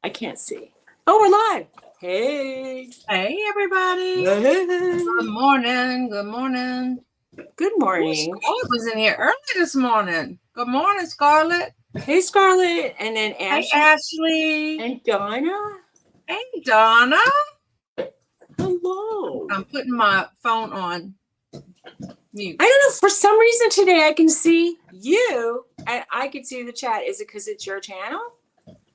I can't see. Oh, we're live. Hey. Hey, everybody. Hey. Good morning. Good morning. Good morning. Scarlett was in here early this morning. Good morning, Scarlett. Hey, Scarlett. And then Ashley. Hey, Ashley. And Donna. Hey, Donna. Hello. I'm putting my phone on mute. I don't know. For some reason today I can see you and I can see the chat. Is it because it's your channel?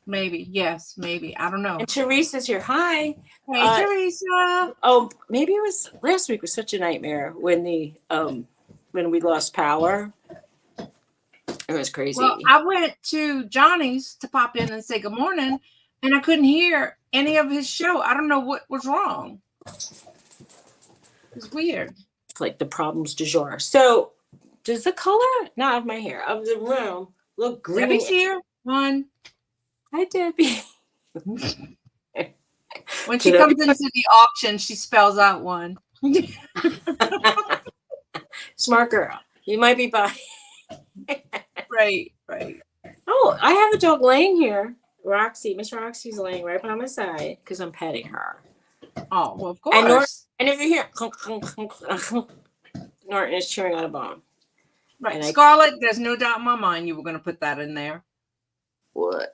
Maybe. Yes, maybe. I don't know. And Teresa's here. Hi. Hey, Teresa. Oh, maybe it was last week was such a nightmare when when we lost power. It was crazy. Well, I went to Johnny's to pop in and say good morning, and I couldn't hear any of his show. I don't know what was wrong. It's weird. It's like the problems du jour. So, does the color, not of my hair, of the room look green? Debbie's here. One. Hi, Debbie. When she comes into the auction, she spells out one. Smart girl. You might be buying. Right. Oh, I have a dog laying here. Roxy. Miss Roxy's laying right by my side because I'm petting her. Oh, well, of course. And if you hear Norton is chewing on a bone. Right. Scarlett, there's no doubt in my mind you were going to put that in there. What?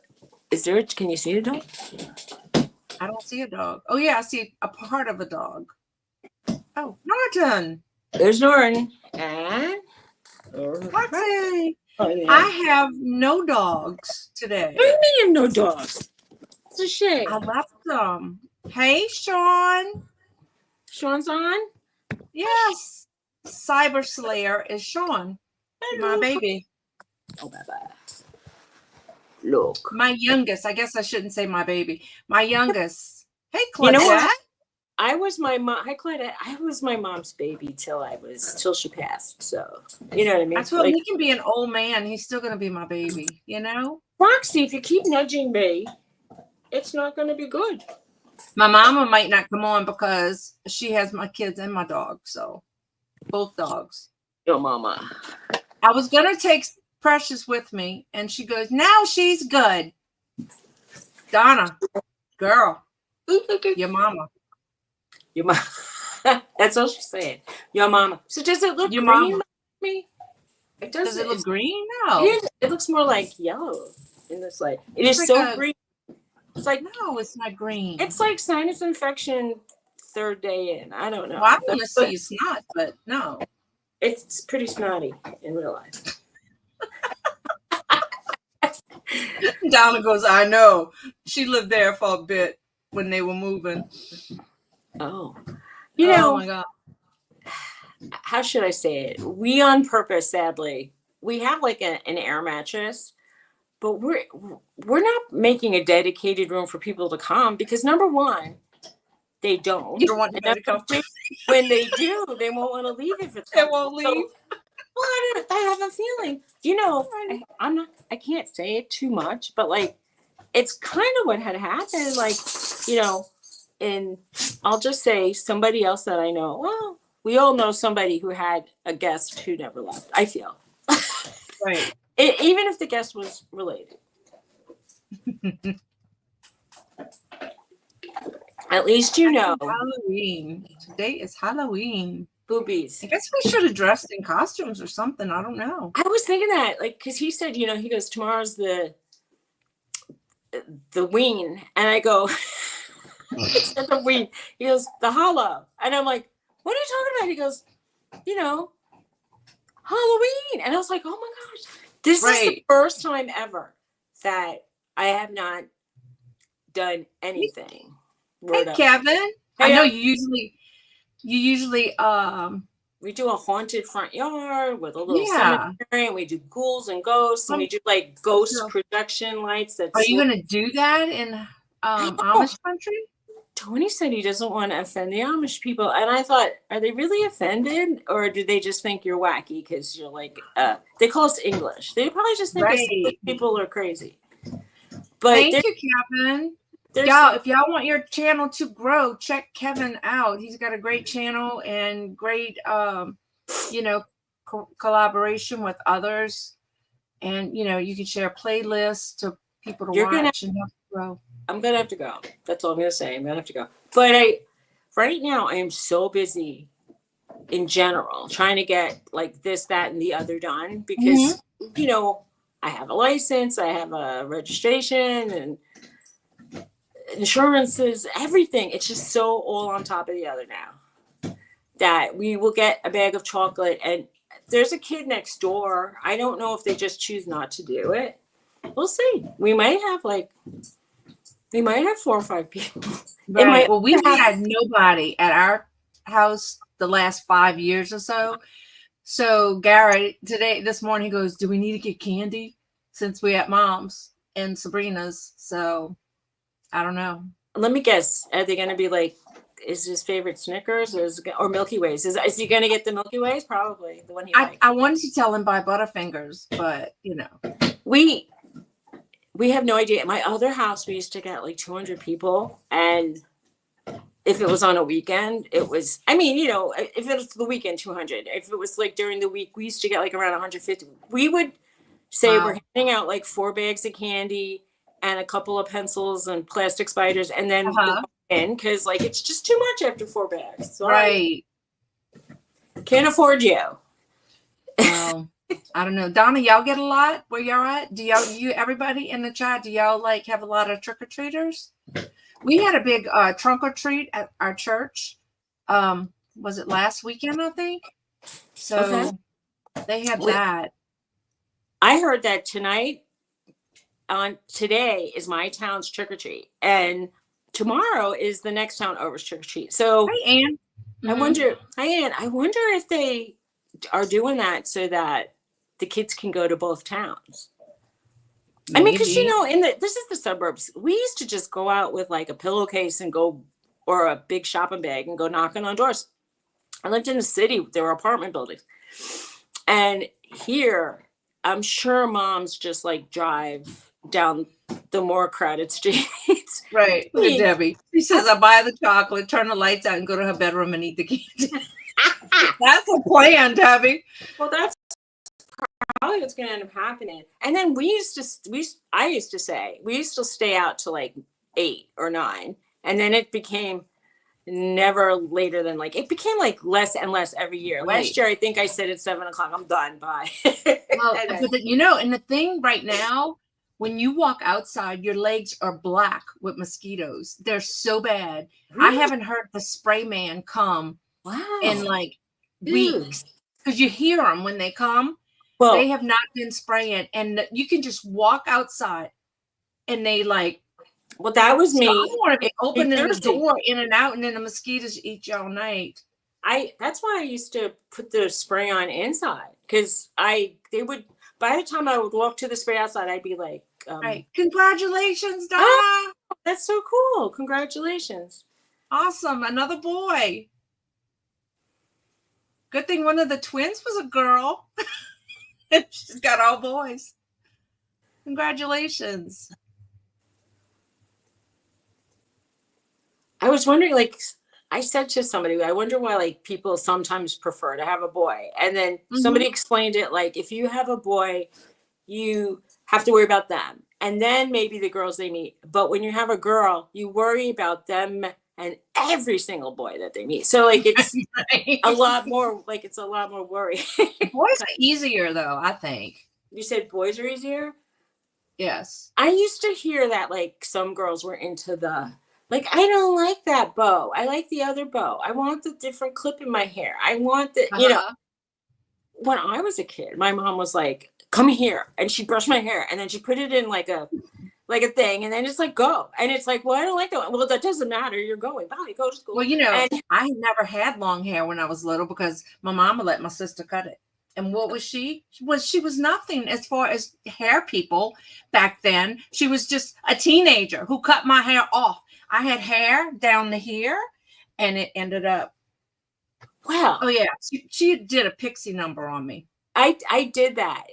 Is there? Can you see a dog? I don't see a dog. Oh, yeah, I see a part of a dog. Oh, Norton. There's Norton. And Roxy. oh, yeah. I have no dogs today. What do you mean you have no dogs? It's a shame. I left them. Hey, Sean. Sean's on? Yes. Cyber Slayer is Sean. My baby. Oh, bye-bye. Look. My youngest. I guess I shouldn't say my baby. My youngest. Hey, Claudette. You know what? I was my mom. Hi, Claudette. I was my mom's baby till she passed. So, you know what I mean? I told him he can be an old man. He's still going to be my baby, you know? Roxy, if you keep nudging me, it's not going to be good. My mama might not come on because she has my kids and my dog. So, both dogs. Your mama. I was going to take Precious with me, and she goes, now she's good. Donna, girl, your mama. Your mama. That's all she's saying. Your mama. So does it look your green mama. to me? It doesn't. Does it look green? No. It looks more like yellow in this light. It is like so green. It's like no, it's not green. It's like sinus infection third day in. I don't know. Well, I want to see you snot, but no. It's pretty snotty in real life. Donna goes, I know. She lived there for a bit when they were moving. Oh. You know, oh my God. How should I say it? We on purpose, sadly, we have like an air mattress, but we're not making a dedicated room for people to come because number one, they don't. You don't want them to come. When they do, they won't want to leave if it's they won't leave. So, well, I have a feeling, you know, I can't say it too much, but like, it's kind of what had happened. Like, you know, and I'll just say somebody else that I know, well, we all know somebody who had a guest who never left, I feel. Right. Even if the guest was related. At least you know. Halloween. Today is Halloween. Boobies. I guess we should have dressed in costumes or something. I don't know. I was thinking that, like, because he said, you know, he goes, tomorrow's the ween. And I go, it's not the ween. He goes, the hollow. And I'm like, what are you talking about? He goes, you know, Halloween. And I was like, oh my gosh. This is the first time ever that I have not done anything. Hey, Kevin. Hey, I know you usually we do a haunted front yard with a little cemetery, and we do ghouls and ghosts, and we do like ghost projection lights. Are you going to do that in Amish country? Tony said he doesn't want to offend the Amish people, and I thought, are they really offended, or do they just think you're wacky because you're like they call us English? They probably just think people are crazy. But thank you, Kevin. Y'all, if y'all want your channel to grow, check Kevin out. He's got a great channel and great, you know, collaboration with others. And, you know, you can share playlists to people to watch and help grow. I'm gonna have to go. That's all I'm gonna say. I'm gonna have to go. But right now, I am so busy in general, trying to get like this, that, and the other done because I have a license, I have a registration, and insurances, everything. It's just so all on top of the other now that we will get a bag of chocolate and there's a kid next door. I don't know if they just choose not to do it. We'll see. We might have 4 or 5 people. Right. Well, we've had nobody at our house the last 5 years or so. So Garrett this morning, he goes, "Do we need to get candy since we at Mom's and Sabrina's?" So I don't know. Let me guess. Are they going to be like, is his favorite Snickers or Milky Ways? Is he going to get the Milky Ways? Probably the one he likes. I wanted to tell him buy Butterfingers, but we have no idea. At my other house, we used to get like 200 people, and if it was on a weekend, it was, if it was the weekend, 200. If it was like during the week, we used to get like around 150. We would say we're handing out like 4 bags of candy and a couple of pencils and plastic spiders, and then in because like it's just too much after 4 bags. Sorry. Right. Can't afford you. Well, I don't know. Donna, y'all get a lot where y'all at? Do everybody in the chat, do y'all like have a lot of trick-or-treaters? We had a big trunk or treat at our church. Was it last weekend, I think? So they had that. I heard that today is my town's trick or treat, and tomorrow is the next town over's trick or treat. So, hi, Ann. I wonder if they are doing that so that the kids can go to both towns. Maybe. I mean, because this is the suburbs. We used to just go out with like a pillowcase and go, or a big shopping bag and go knocking on doors. I lived in the city. There were apartment buildings, and here I'm sure moms just like drive down the more crowded streets. Right. Look at Debbie. She says, "I buy the chocolate, turn the lights out, and go to her bedroom and eat the candy." That's a plan, Debbie. Well, that's probably what's going to end up happening. And then I used to say we used to stay out till like 8 or 9, and then it became never later than it became like less and less every year. Right. Last year, I think I said at 7 o'clock, I'm done. Bye. Well, and the thing right now, when you walk outside, your legs are black with mosquitoes. They're so bad. Really? I haven't heard the spray man come in like weeks because you hear them when they come. Well, they have not been spraying, and you can just walk outside and they like. Well, that was me. I want to be opening the door in and out, and then the mosquitoes eat you all night. That's why I used to put the spray on inside, because they would, by the time I would walk to the spray outside, I'd be like, right. Congratulations, Donna. Oh, that's so cool. Congratulations. Awesome. Another boy. Good thing one of the twins was a girl. She's got all boys. Congratulations. I was wondering, I said to somebody, I wonder why people sometimes prefer to have a boy. And then somebody explained it if you have a boy, you have to worry about them. And then maybe the girls they meet. But when you have a girl, you worry about them and every single boy that they meet. So it's a lot more, it's a lot more worry. Boys are easier though, I think. You said boys are easier? Yes. I used to hear that some girls were into the, I don't like that bow. I like the other bow. I want the different clip in my hair. I want the, when I was a kid, my mom was like, come here. And she brushed my hair and then she put it in like a thing. And then it's go. And it's well, I don't like that one. Well, that doesn't matter. You're going. Bye, go to school. Well, I never had long hair when I was little because my mama let my sister cut it. And what was she? She was nothing as far as hair people back then. She was just a teenager who cut my hair off. I had hair down to here, and it ended up. Wow. Oh yeah, she did a pixie number on me. I did that.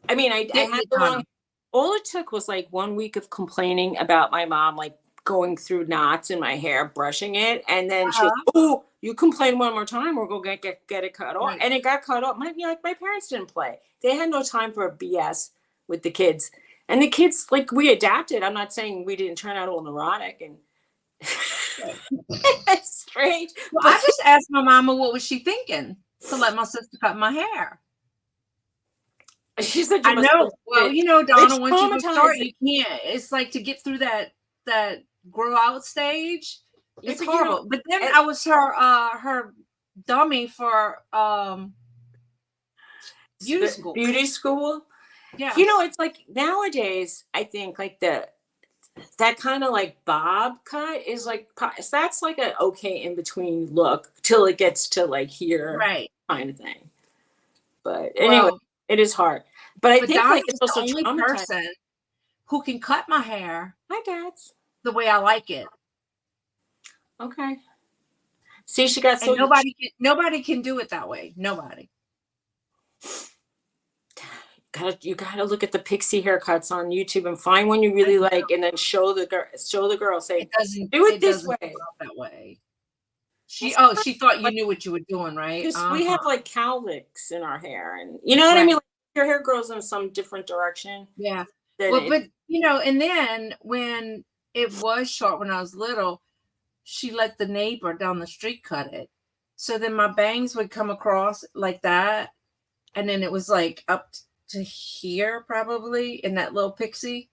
I mean, I had the long. All it took was 1 week of complaining about my mom going through knots in my hair, brushing it, and then she was, oh, you complain one more time, we're gonna get it cut off, right. And it got cut off. My parents didn't play; they had no time for BS with the kids. And the kids, like, we adapted. I'm not saying we didn't turn out all neurotic and it's strange, Well, but I just asked my mama what was she thinking to let my sister cut my hair. she said you I must know. have Well, been, Donna, it's once you go start, traumatizing. you can't. It's like to get through that grow out stage. Yeah, It's but you know, horrible. But then at I was her dummy for beauty school. beauty school, Yes. it's like nowadays, I think like that kind of like bob cut is like, that's like an okay in between look till it gets to like here Right. kind of thing. But anyway, Well, it is hard. But I but think like Donna's it's the also only traumatizing. person who can cut my hair Hi, dads. the way I like it. Okay. See, she got And so nobody can do it that way. Nobody. you gotta look at the pixie haircuts on YouTube and find one you really like, and then show the girl, say, do it It this doesn't way. come out that way. Well, She thought you knew what you were doing, right? because we have like cowlicks in our hair, and you know what I Right. mean. Like, your hair grows in some different direction. Yeah. Then Well, but and then when it was short when I was little, she let the neighbor down the street cut it. So then my bangs would come across like that. And then it was like up to here, probably in that little pixie.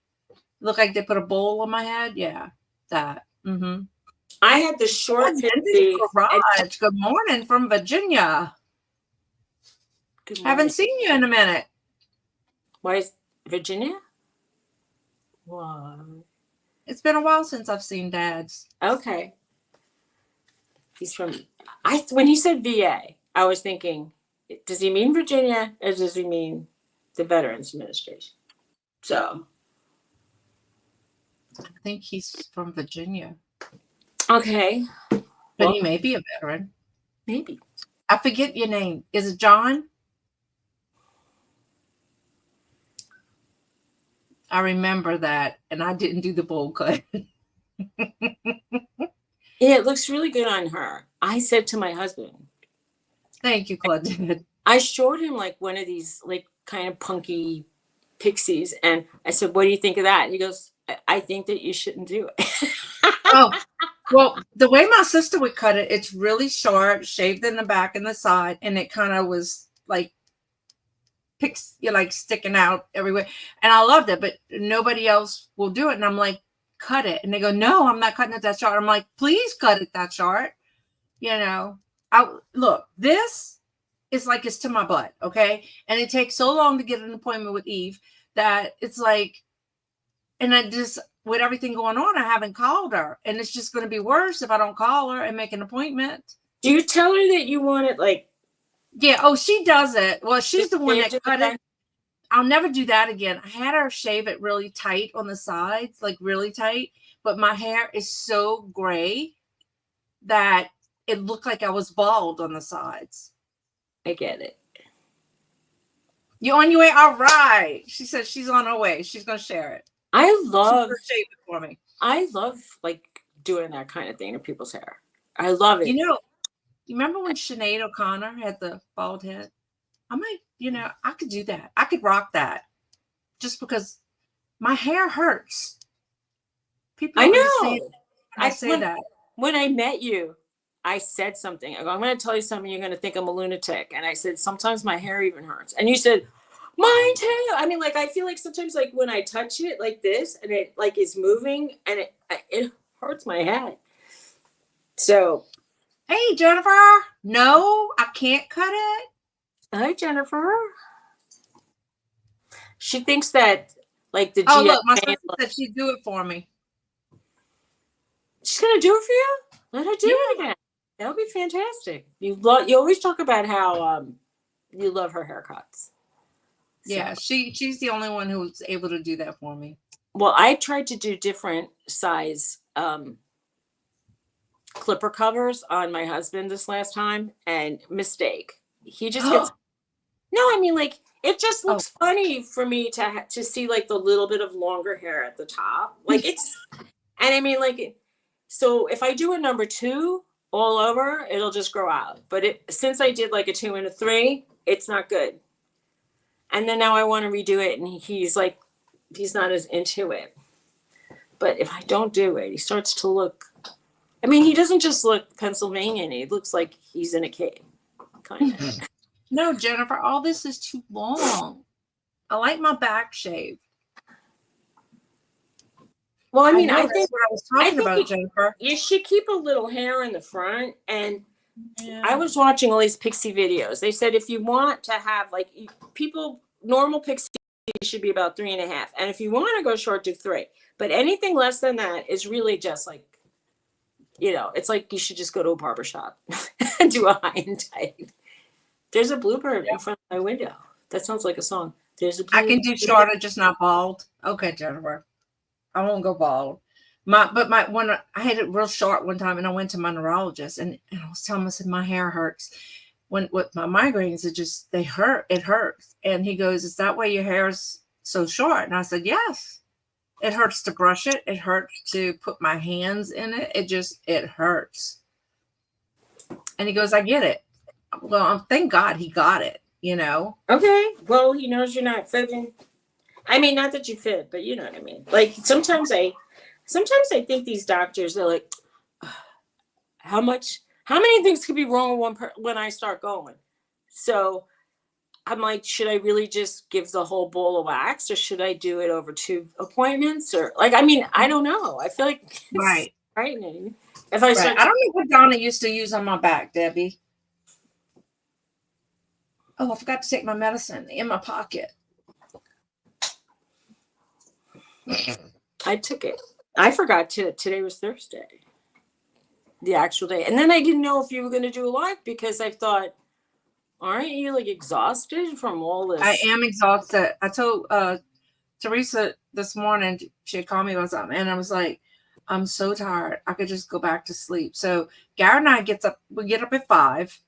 Looked like they put a bowl on my head. Yeah. That. Mm-hmm. I had the Oh, short Cindy's pixie. Garage. Good morning from Virginia. Good morning. Haven't seen you in a minute. Why is Virginia? Wow. It's been a while since I've seen Dad's. Okay. He's from. When he said VA, I was thinking, does he mean Virginia or does he mean the Veterans Administration? So I think he's from Virginia, okay, but well, he may be a veteran. maybe. I forget your name. Is it John? I remember that, and I didn't do the bowl cut. Yeah, it looks really good on her. I said to my husband, Thank you, Claudette. I showed him like one of these like kind of punky pixies, and I said, "What do you think of that?" And he goes, I think that you shouldn't do it." Oh, well, the way my sister would cut it, it's really short, shaved in the back and the side, and it kind of was like like sticking out everywhere. And I loved it, but nobody else will do it. And I'm like, cut it. And they go, no, I'm not cutting it that short. I'm like, please cut it that short. Look, this is like it's to my butt, okay? And it takes so long to get an appointment with Eve that it's like, and I just, with everything going on, I haven't called her. And it's just going to be worse if I don't call her and make an appointment. Do you tell her that you want it like? Yeah. Oh, she does it. Well, she's the one that cut it. I'll never do that again. I had her shave it really tight on the sides, like really tight. But my hair is so gray that it looked like I was bald on the sides. I get it. You on your way? All right. She said she's on her way. She's going to share it. I love shave it for me. I love like doing that kind of thing to people's hair. I love it. You remember when Sinead O'Connor had the bald head? I might, I could do that. I could rock that just because my hair hurts. People I don't know. understand. I say that. When I met you, I said something. I go, I'm going to tell you something. You're going to think I'm a lunatic. And I said, sometimes my hair even hurts. And you said, mine too. I mean, like, I feel like sometimes like when I touch it like this and it like is moving and it hurts my head. So. Hey, Jennifer. No, I can't cut it. Hi, Jennifer. She thinks that like the look, my sister said she'd do it for me. She's gonna do it for you? Let her do it again. That would be fantastic. You always talk about how you love her haircuts. Yeah, she's the only one who's able to do that for me. Well, I tried to do different size clipper covers on my husband this last time, and mistake. He just gets. No, I mean, like, it just looks funny for me to see like the little bit of longer hair at the top. Like it's, and I mean, like, so if I do a number 2 all over, it'll just grow out. But since I did like a 2 and a 3, it's not good. And then now I want to redo it, and he's like he's not as into it. But if I don't do it, he starts to look. I mean, he doesn't just look Pennsylvanian. He looks like he's in a cave, kind of. No, Jennifer, all this is too long. I like my back shaved. Well, I mean, know I that's think what I was talking about, Jennifer. you should keep a little hair in the front. And Yeah. I was watching all these pixie videos. They said if you want to have like people, normal pixie should be about 3.5, and if you want to go short, do 3. But anything less than that is really just like, it's like you should just go to a barbershop and do a high and tight. There's a bluebird in front of my window. That sounds like a song. There's a I can do shorter, just not bald. Okay, Jennifer. I won't go bald. When I had it real short one time, and I went to my neurologist, and I was telling him, I said, my hair hurts. With my migraines, they hurt. It hurts. And he goes, is that why your hair is so short? And I said, yes. It hurts to brush it. It hurts to put my hands in it. It hurts. And he goes, I get it. Well, thank God he got it, Okay. Well, he knows you're not fibbing. I mean, not that you fib, but you know what I mean. Like sometimes I think these doctors, they're like, how many things could be wrong with when I start going? So I'm like, should I really just give the whole bowl of wax, or should I do it over 2 appointments? Or like, I mean, I don't know. I feel like it's right. frightening. If I start, I don't know what Donna used to use on my back, Debbie. Oh, I forgot to take my medicine in my pocket. I took it. I forgot today was Thursday, the actual day. And then I didn't know if you were going to do a live because I thought, aren't you like exhausted from all this? I am exhausted. I told Teresa this morning, she had called me about something, and I was like, I'm so tired. I could just go back to sleep. So Garrett and I we get up at 5,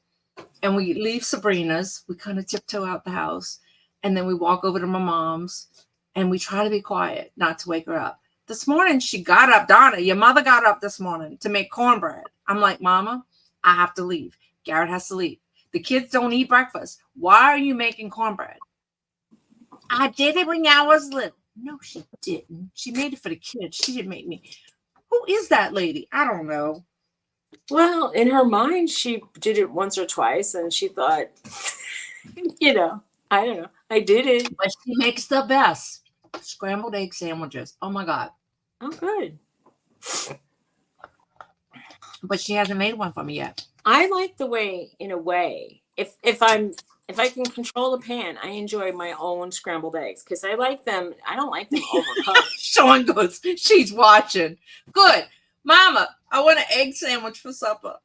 and we leave Sabrina's. We kind of tiptoe out the house, and then we walk over to my mom's, and we try to be quiet, not to wake her up. This morning, she got up. Donna, your mother got up this morning to make cornbread. I'm like, Mama, I have to leave. Garrett has to leave. The kids don't eat breakfast. Why are you making cornbread? I did it when I was little. No, she didn't. She made it for the kids. She didn't make me. Who is that lady? I don't know. Well, in her mind, she did it once or twice, and she thought, I don't know. I did it. But she makes the best scrambled egg sandwiches. Oh, my God. Oh, good. But she hasn't made one for me yet. I like the way, in a way, if I can control the pan, I enjoy my own scrambled eggs because I like them. I don't like them overcooked. Sean goes, she's watching. Good. Mama, I want an egg sandwich for supper.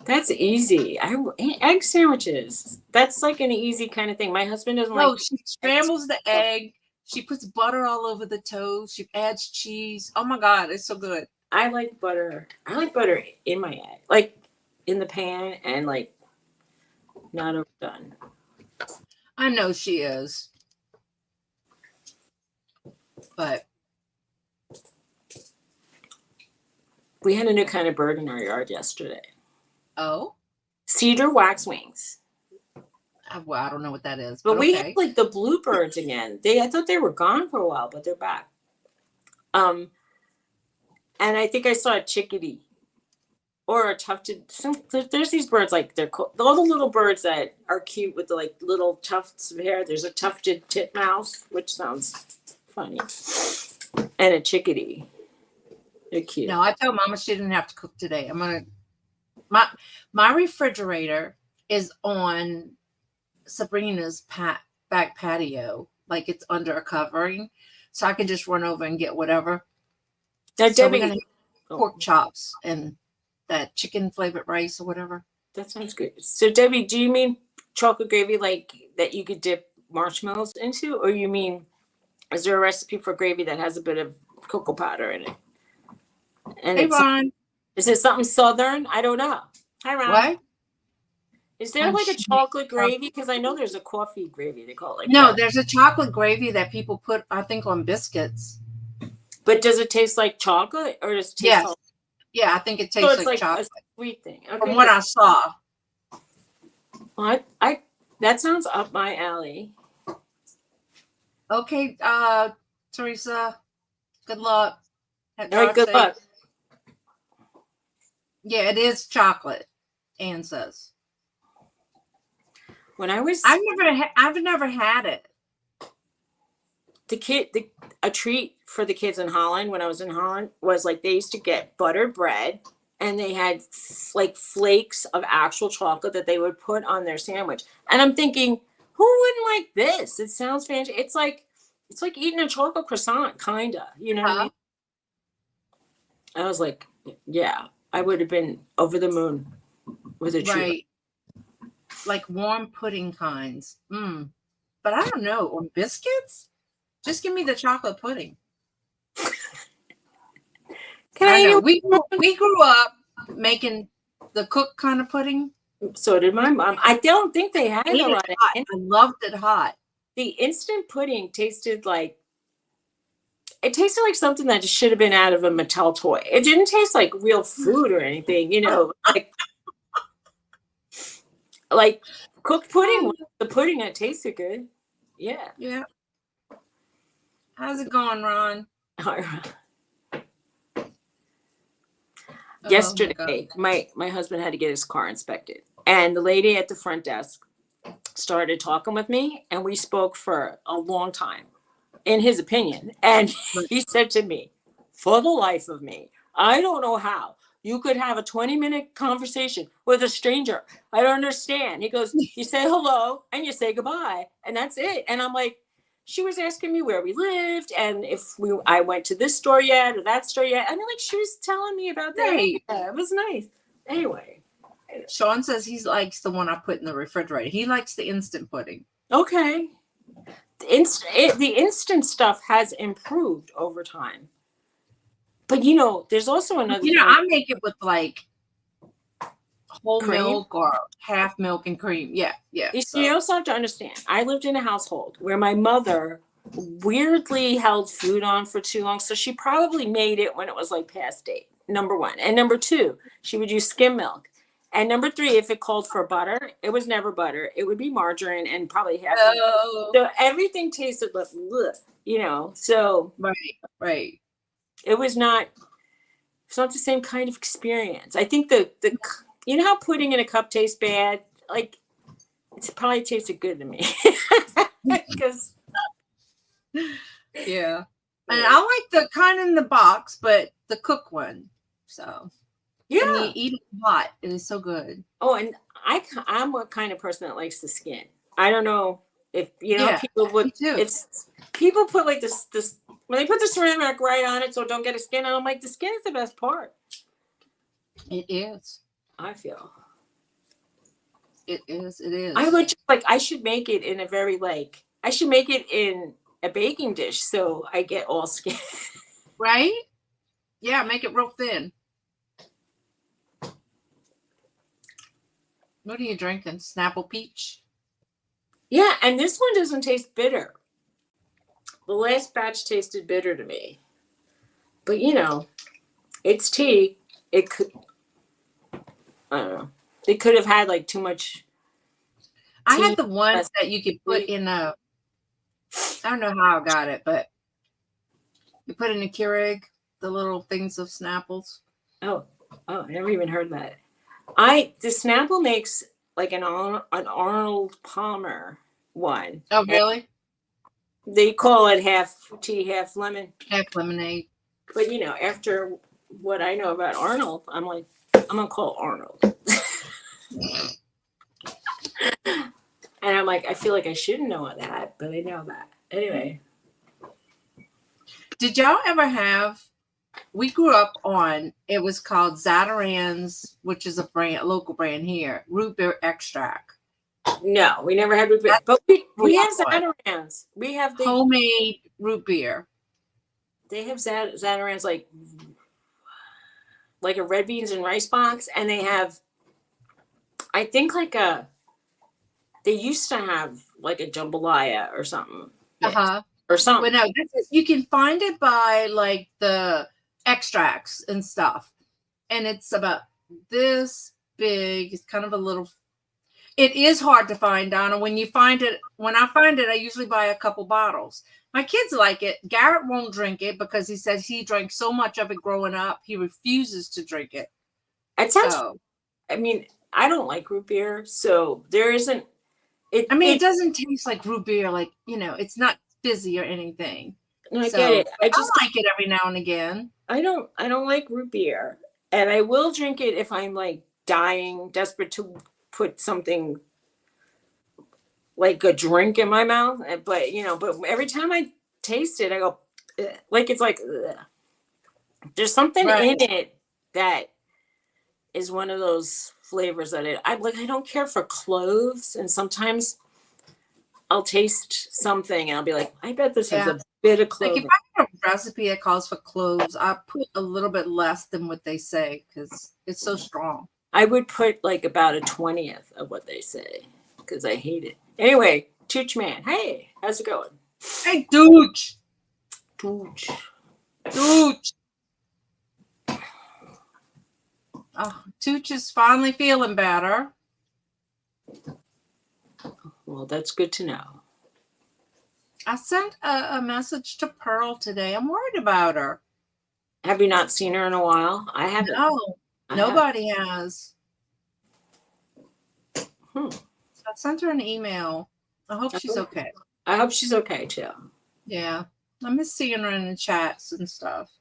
That's easy. Egg sandwiches. That's like an easy kind of thing. My husband doesn't like. No, she scrambles the egg. She puts butter all over the toast. She adds cheese. Oh my God, it's so good. I like butter. I like butter in my egg, like in the pan, and like not overdone. I know she is, but we had a new kind of bird in our yard yesterday. Oh, cedar waxwings. Well, I don't know what that is, but we okay. have like the bluebirds again. I thought they were gone for a while, but they're back. And I think I saw a chickadee or a tufted. There's these birds like they're all the little birds that are cute with the like little tufts of hair. There's a tufted titmouse, which sounds funny, and a chickadee. They're cute. No, I told Mama she didn't have to cook today. My refrigerator is on Sabrina's back patio, like it's under a covering, so I can just run over and get whatever. Now, So Debbie, we're gonna have pork chops and that chicken flavored rice or whatever. That sounds good. So, Debbie, do you mean chocolate gravy like that you could dip marshmallows into, or you mean is there a recipe for gravy that has a bit of cocoa powder in it? And hey, Ron. Is it something southern? I don't know. Hi, Ron. What? Is there like a chocolate gravy? Because I know there's a coffee gravy. They call it like no, that. There's a chocolate gravy that people put, I think, on biscuits. But does it taste like chocolate, or does it taste like? Yeah, I think it tastes like chocolate. A sweet thing. Okay, from what I saw. Well, that sounds up my alley. Okay, Teresa, good luck. All right, good luck. Yeah, it is chocolate, Anne says. When I was, I've never had it. A treat for the kids in Holland when I was in Holland was like they used to get buttered bread and they had like flakes of actual chocolate that they would put on their sandwich. And I'm thinking, who wouldn't like this? It sounds fancy. It's like eating a chocolate croissant, kinda. You know what I mean? I was like, yeah, I would have been over the moon with a treat. Right. Like warm pudding kinds. But I don't know. On biscuits? Just give me the chocolate pudding. I know. We grew up making the cooked kind of pudding. So did my mom. I don't think they had a lot of I loved it hot. The instant pudding tasted like something that should have been out of a Mattel toy. It didn't taste like real food or anything, you know, like cooked pudding was the pudding that tasted good. Yeah. Yeah. How's it going, Ron? Yesterday, my husband had to get his car inspected. And the lady at the front desk started talking with me, and we spoke for a long time, in his opinion. And he said to me, for the life of me, I don't know how you could have a 20-minute conversation with a stranger. I don't understand. He goes, you say hello and you say goodbye, and that's it. And I'm like, she was asking me where we lived and if I went to this store yet or that store yet. I mean, like, she was telling me about that. Right. Yeah, it was nice. Anyway. Sean says he likes the one I put in the refrigerator. He likes the instant pudding. Okay. The instant stuff has improved over time. But, you know, there's also another thing. I make it with like whole cream? Milk or half milk and cream. Yeah. You also have to understand, I lived in a household where my mother weirdly held food on for too long. So she probably made it when it was like past date, number one. And number two, she would use skim milk. And number three, if it called for butter, it was never butter. It would be margarine and probably half. So everything tasted like, you know, so. Right. It's not the same kind of experience. I think the you know how pudding in a cup tastes bad? Like, it probably tasted good to me. Because. Yeah. And I like the kind in the box, but the cooked one. So. Yeah. And you eat it hot. It is so good. Oh, and I'm a kind of person that likes the skin. I don't know if, you know, people would. People put like this when they put the ceramic right on it so don't get a skin. And I'm like, the skin is the best part. It is. I feel. It is. I would just, I should make it in a very I should make it in a baking dish so I get all skin. Right? Yeah, make it real thin. What are you drinking? Snapple Peach? Yeah, and this one doesn't taste bitter. The last batch tasted bitter to me. But, you know, it's tea. It could, I don't know. It could have had too much. I had the ones that you could put in I don't know how I got it, but you put in a Keurig, the little things of Snapples. Oh, I never even heard that. The Snapple makes an Arnold Palmer one. Oh, really? They call it half tea, half lemon. Half lemonade. But, you know, after what I know about Arnold, I'm like, I'm going to call Arnold. And I'm like, I feel like I shouldn't know that, but I know that. Anyway. Did y'all ever have, we grew up on, it was called Zatarain's, which is a local brand here, root beer extract. No, we never had root beer. But we have Zatarain's. We have the homemade root beer. They have Zatarain's like a red beans and rice box, and they have, I think they used to have a jambalaya or something. Or something. But no, you can find it by the extracts and stuff. And it's about this big. It's kind of a little. It is hard to find, Donna. When I find it, I usually buy a couple bottles My kids like it. Garrett won't drink it because he says he drank so much of it growing up. He refuses to drink it. It sounds. I mean, I don't like root beer, so there isn't. It doesn't taste like root beer, like, it's not fizzy or anything. I get it. I like it every now and again. I don't like root beer, and I will drink it if I'm like dying, desperate to put something like a drink in my mouth. But but every time I taste it, I go, ugh. Like it's like, ugh. There's something in it that is one of those flavors that I like. I don't care for cloves, and sometimes I'll taste something and I'll be like, I bet this has a bit of clove. Like if I have a recipe that calls for cloves, I put a little bit less than what they say because it's so strong. I would put like about a 20th of what they say because I hate it. Anyway, Tooch Man, hey, how's it going? Hey, Tooch. Tooch. Oh, Tooch is finally feeling better. Well, that's good to know. I sent a message to Pearl today. I'm worried about her. Have you not seen her in a while? I haven't. No, nobody has. So I sent her an email. I hope she's okay. I hope she's okay too. Yeah. I miss seeing her in the chats and stuff.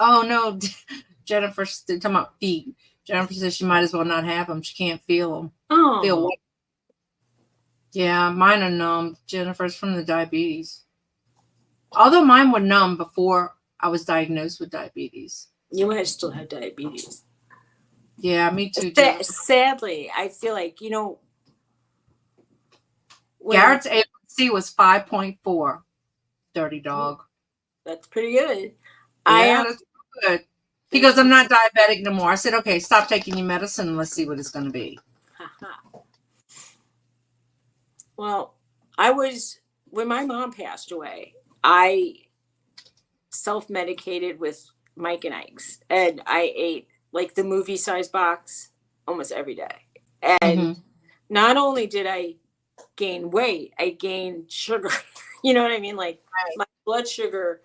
Oh no, Jennifer's talking about feet. Jennifer says she might as well not have them. She can't feel them. Oh. Feel what? Yeah, mine are numb. Jennifer's from the diabetes. Although mine were numb before I was diagnosed with diabetes. You might still have diabetes. Yeah, me too. Sadly, I feel like, Garrett's A1C was 5.4. Dirty dog. That's pretty good. Yeah, that's good. He goes, I'm not diabetic no more. I said, okay, stop taking your medicine and let's see what it's going to be. Well, when my mom passed away, I self-medicated with Mike and Ike's, and I ate like the movie size box almost every day. And not only did I gain weight, I gained sugar. You know what I mean? Like my blood sugar,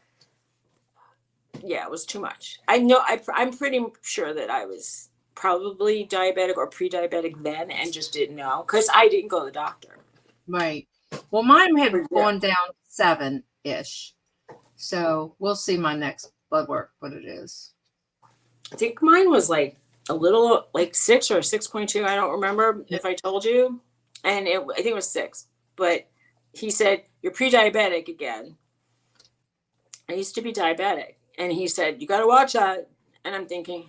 it was too much. I know I'm pretty sure that I was probably diabetic or pre-diabetic then and just didn't know because I didn't go to the doctor. Right. Well, mine had gone down 7-ish. So we'll see my next blood work, what it is. I think mine was like a little like 6 or 6.2. I don't remember if I told you. And I think it was 6. But he said, you're pre-diabetic again. I used to be diabetic. And he said, you got to watch that. And I'm thinking,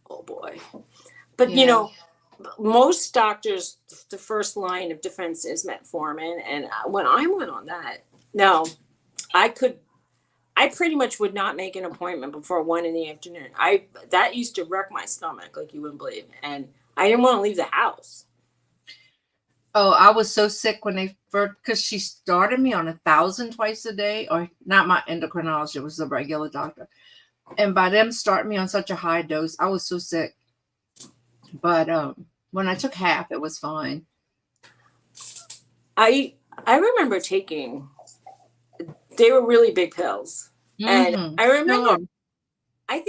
oh boy. But most doctors, the first line of defense is metformin. And when I went on that, no, I pretty much would not make an appointment before 1 p.m. That used to wreck my stomach like you wouldn't believe. And I didn't want to leave the house. Oh, I was so sick when they first, because she started me on 1,000 twice a day, or not my endocrinologist, it was the regular doctor. And by them starting me on such a high dose, I was so sick. But when I took half, it was fine. I remember taking, they were really big pills. And I remember, I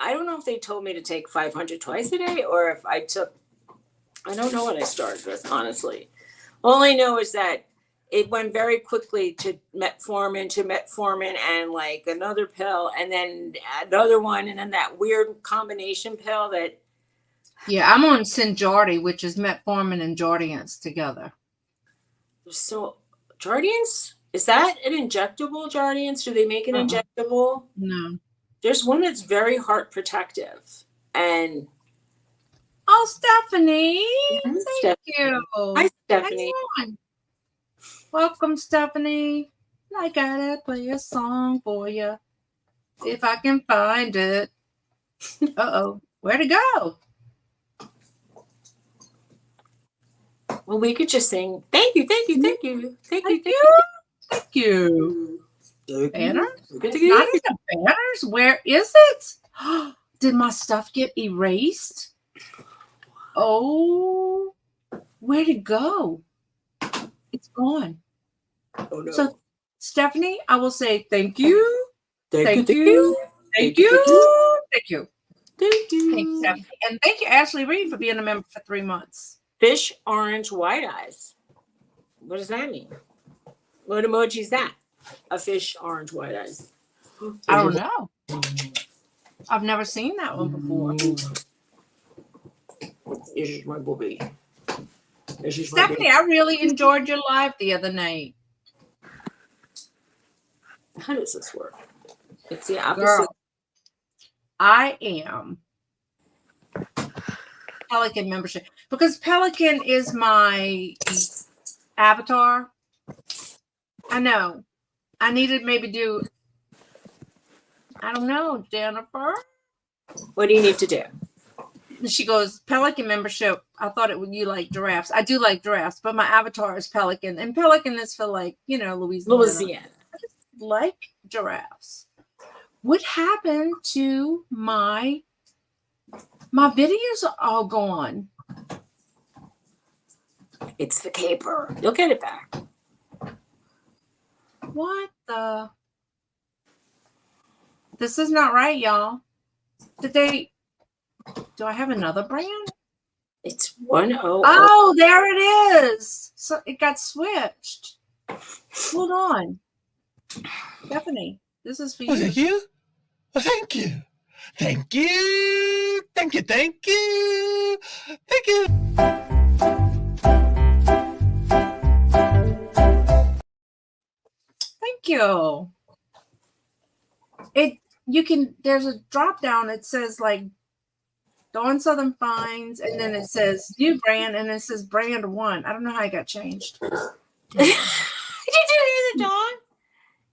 don't know if they told me to take 500 twice a day or if I don't know what I started with, honestly. All I know is that it went very quickly to metformin and like another pill and then another one and then that weird combination pill that. Yeah, I'm on Synjardy, which is metformin and Jardiance together. So Jardiance, is that an injectable Jardiance? Do they make an injectable? No. There's one that's very heart protective. And oh, Stephanie. Thank you. Hi, Stephanie. Welcome, Stephanie. I gotta play a song for you. If I can find it. Uh-oh. Where'd it go? Well, we could just sing. Thank you, thank you, thank you. Thank you, thank you. Thank you. Banners? Not in the banners? Where is it? Did my stuff get erased? Oh, where'd it go? It's gone. Oh no. So, Stephanie, I will say thank you. Thank Thank you. you. Thank you. Thank you. Thank you. Thanks, Stephanie. And thank you, Ashley Reed, for being a member for 3 months. Fish, orange, white eyes. What does that mean? What emoji is that? A fish, orange, white eyes. I don't know. I've never seen that one before. This is my booby. Stephanie, I really enjoyed your live the other night. How does this work? It's the opposite. Girl, I am Pelican membership because Pelican is my avatar. I know. I need to maybe do, I don't know, Jennifer. What do you need to do? She goes, Pelican membership. I thought it would, you like giraffes. I do like giraffes, but my avatar is Pelican. And Pelican is for like, you know, Louisiana. I just like giraffes. What happened to my videos are all gone? It's the caper. You'll get it back. What the? This is not right, y'all. Do I have another brand? It's 100. Oh, there it is. So it got switched. Hold on. Stephanie, this is for you. Was it you? Well, thank you. Thank you. Thank you. Thank you. Thank you. Thank you. There's a drop down. It says like Dawn Southern Finds, and then it says new brand, and it says brand 1. I don't know how it got changed. Did you hear the dog?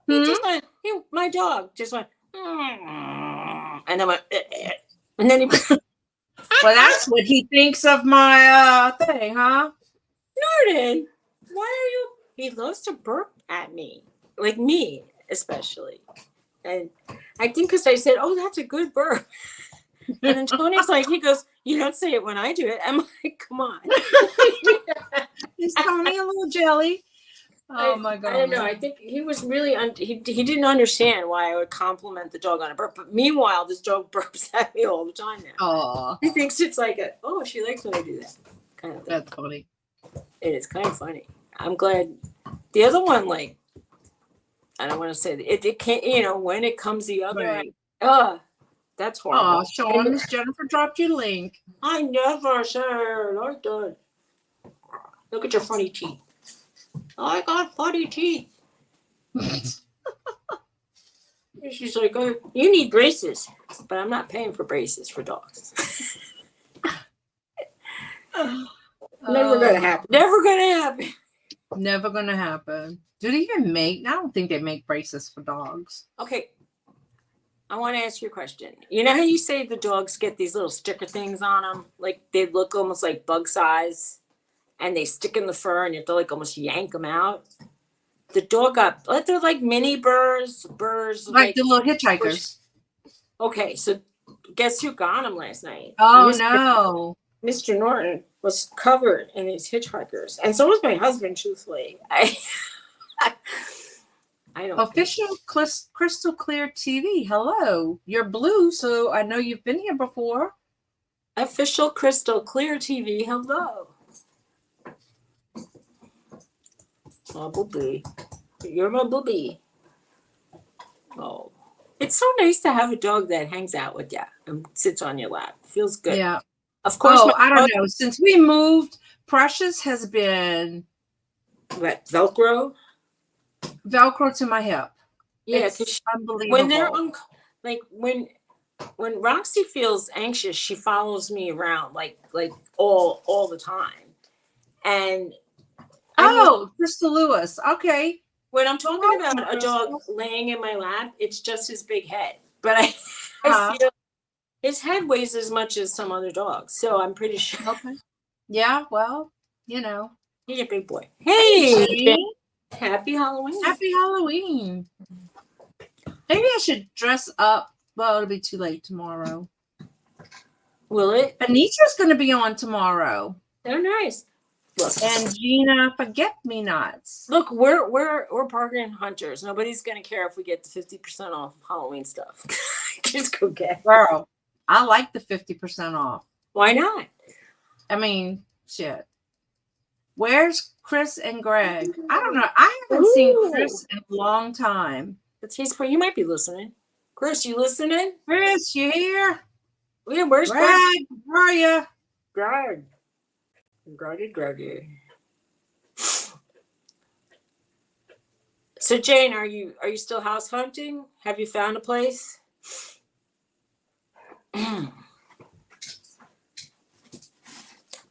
He just went, my dog just went, and I went, and then he. Well, that's what he thinks of my thing, huh? Norton, why are you? He loves to burp at me, like me especially, and I think because I said, "Oh, that's a good burp," and then Tony's like, he goes, "You don't say it when I do it." I'm like, "Come on." Is Tony a little jelly? Oh my god! I don't know. I think he was really he didn't understand why I would compliment the dog on a burp. But meanwhile, this dog burps at me all the time now. Oh, He thinks it's like she likes when I do that kind of thing. that's funny. It is kind of funny. I'm glad. The other one, like, I don't want to say that it can't. When it comes the other, Right. that's horrible. Oh, Sean, Miss Jennifer dropped your link. I never said I did. Look at your funny teeth. I got funny teeth. She's like, "Oh, you need braces," but I'm not paying for braces for dogs. Never gonna happen. Never gonna happen. Never gonna happen. Do they even make? I don't think they make braces for dogs. Okay. I want to ask you a question. You know how you say the dogs get these little sticker things on them? Like they look almost like bug size and they stick in the fur and you have to like almost yank them out. The dog got, they're like mini burrs. Like the little hitchhikers. Okay, so guess who got him last night? Oh, no. Mr. Norton was covered in his hitchhikers. And so was my husband, truthfully. I don't. Official Crystal Clear TV. Hello. You're blue, so I know you've been here before. Official Crystal Clear TV. Hello. Oh, booby. You're my booby. Oh. It's so nice to have a dog that hangs out with you and sits on your lap. Feels good. Yeah. Of course. Oh, I don't know. Since we moved, Precious has been what, Velcro to my hip. Yeah, it's unbelievable. When they're when Roxy feels anxious, she follows me around like all the time. And Crystal Lewis. Okay. When I'm talking about a dog laying in my lap, it's just his big head. But I feel his head weighs as much as some other dogs. So I'm pretty sure. Okay. Yeah, well, you know. He's a big boy. Hey, happy Halloween. Happy Halloween. Maybe I should dress up. Well, it'll be too late tomorrow. Will it? Anita's going to be on tomorrow. They're nice. Look, And Gina Forget-Me-Nots. look, we're bargain hunters. Nobody's gonna care if we get the 50% off Halloween stuff. Just go get. Girl, I like the 50% off. Why not? I mean, shit. Where's Chris and Greg? I don't know. I haven't seen Chris in a long time. But you might be listening. Chris, you listening? Chris, you here? Yeah, where's Greg? Greg, where are you? Greg. Greggy. So Jane, are you still house hunting? Have you found a place?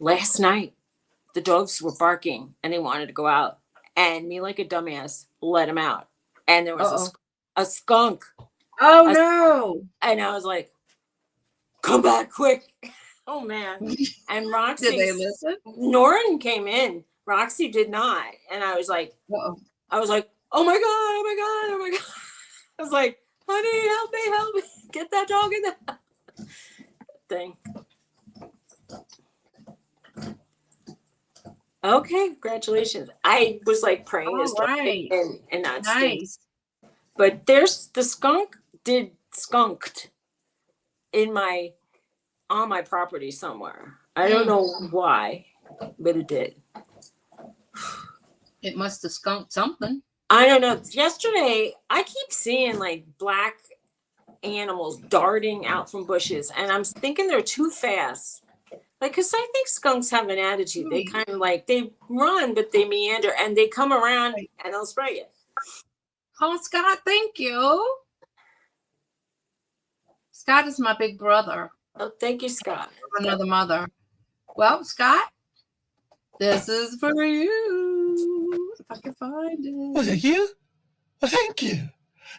Last night, the dogs were barking and they wanted to go out, and me, like a dumbass, let them out, and there was a skunk. Oh no! And I was like, "Come back quick!" Oh man! And Roxy, Did they listen? Norton came in. Roxy did not, and I was like, "Oh my god! Oh my god! Oh my god!" I was like, "Honey, help me! Get that dog in the thing." Okay, congratulations. I was like praying this right. and not nice. But there's the skunk skunked on my property somewhere. I don't know why, but it did. It must have skunked something. I don't know. Yesterday, I keep seeing like black animals darting out from bushes, and I'm thinking they're too fast. Like, because I think skunks have an attitude. They kind of like, they run, but they meander, and they come around and they'll spray you. Oh, Scott, thank you. Scott is my big brother. Oh, thank you, Scott. Another mother. Well, Scott, this is for you. If I can find it. Was it you? Well, thank you.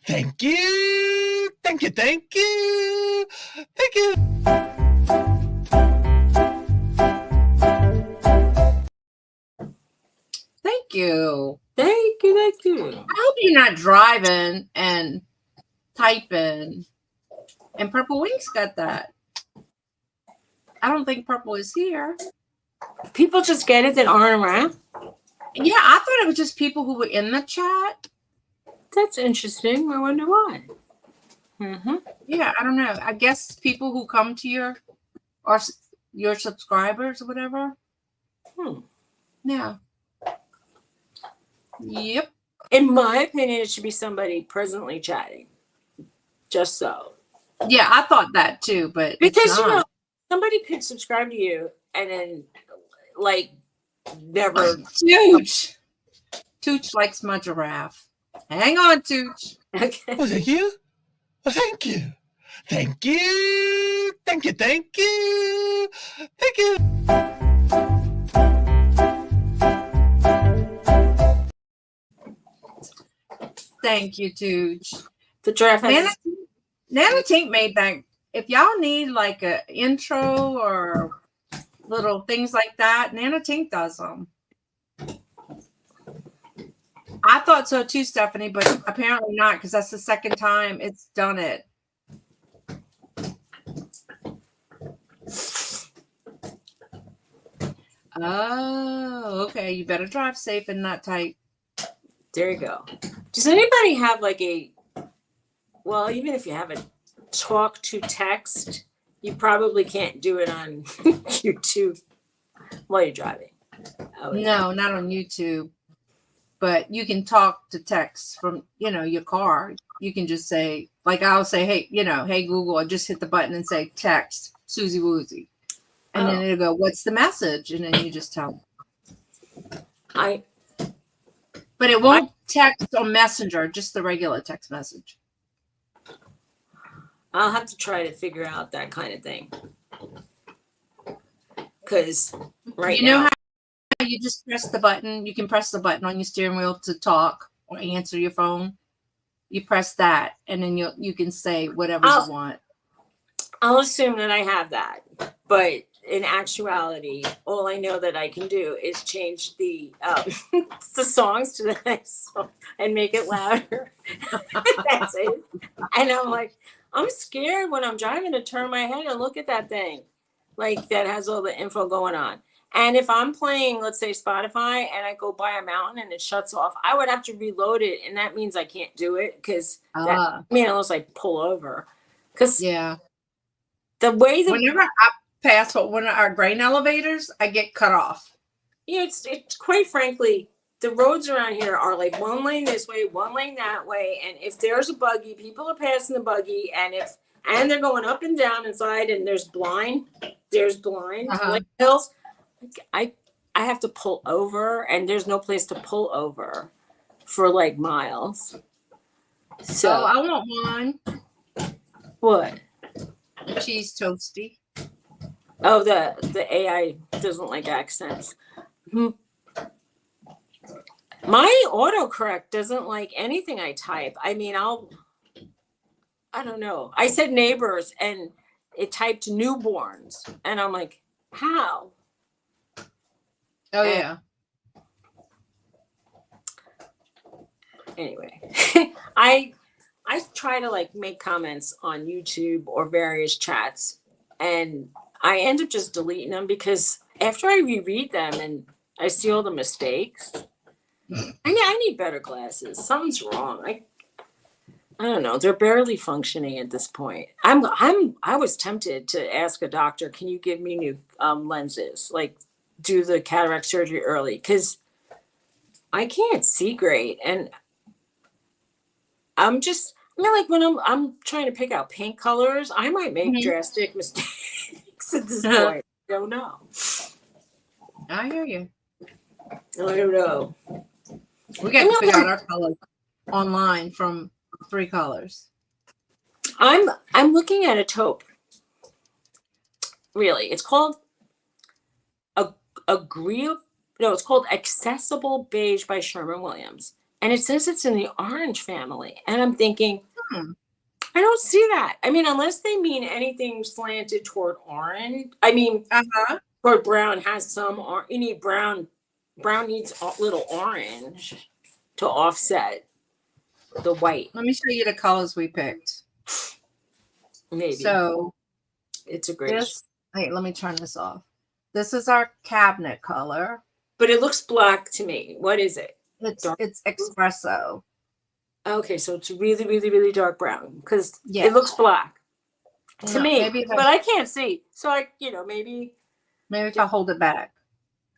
Thank you. Thank you. Thank you. Thank you. Thank you. Thank you. Thank you. I hope you're not driving and typing. And Purple Wings got that. I don't think Purple is here. People just get it that aren't around. Yeah, I thought it was just people who were in the chat. That's interesting. I wonder why. Mm-hmm. Yeah, I don't know. I guess people who come to your subscribers or whatever. Yeah. Yep. In my opinion, it should be somebody presently chatting. Just so. Yeah, I thought that too, but because you know, somebody could subscribe to you and then like never. Tooch likes my giraffe. Hang on, Tooch. Okay. Was it you? Well, thank you. Thank you. Thank you. Thank you. Thank you. Thank you, Tooch. The giraffe has Nana Tink made that. If y'all need like a intro or little things like that, Nana Tink does them. I thought so too, Stephanie, but apparently not, because that's the second time it's done it. Oh, okay. You better drive safe and not type. There you go. Does anybody have like well, even if you have a talk to text, you probably can't do it on YouTube while you're driving. No, not on YouTube. But you can talk to text from, your car. You can just say, like I'll say, hey, hey, Google, I just hit the button and say text Suzy Woozy. And then it'll go, what's the message? And then you just tell them. But it won't text or messenger, just the regular text message. I'll have to try to figure out that kind of thing. Because now, how you just press the button? You can press the button on your steering wheel to talk or answer your phone. You press that, and then you can say whatever you want. I'll assume that I have that. But in actuality, all I know that I can do is change the songs to the next song and make it louder. That's it. And I'm like, I'm scared when I'm driving to turn my head and look at that thing. like that has all the info going on. And if I'm playing, let's say Spotify, and I go by a mountain and it shuts off, I would have to reload it, and that means I can't do it because unless I pull over, because yeah. the way that Whenever I pass one of our grain elevators, I get cut off. it's quite frankly, the roads around here are like one lane this way, one lane that way, and if there's a buggy, people are passing the buggy, and they're going up and down inside, and there's blind like hills. I have to pull over, and there's no place to pull over for like miles. So I want one. What? Cheese toasty. Oh, the AI doesn't like accents. My autocorrect doesn't like anything I type. I mean, I don't know. I said neighbors, and it typed newborns, and I'm like, how? Oh, yeah. Anyway, I try to like make comments on YouTube or various chats, and I end up just deleting them because after I reread them and I see all the mistakes, I need better glasses. Something's wrong. I don't know. They're barely functioning at this point. I was tempted to ask a doctor, can you give me new lenses? Like, do the cataract surgery early, because I can't see great, and like when I'm trying to pick out paint colors, I might make drastic mistakes at this point. I don't know. I hear you. I don't know. We got to figure out our colors online from 3 colors. I'm looking at a taupe. Really, it's called it's called Accessible Beige by Sherwin-Williams. And it says it's in the orange family. And I'm thinking, I don't see that. I mean, unless they mean anything slanted toward orange. I mean, toward brown has some, you need brown. Brown needs a little orange to offset the white. Let me show you the colors we picked. Maybe. So it's a great. Wait, let me turn this off. This is our cabinet color. But it looks black to me. What is it? It's espresso. Okay, so it's really, really, really dark brown because it looks black to me. But I can't see. So maybe if I hold it back.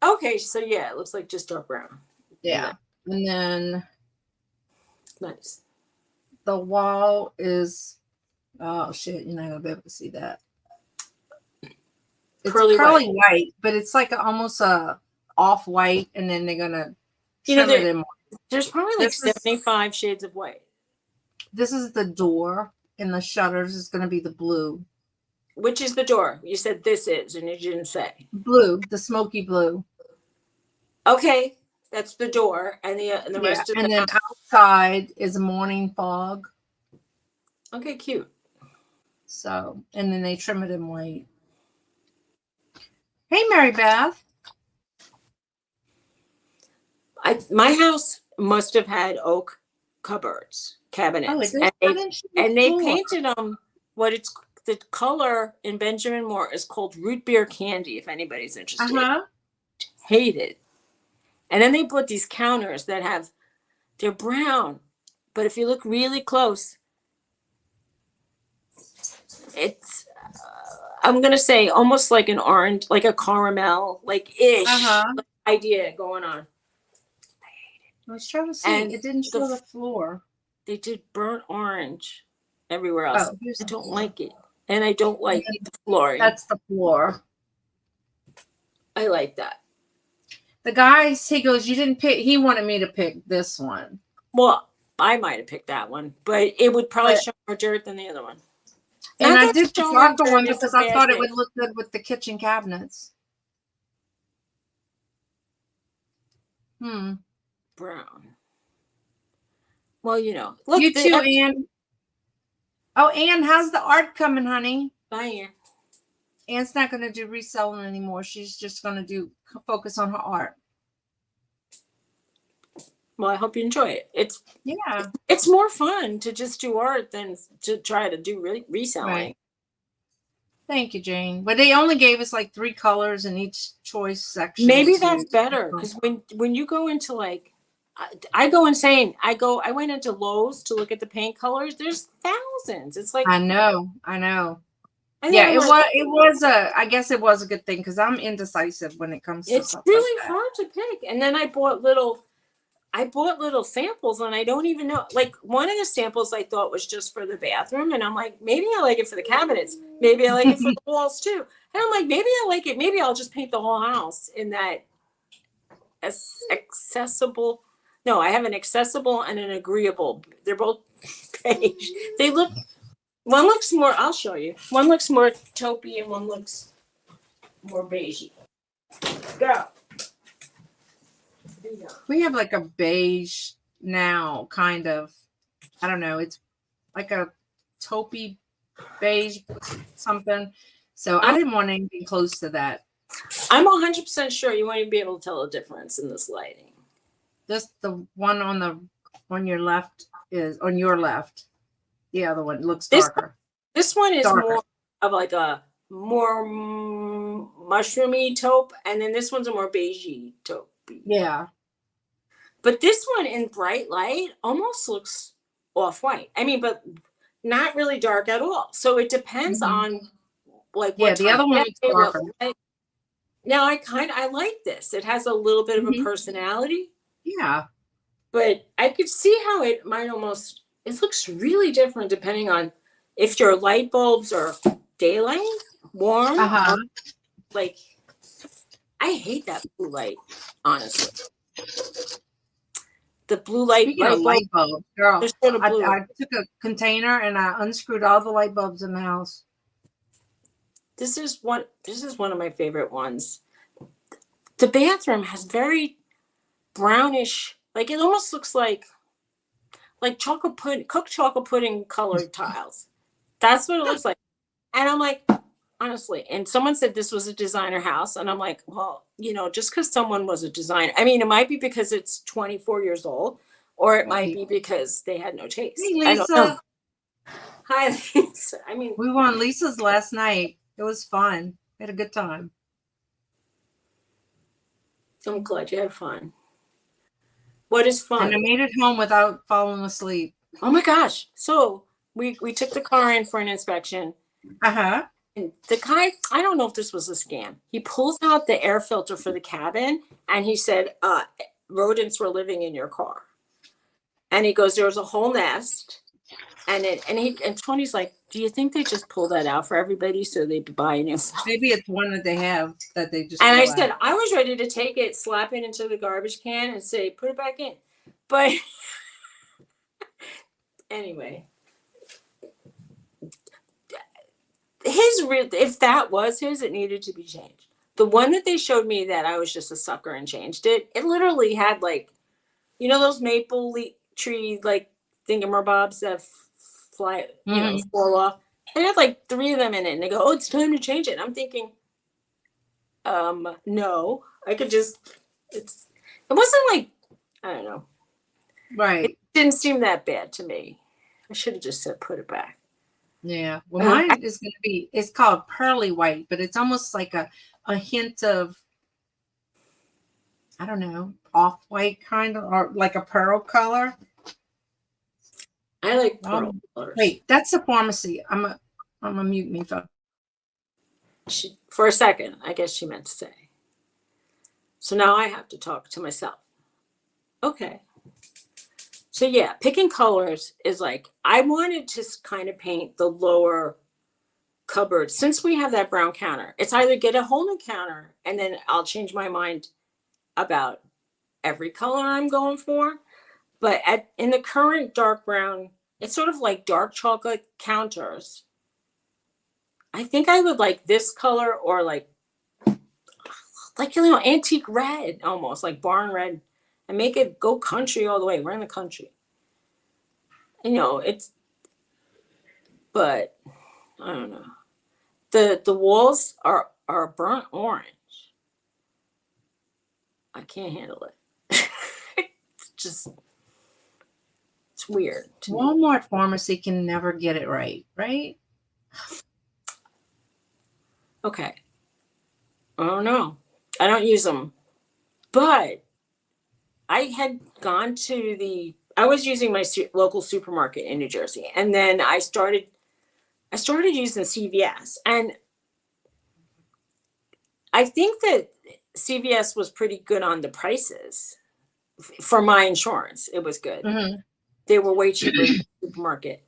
Okay, so it looks like just dark brown. Yeah. And then nice. The wall is shit, you're not gonna be able to see that. It's pearly white, but it's like almost a off-white, and then they're gonna trim it in more. There's probably like 75 shades of white. This is the door, and the shutters is gonna be the blue. Which is the door? You said this is, and you didn't say. Blue, the smoky blue. Okay, that's the door, and the rest of and then outside is morning fog. Okay, cute. So, and then they trim it in white. Hey, Mary Beth. My house must have had oak cupboards, cabinets, and they painted them. The color in Benjamin Moore is called root beer candy. If anybody's interested, hate it. And then they put these counters that they're brown, but if you look really close, it's I'm gonna say almost like an orange, like a caramel, like ish idea going on. I was trying to see. And it didn't show the floor. They did burnt orange everywhere else. I don't like it, and I don't like the flooring. That's the floor. I like that. The guy, he goes, you didn't pick. He wanted me to pick this one. Well, I might have picked that one, but it would probably show more dirt than the other one. And I did the darker one because I thought it would look good with the kitchen cabinets. Brown. Well, look. You too, Ann. Oh, Ann, how's the art coming, honey? Bye, Ann. Ann's not going to do reselling anymore. She's just going to focus on her art. Well, I hope you enjoy it. It's more fun to just do art than to try to do reselling. Right. Thank you, Jane. But they only gave us like 3 colors in each choice section. Maybe that's better, because when you go into like, I go insane. I went into Lowe's to look at the paint colors. There's thousands. It's like, I know. and Yeah, then I'm it like, was I guess it was a good thing because I'm indecisive when it comes to it's stuff really like that. hard to pick. And then I bought little samples, and I don't even know. Like, one of the samples I thought was just for the bathroom, and I'm like, maybe I like it for the cabinets. Maybe I like it for the walls too. And I'm like, maybe I like it. Maybe I'll just paint the whole house in that accessible. No, I have an accessible and an agreeable. They're both beige. They look. One looks more. I'll show you. One looks more taupey, and one looks more beigey. Go. We have like a beige now, kind of. I don't know. It's like a taupey beige something. So I didn't want anything close to that. I'm 100% sure you won't even be able to tell a difference in this lighting. Just the one on your left is on your left. The other one looks darker. This one is Darker. more of like a more mushroomy taupe, and then this one's a more beigey taupe. Yeah. But this one in bright light almost looks off-white. I mean, but not really dark at all. So it depends on like what the other one looks darker. Now I like this. It has a little bit of a personality. Yeah. But I could see how it might almost, it looks really different depending on if your light bulbs are daylight, warm, like, I hate that blue light, honestly. The blue light, light bulb, girl. Sort of blue. I took a container and I unscrewed all the light bulbs in the house. This is one of my favorite ones. The bathroom has very brownish, like it almost looks like chocolate pudding, cooked chocolate pudding colored tiles. That's what it looks like. And I'm like, honestly, and someone said this was a designer house. And I'm like, well, just because someone was a designer, I mean, it might be because it's 24 years old, or it might be because they had no taste. Hey, Lisa. I don't know. Hi, Lisa. I mean, we won Lisa's last night. It was fun. We had a good time. I'm glad you had fun. What is fun? And I made it home without falling asleep. Oh my gosh. So we took the car in for an inspection. And the guy, I don't know if this was a scam. He pulls out the air filter for the cabin and he said, rodents were living in your car. And he goes, there was a whole nest. And Tony's like, do you think they just pull that out for everybody so they buy a new phone? Maybe it's one that they have that they just. And I said, I was ready to take it, slap it into the garbage can and say, put it back in. But anyway, if that was his, it needed to be changed. The one that they showed me that I was just a sucker and changed it, it literally had like, those maple tree like thingamabobs that fly, fall off. They had like 3 of them in it, and they go, "Oh, it's time to change it." And I'm thinking, no, I could just. It wasn't like, I don't know. Right. It didn't seem that bad to me. I should have just said, put it back. Yeah. Well, mine is going to be. It's called pearly white, but it's almost like a hint of, I don't know, off-white kind of, or like a pearl color. I like pearl colors. Wait, that's the pharmacy. I'm a mute me phone. For a second, I guess she meant to say. So now I have to talk to myself. Okay. So yeah, picking colors is like, I wanted to kind of paint the lower cupboard. Since we have that brown counter, it's either get a whole new counter and then I'll change my mind about every color I'm going for. But in the current dark brown, it's sort of like dark chocolate counters. I think I would like this color, or like antique red, almost like barn red, and make it go country all the way. We're in the country. But I don't know. The walls are burnt orange. I can't handle it. It's weird. Walmart pharmacy can never get it right? Okay. I don't know. I don't use them. But I had gone to I was using my local supermarket in New Jersey. And then I started using CVS. And I think that CVS was pretty good on the prices for my insurance. It was good. Mm-hmm. They were way cheaper than the supermarket.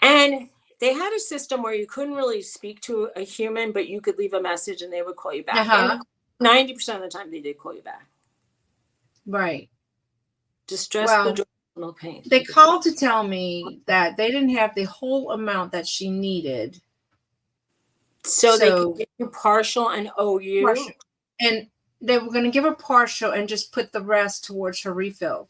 And they had a system where you couldn't really speak to a human, but you could leave a message and they would call you back. Uh-huh. And 90% of the time they did call you back. Right. Distress Well, the joy, no pain. They called to tell me that they didn't have the whole amount that she needed. So they could give you partial and owe you. Partial. And they were going to give her partial and just put the rest towards her refill.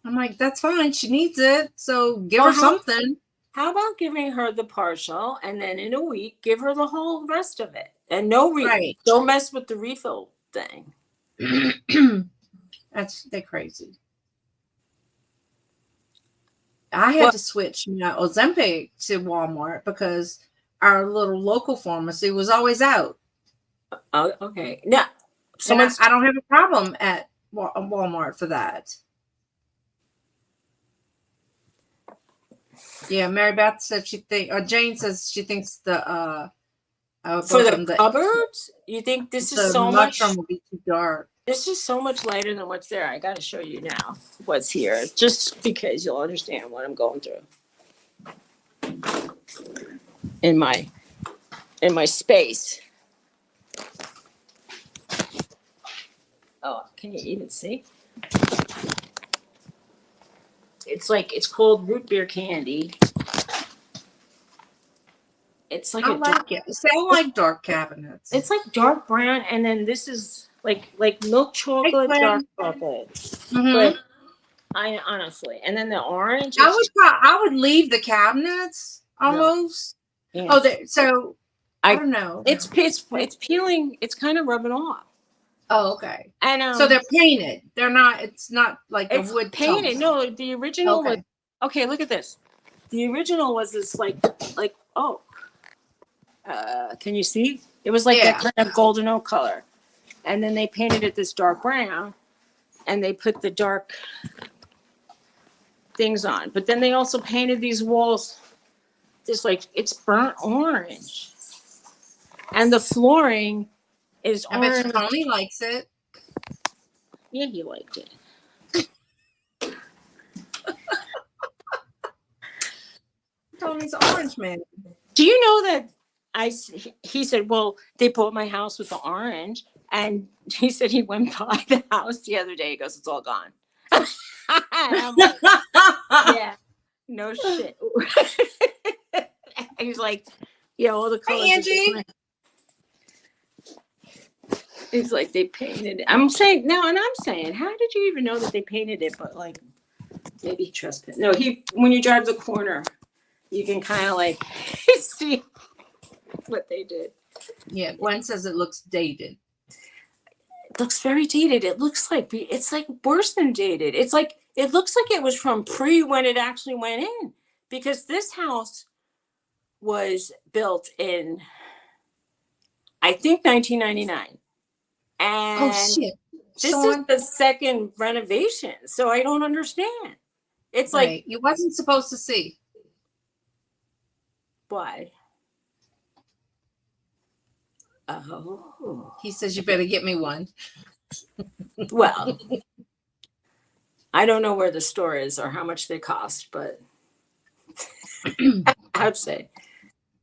I'm like, that's fine. She needs it. So give her something. How about giving her the partial and then in a week, give her the whole rest of it? And Right. Don't mess with the refill thing. They're crazy. I had to switch my Ozempic to Walmart because our little local pharmacy was always out. Oh, okay. Now, I don't have a problem at Walmart for that. Yeah, Mary Beth said Jane says she thinks the for the cupboards, you think this is so much? Mushroom will be too dark. This is so much lighter than what's there. I got to show you now what's here, just because you'll understand what I'm going through in my space. Oh, can you even see? It's called root beer candy. It's like I like it. I like dark cabinets. It's like dark brown, and then this is like milk chocolate, dark chocolate. Mm-hmm. But I honestly, and then the orange. I would leave the cabinets almost. No. Yeah. Oh, so I don't know. It's peeling. It's kind of rubbing off. Oh, okay. And so they're painted. They're not. It's not like it's a wood painted. tone. No, the original was okay. Look at this. The original was this like oh. Can you see? It was like that kind of golden oak color. And then they painted it this dark brown and they put the dark things on. But then they also painted these walls just like it's burnt orange. And the flooring is orange. I bet Tony likes it. Yeah, he liked it. Tony's orange man. Do you know that he said, well, they bought my house with the orange. And he said he went by the house the other day. He goes, it's all gone. And I'm like, yeah, no shit. He's like, yeah, all the colors. Hey, Angie. He's like, they painted it. I'm saying, how did you even know that they painted it? But like, maybe he trespassed. No, when you drive the corner, you can kind of like see what they did. Yeah, Gwen says it looks dated. It looks very dated. It's like worse than dated. It looks like it was from when it actually went in, because this house was built in, I think, 1999. And shit. This is the second renovation, so I don't understand. It's like you wasn't supposed to see. Why? Oh. He says you better get me one. Well, I don't know where the store is or how much they cost, but I'd say.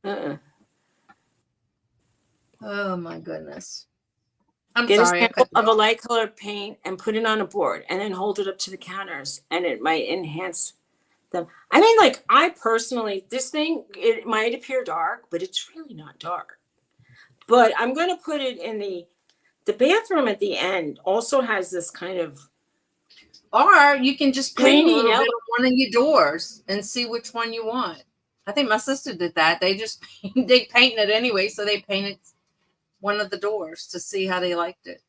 Oh my goodness. I'm Get sorry. a sample of a light colored paint and put it on a board and then hold it up to the counters, and it might enhance them. I mean, like, I personally, this thing, it might appear dark, but it's really not dark. But I'm going to put it in the bathroom at the end also has this kind of. Or you can just paint a little bit on one of your doors and see which one you want. I think my sister did that. They painted it anyway, so they painted one of the doors to see how they liked it.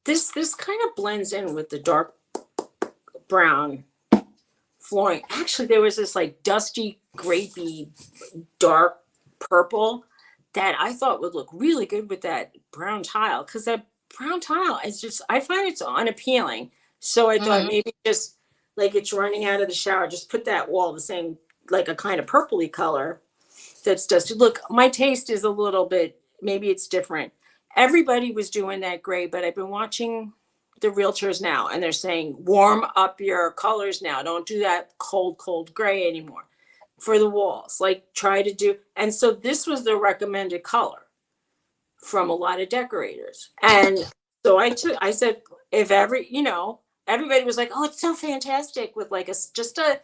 This kind of blends in with the dark brown flooring. Actually, there was this like dusty, grapey, dark purple that I thought would look really good with that brown tile, because that brown tile is just, I find it's unappealing. So I thought maybe just like it's running out of the shower, just put that wall the same, like a kind of purpley color that's dusted. Look, my taste is a little bit, maybe it's different. Everybody was doing that gray, but I've been watching the realtors now, and they're saying warm up your colors now. Don't do that cold gray anymore for the walls. Like try to do, and so this was the recommended color from a lot of decorators. And so I said, if everybody was like, oh, it's so fantastic with like just a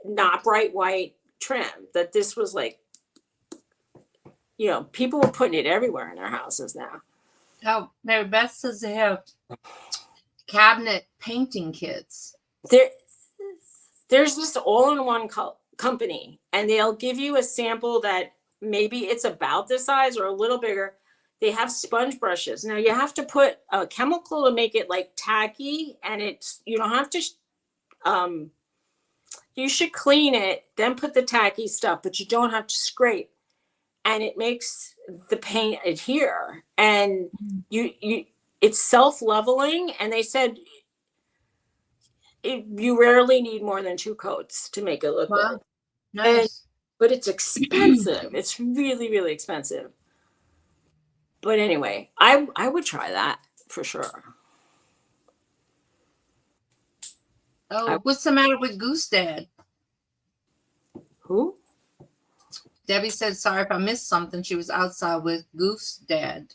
not bright white trim, that this was like, people were putting it everywhere in their houses now. Oh, Mary Beth says they have cabinet painting kits. There's this all-in-one company, and they'll give you a sample that maybe it's about this size or a little bigger. They have sponge brushes. Now you have to put a chemical to make it like tacky, and you don't have to, you should clean it, then put the tacky stuff, but you don't have to scrape. And it makes the paint adhere, and it's self-leveling. And they said you rarely need more than 2 coats to make it look good. Nice. But it's expensive. It's really, really expensive. But anyway, I would try that for sure. Oh, what's the matter with Goose Dad? Who? Debbie said, sorry if I missed something. She was outside with Goose Dad.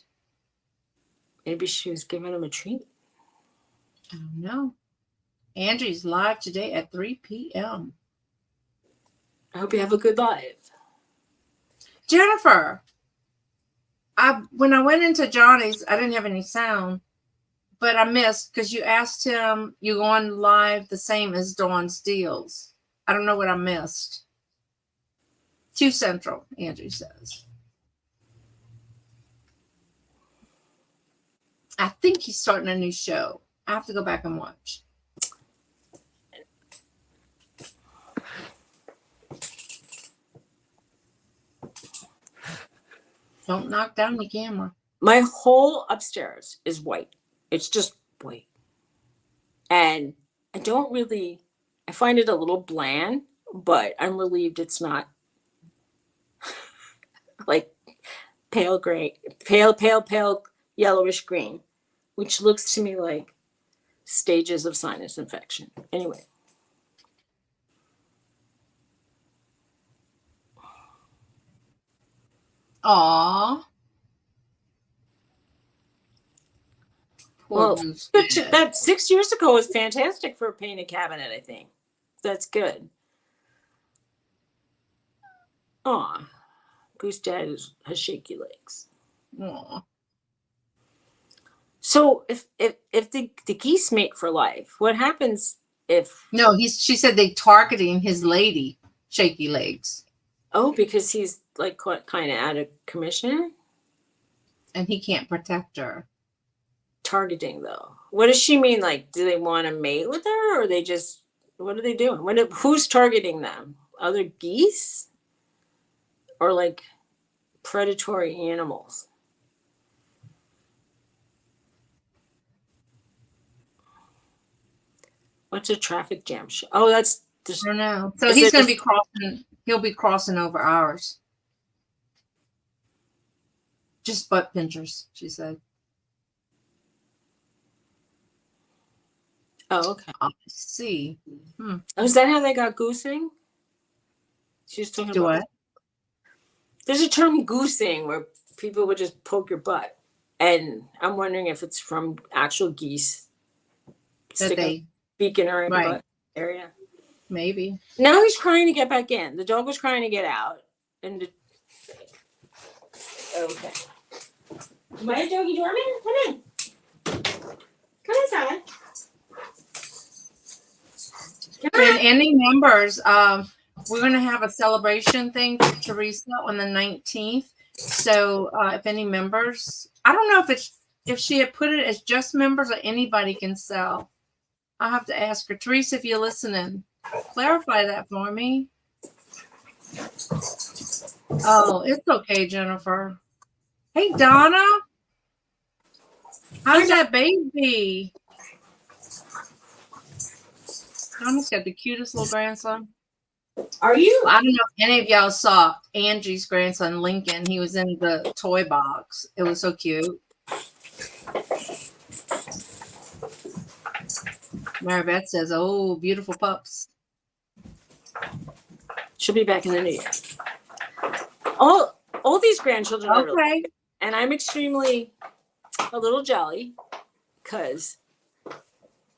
Maybe she was giving him a treat. I don't know. Angie's live today at 3 p.m. I hope you have a good live. Jennifer, when I went into Johnny's, I didn't have any sound, but I missed because you asked him, you going live the same as Dawn's deals. I don't know what I missed. 2 Central, Angie says. I think he's starting a new show. I have to go back and watch. Don't knock down the camera. My whole upstairs is white. It's just white. And I find it a little bland, but I'm relieved it's not like pale gray, pale yellowish green, which looks to me like stages of sinus infection. Anyway. Aww. Well, that 6 years ago was fantastic for a painted cabinet, I think. That's good. Aw. Goose Dad has shaky legs. Aww. So if the geese mate for life, what happens if... No, she said they targeting his lady, shaky legs. Oh, because he's like kind of out of commission? And he can't protect her. Targeting, though. What does she mean? Like, do they want to mate with her, or they just... What are they doing? Who's targeting them? Other geese? Or like predatory animals? What's a traffic jam? Oh, that's... I don't know. So he's going to be crossing... He'll be crossing over ours. Just butt pinchers, she said. Oh, okay. I see. Oh, is that how they got goosing? She's talking about... what? There's a term goosing where people would just poke your butt. And I'm wondering if it's from actual geese. Beaking her in the butt area. Maybe. Now he's crying to get back in. The dog was crying to get out. And okay. My doggy dormant? Come in. Come inside. And any members, we're going to have a celebration thing for Teresa on the 19th. So if any members, I don't know if she had put it as just members or anybody can sell. I'll have to ask her. Teresa, if you're listening, Clarify that for me. Oh, it's okay, Jennifer. Hey, Donna. How's that baby? Donna's got the cutest little grandson. Are you? I don't know if any of y'all saw Angie's grandson, Lincoln. He was in the toy box. It was so cute. Mary Beth says, oh, beautiful pups. She'll be back in the new year. All these grandchildren are really, Okay. and I'm extremely a little jelly because,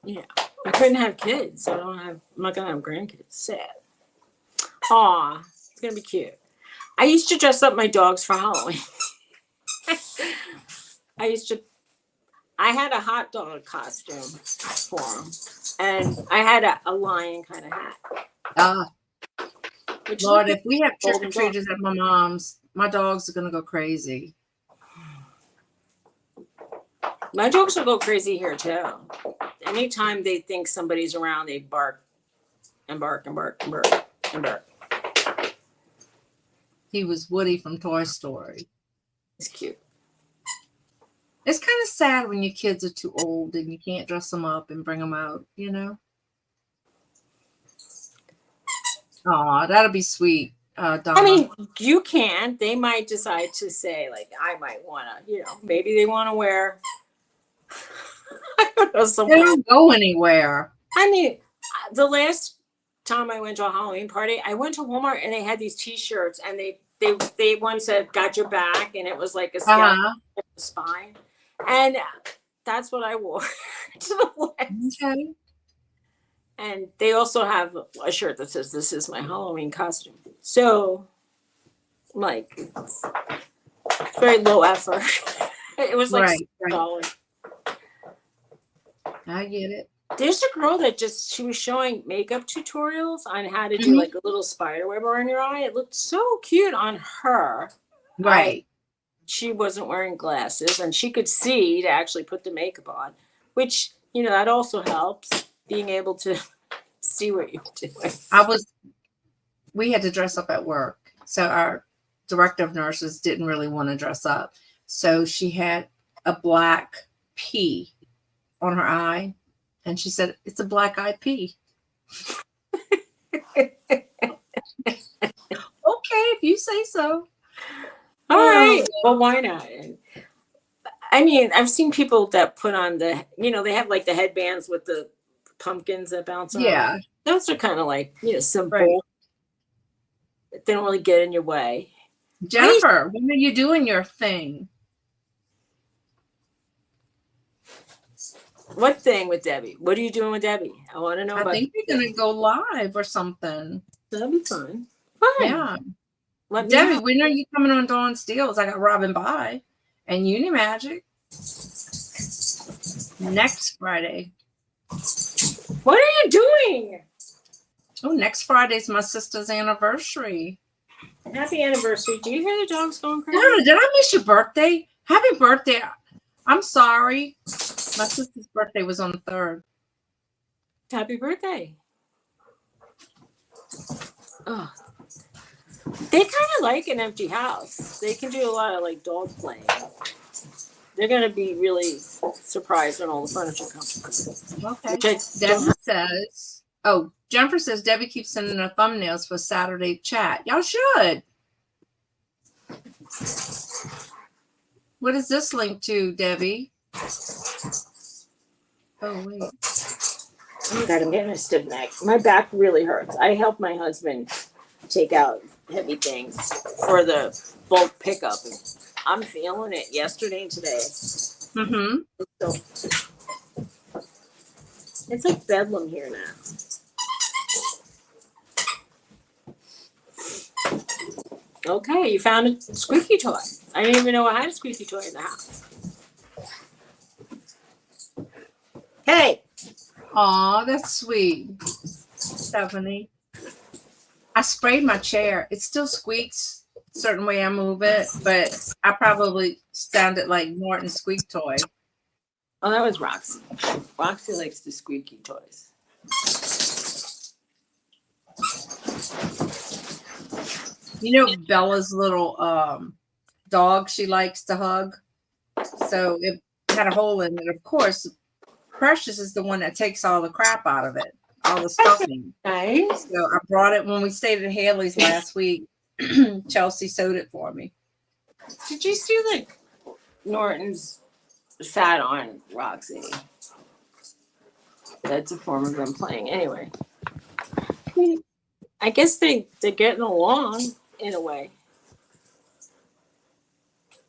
you know, I couldn't have kids. So I'm not gonna have grandkids. Sad. Aw, it's gonna be cute. I used to dress up my dogs for Halloween. I had a hot dog costume for them, and I had a lion kind of hat. Which Lord, if we have golden trick-or-treaters at my mom's, my dogs are going to go crazy. My dogs will go crazy here, too. Anytime they think somebody's around, they bark and bark and bark and bark and bark. He was Woody from Toy Story. It's cute. It's kind of sad when your kids are too old and you can't dress them up and bring them out, you know? Aw, that'll be sweet, Donna. I mean, you can. They might decide to say, like, I might want to, you know, maybe they want to wear, I don't know, they don't go anywhere. I mean, the last time I went to a Halloween party, I went to Walmart and they had these T-shirts, and they one said "Got your back," and it was like a skeleton with the spine, and that's what I wore to the wedding. Okay. And they also have a shirt that says "This is my Halloween costume." So, like, it's very low effort. It was like $6. I get it. There's a girl that she was showing makeup tutorials on how to do like a little spider web around your eye. It looked so cute on her. Right. She wasn't wearing glasses and she could see to actually put the makeup on, which, you know, that also helps, being able to see what you're doing. We had to dress up at work. So our director of nurses didn't really want to dress up. So she had a black P on her eye. And she said, it's a black eyed pea. Okay, if you say so. All right. Well, why not? I mean, I've seen people that put on they have like the headbands with the pumpkins that bounce around. Yeah. Those are kind of like, simple. Right. They don't really get in your way. Jennifer, when are you doing your thing? What thing with Debbie? What are you doing with Debbie? I want to know about. I think you're going to go live or something. That'll be fun. Fun. Yeah. Debbie, when are you coming on Dawn's Deals? I got Robin By and Uni Magic next Friday. What are you doing? Oh, next Friday's my sister's anniversary. Happy anniversary. Do you hear the dogs going crazy? Donna, did I miss your birthday? Happy birthday. I'm sorry. My sister's birthday was on the 3rd. Happy birthday. Oh. They kind of like an empty house. They can do a lot of like dog playing. They're going to be really surprised when all the furniture comes. Okay. Jennifer says Debbie keeps sending her thumbnails for Saturday chat. Y'all should. What is this link to, Debbie? Oh, wait. Oh my God, I'm getting a stiff neck. My back really hurts. I helped my husband take out heavy things for the bulk pickup. I'm feeling it yesterday and today. Mm-hmm. It's like bedlam here now. Okay, you found a squeaky toy. I didn't even know I had a squeaky toy in the house. Hey. Aw, that's sweet, Stephanie. I sprayed my chair. It still squeaks a certain way I move it, but I probably sounded like Norton's squeak toy. Oh, that was Roxy. Roxy likes the squeaky toys. You know Bella's little dog she likes to hug. So it had a hole in it. Of course, Precious is the one that takes all the crap out of it, all the stuffing. Nice. So I brought it when we stayed at Haley's last week. Chelsea sewed it for me. Did you see like Norton's sat on Roxy? That's a form of them playing. Anyway, I guess they're getting along in a way.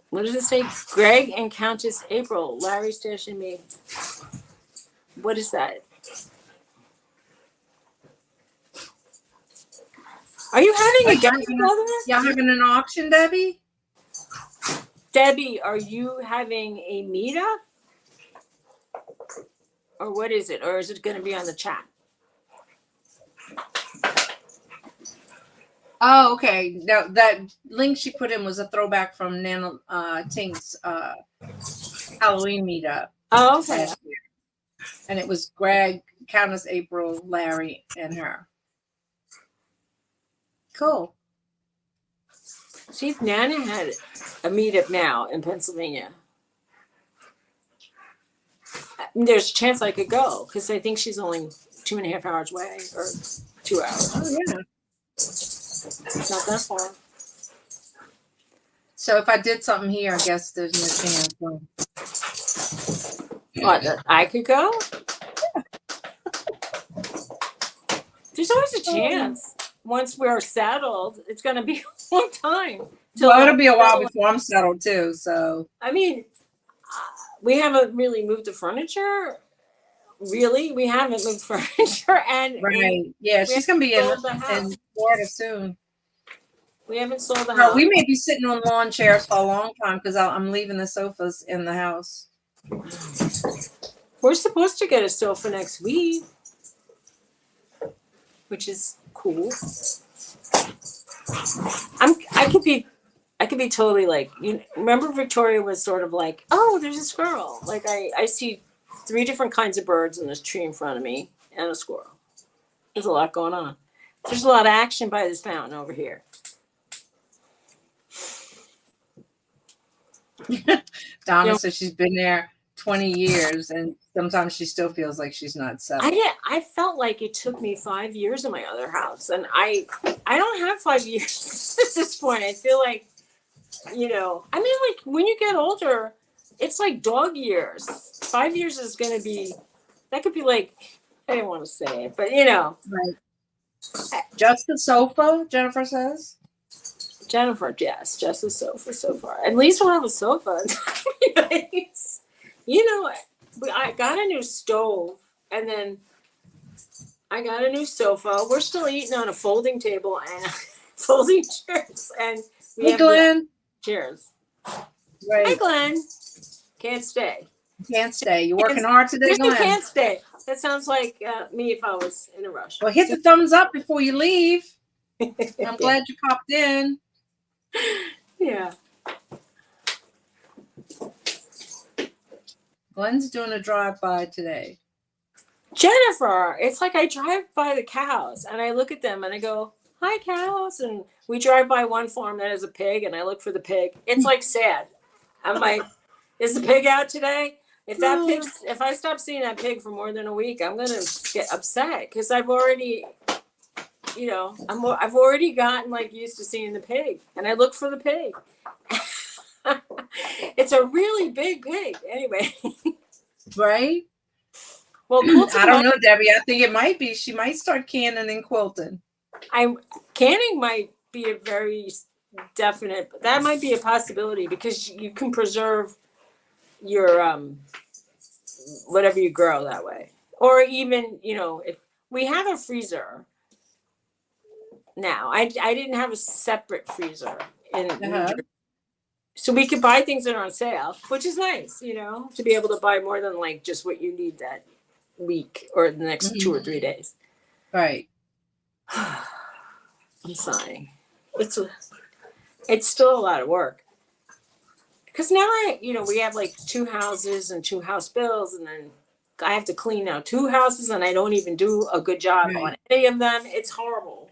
What does it say? Greg and Countess April, Larry Stash and me. What is that? Are you having a get-together? Y'all having an auction, Debbie? Debbie, are you having a meetup? Or what is it? Or is it going to be on the chat? Oh, okay. No, that link she put in was a throwback from Nana Tink's Halloween meetup. Oh, okay. Last year. And it was Greg, Countess April, Larry, and her. Cool. See if Nana had a meetup now in Pennsylvania. There's a chance I could go because I think she's only 2.5 hours away or 2 hours. Oh, yeah. It's not that far. So if I did something here, I guess there's no chance. What, that I could go? There's always a chance. Once we're settled, it's going to be a long time. Well, it'll be a while before I'm settled too. So I mean, we haven't really moved the furniture. Really, we haven't moved furniture, and right, yeah, she's gonna be in Florida soon. We haven't sold the No, house. we may be sitting on lawn chairs for a long time because I'm leaving the sofas in the house. We're supposed to get a sofa next week, which is cool. I could be totally like, you remember Victoria was sort of like, oh, there's a squirrel. Like I see 3 different kinds of birds in this tree in front of me and a squirrel. There's a lot going on. There's a lot of action by this fountain over here. Donna says she's been there 20 years and sometimes she still feels like she's not settled. I felt like it took me 5 years in my other house, and I don't have 5 years at this point. I feel like, I mean, like when you get older, it's like dog years. 5 years is going to be, that could be like, I didn't want to say it, but Right. Just the sofa, Jennifer says. Jennifer, yes, just a sofa so far. At least we'll have a sofa. Nice. I got a new stove, and then I got a new sofa. We're still eating on a folding table and folding chairs, and we have Glenn. Chairs. Right. Hi, Glenn. Can't stay. Can't stay. You're working hard today, Glenn. Can't stay. That sounds like me if I was in a rush. Well, hit the thumbs up before you leave. I'm glad you popped in. Yeah. Glenn's doing a drive-by today. Jennifer, it's like I drive by the cows and I look at them and I go, hi, cows. And we drive by one farm that has a pig and I look for the pig. It's like sad. I'm like, is the pig out today? If I stop seeing that pig for more than a week, I'm going to get upset because I've already, I've already gotten like used to seeing the pig and I look for the pig. It's a really big pig anyway. Right? Well, I don't know, Debbie. I think it might be. She might start canning and quilting. Canning might be a very definite, but that might be a possibility because you can preserve your whatever you grow that way. Or even, if we have a freezer now. I didn't have a separate freezer in New Jersey. So we could buy things that are on sale, which is nice, to be able to buy more than like just what you need that week or the next 2 or 3 days. Right. I'm sighing. It's still a lot of work. Because now we have like 2 houses and 2 house bills, and then I have to clean now 2 houses, and I don't even do a good job on any of them. It's horrible.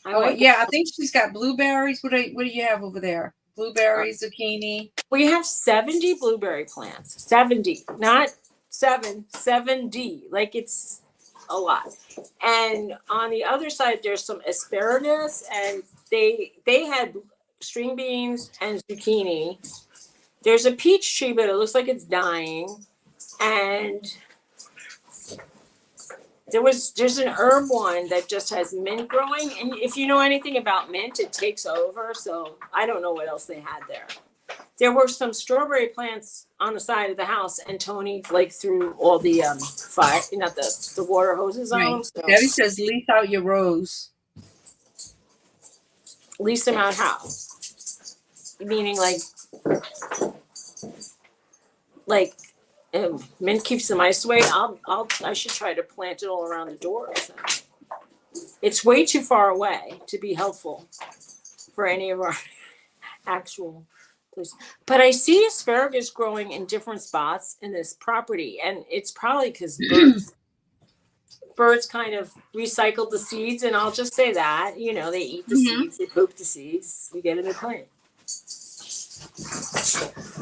I Oh like yeah, I think she's got blueberries. What do you have over there? Blueberries, zucchini. We have 70 blueberry plants. 70, not 70. Like it's a lot. And on the other side, there's some asparagus, and they had string beans and zucchini. There's a peach tree, but it looks like it's dying. And there's an herb one that just has mint growing. And if you know anything about mint, it takes over. So I don't know what else they had there. There were some strawberry plants on the side of the house, and Tony like threw all the fire, not the water hoses on them. So Debbie says, "Leaf out your rose." lease them out how? Meaning like mint keeps the mice away. I should try to plant it all around the door. So. It's way too far away to be helpful for any of our actual. But I see asparagus growing in different spots in this property, and it's probably because birds kind of recycled the seeds, and I'll just say that, they eat the seeds, they poop the seeds, you get a new plant.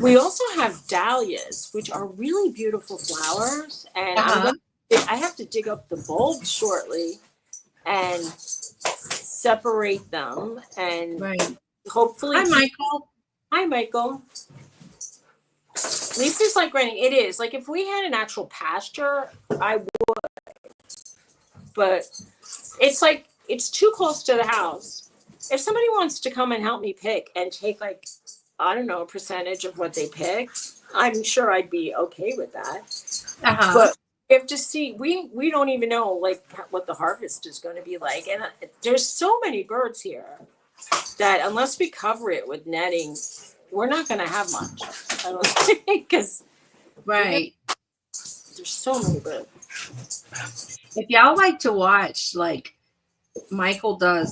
We also have dahlias, which are really beautiful flowers, and I have to dig up the bulbs shortly and separate them, and hopefully. Hi, Michael. Lisa's like renting. It is like if we had an actual pasture, I would, but it's like it's too close to the house. If somebody wants to come and help me pick and take like, I don't know, a percentage of what they pick, I'm sure I'd be okay with that. But we have to see. We don't even know like what the harvest is going to be like, and there's so many birds here that unless we cover it with netting, we're not going to have much. I don't think, because there's so many birds. If y'all like to watch, like Michael does,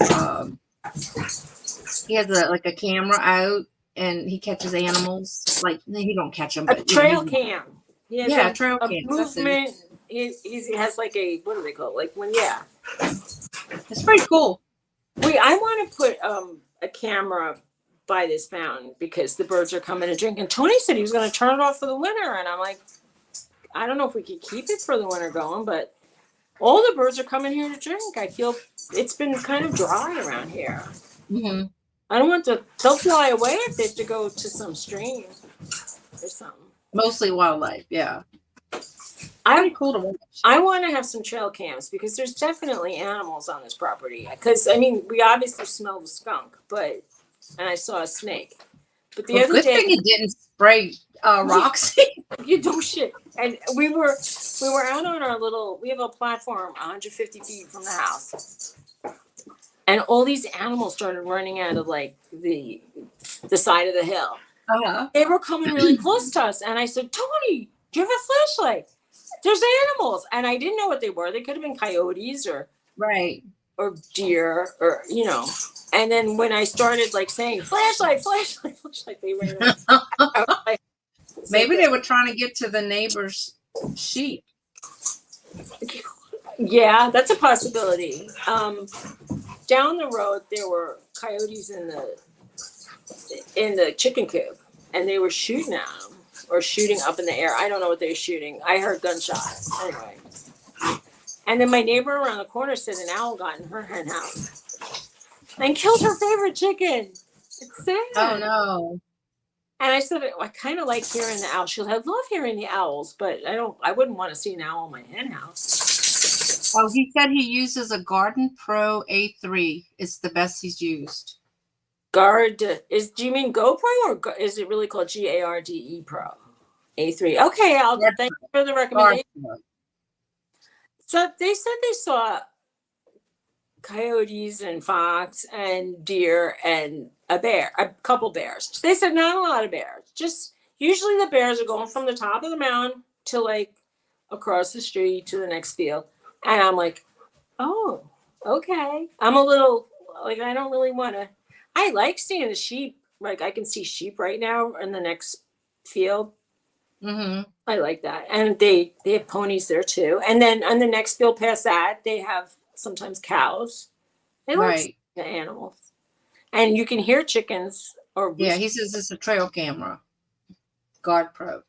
he has a camera out and he catches animals. Like he don't catch them, but a trail cam. He has trail cam. Movement. He has like a, what do they call it? Like when it's pretty cool. I want to put a camera by this fountain because the birds are coming to drink. And Tony said he was going to turn it off for the winter. And I'm like, I don't know if we could keep it for the winter going, but all the birds are coming here to drink. I feel it's been kind of dry around here. I don't want they'll fly away if they have to go to some stream or something. Mostly wildlife, yeah. Cool to watch. I want to have some trail cams because there's definitely animals on this property. Because we obviously smell the skunk, and I saw a snake. But the other day, thing it didn't spray Roxy. You don't shit. And we were out on our we have a platform 150 feet from the house, and all these animals started running out of like the side of the hill. They were coming really close to us, and I said, Tony, do you have a flashlight? There's animals, and I didn't know what they were. They could have been coyotes or deer or And then when I started like saying flashlight, they ran out. Maybe they were trying to get to the neighbor's sheep. Yeah, that's a possibility. Down the road, there were coyotes in the chicken coop, and they were shooting at them or shooting up in the air. I don't know what they were shooting. I heard gunshots anyway. And then my neighbor around the corner said an owl got in her hen house and killed her favorite chicken. It's sad. Oh no. And I said, I kind of like hearing the owl. She goes, I love hearing the owls, but I wouldn't want to see an owl in my hen house. Oh, he said he uses a Garden Pro A3. It's the best he's used. Do you mean GoPro or is it really called GARDE Pro? A3. Okay, thank you for the recommendation. So they said they saw coyotes and fox and deer and a couple bears. They said not a lot of bears. Just usually the bears are going from the top of the mountain to like across the street to the next field. And I'm like, oh, okay. I'm a little like, I don't really want to. I like seeing the sheep. Like I can see sheep right now in the next field. I like that. And they have ponies there too. And then on the next field past that, they have sometimes cows. They like the animals. And you can hear chickens or Yeah, he says it's a trail camera. Guard Pro.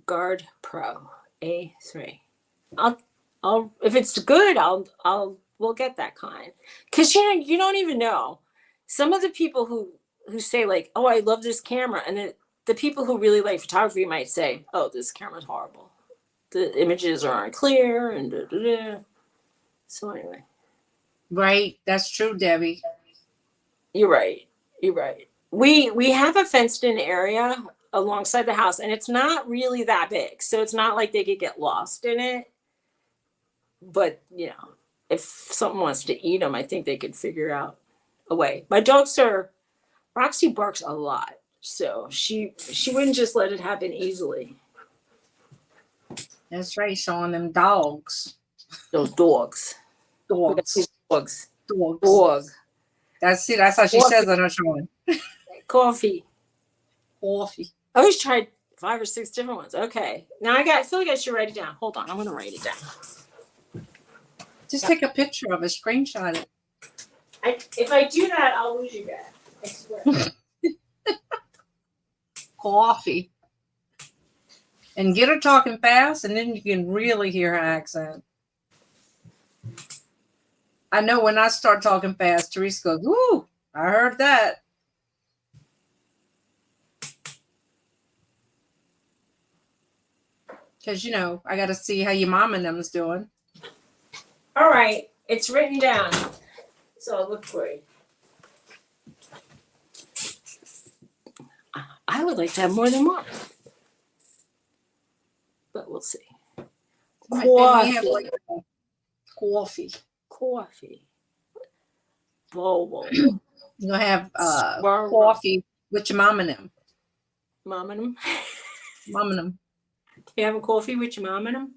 Guard Pro A3. I'll if it's good, we'll get that kind. Because you don't even know. Some of the people who say like, oh, I love this camera, and then the people who really like photography might say, oh, this camera's horrible. The images are unclear and da, da, da. So anyway. Right, that's true, Debbie. You're right. You're right. We have a fenced in area alongside the house, and it's not really that big. So it's not like they could get lost in it. But, if someone wants to eat them, I think they could figure out a way. Roxy barks a lot. So she wouldn't just let it happen easily. That's right, showing them dogs. Those dogs. Dogs. Dogs. Dogs. Dog. That's how she says it on showing. Coffee. Coffee. I always tried 5 or 6 different ones. Okay. Now I feel like I should write it down. Hold on. I'm going to write it down. Just take a picture of it, screenshot it. If I do that, I'll lose you guys. I swear. Coffee. And get her talking fast, and then you can really hear her accent. I know when I start talking fast, Teresa goes, "Woo, I heard that." Because, I got to see how your mom and them's doing. All right. It's written down. So I'll look for it. I would like to have more than one. But we'll see. Coffee. Coffee. Bowl. You're going to have coffee with your mom and them. Mom and them? Mom and them. You having coffee with your mom and them?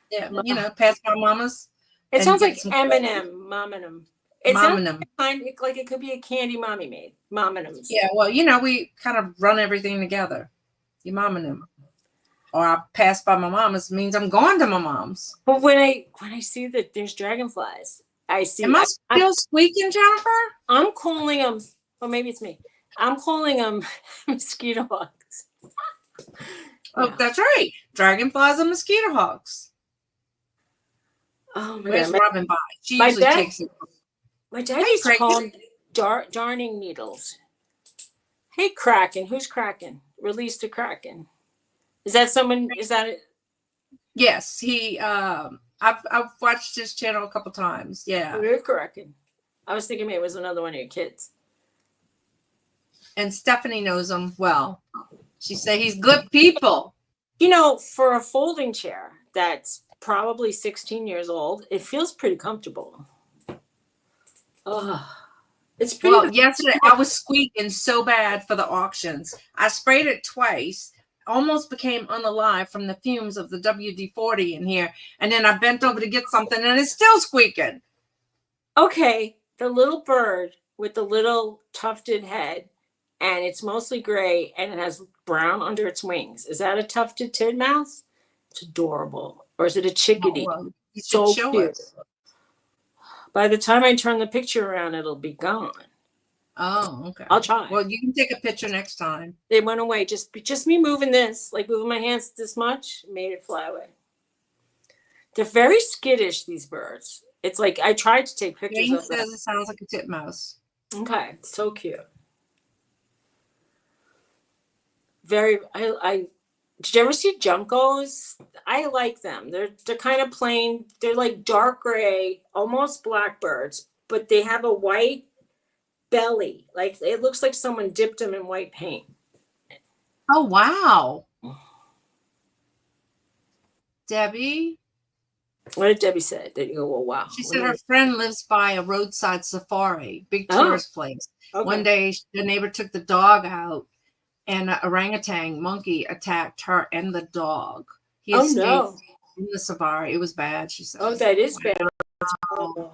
Yeah, past my mamas. It sounds like M&M, mom and them. It Mom and sounds them. like it could be a candy mommy made. Mom and them. Yeah, well, we kind of run everything together. Your mom and them. Or I pass by my mom's means I'm going to my mom's. But when I see that there's dragonflies, I see. Am I still squeaking, Jennifer? I'm calling them, or maybe it's me. I'm calling them mosquito bugs. Oh, that's right. Dragonflies and mosquito hawks. Oh my Where's God. Robin by? She usually takes it. My dad used to call them darning needles. Hey, Kraken. Who's Kraken? Release the Kraken. Is that someone? Is that it? Yes, he. I've watched his channel a couple times. Yeah, You're Kraken. I was thinking maybe it was another one of your kids. And Stephanie knows him well. She said he's good people. For a folding chair that's probably 16 years old, it feels pretty comfortable. Oh, it's pretty. Well, yesterday I was squeaking so bad for the auctions. I sprayed it twice. Almost became unalive from the fumes of the WD-40 in here. And then I bent over to get something and it's still squeaking. Okay, the little bird with the little tufted head, and it's mostly gray and it has brown under its wings. Is that a tufted titmouse? It's adorable. Or is it a chickadee? Oh, you should So show cute. us. By the time I turn the picture around, it'll be gone. Oh, okay. I'll try. Well, you can take a picture next time. They went away. Just me moving this, like moving my hands this much, made it fly away. They're very skittish, these birds. It's like I tried to take pictures Jane of them. says it sounds like a titmouse. Okay, so cute. Very. I did you ever see Juncos? I like them. They're kind of plain. They're like dark gray, almost blackbirds, but they have a white belly. Like it looks like someone dipped them in white paint. Oh, wow. Debbie? What did Debbie say? Did you go, well, wow. She said her friend lives by a roadside safari, big Oh. tourist place. Okay. One day, the neighbor took the dog out, and an orangutan monkey attacked her and the dog. He Oh, escaped no. in the safari. It was bad, she said. Oh, that is bad. Oh.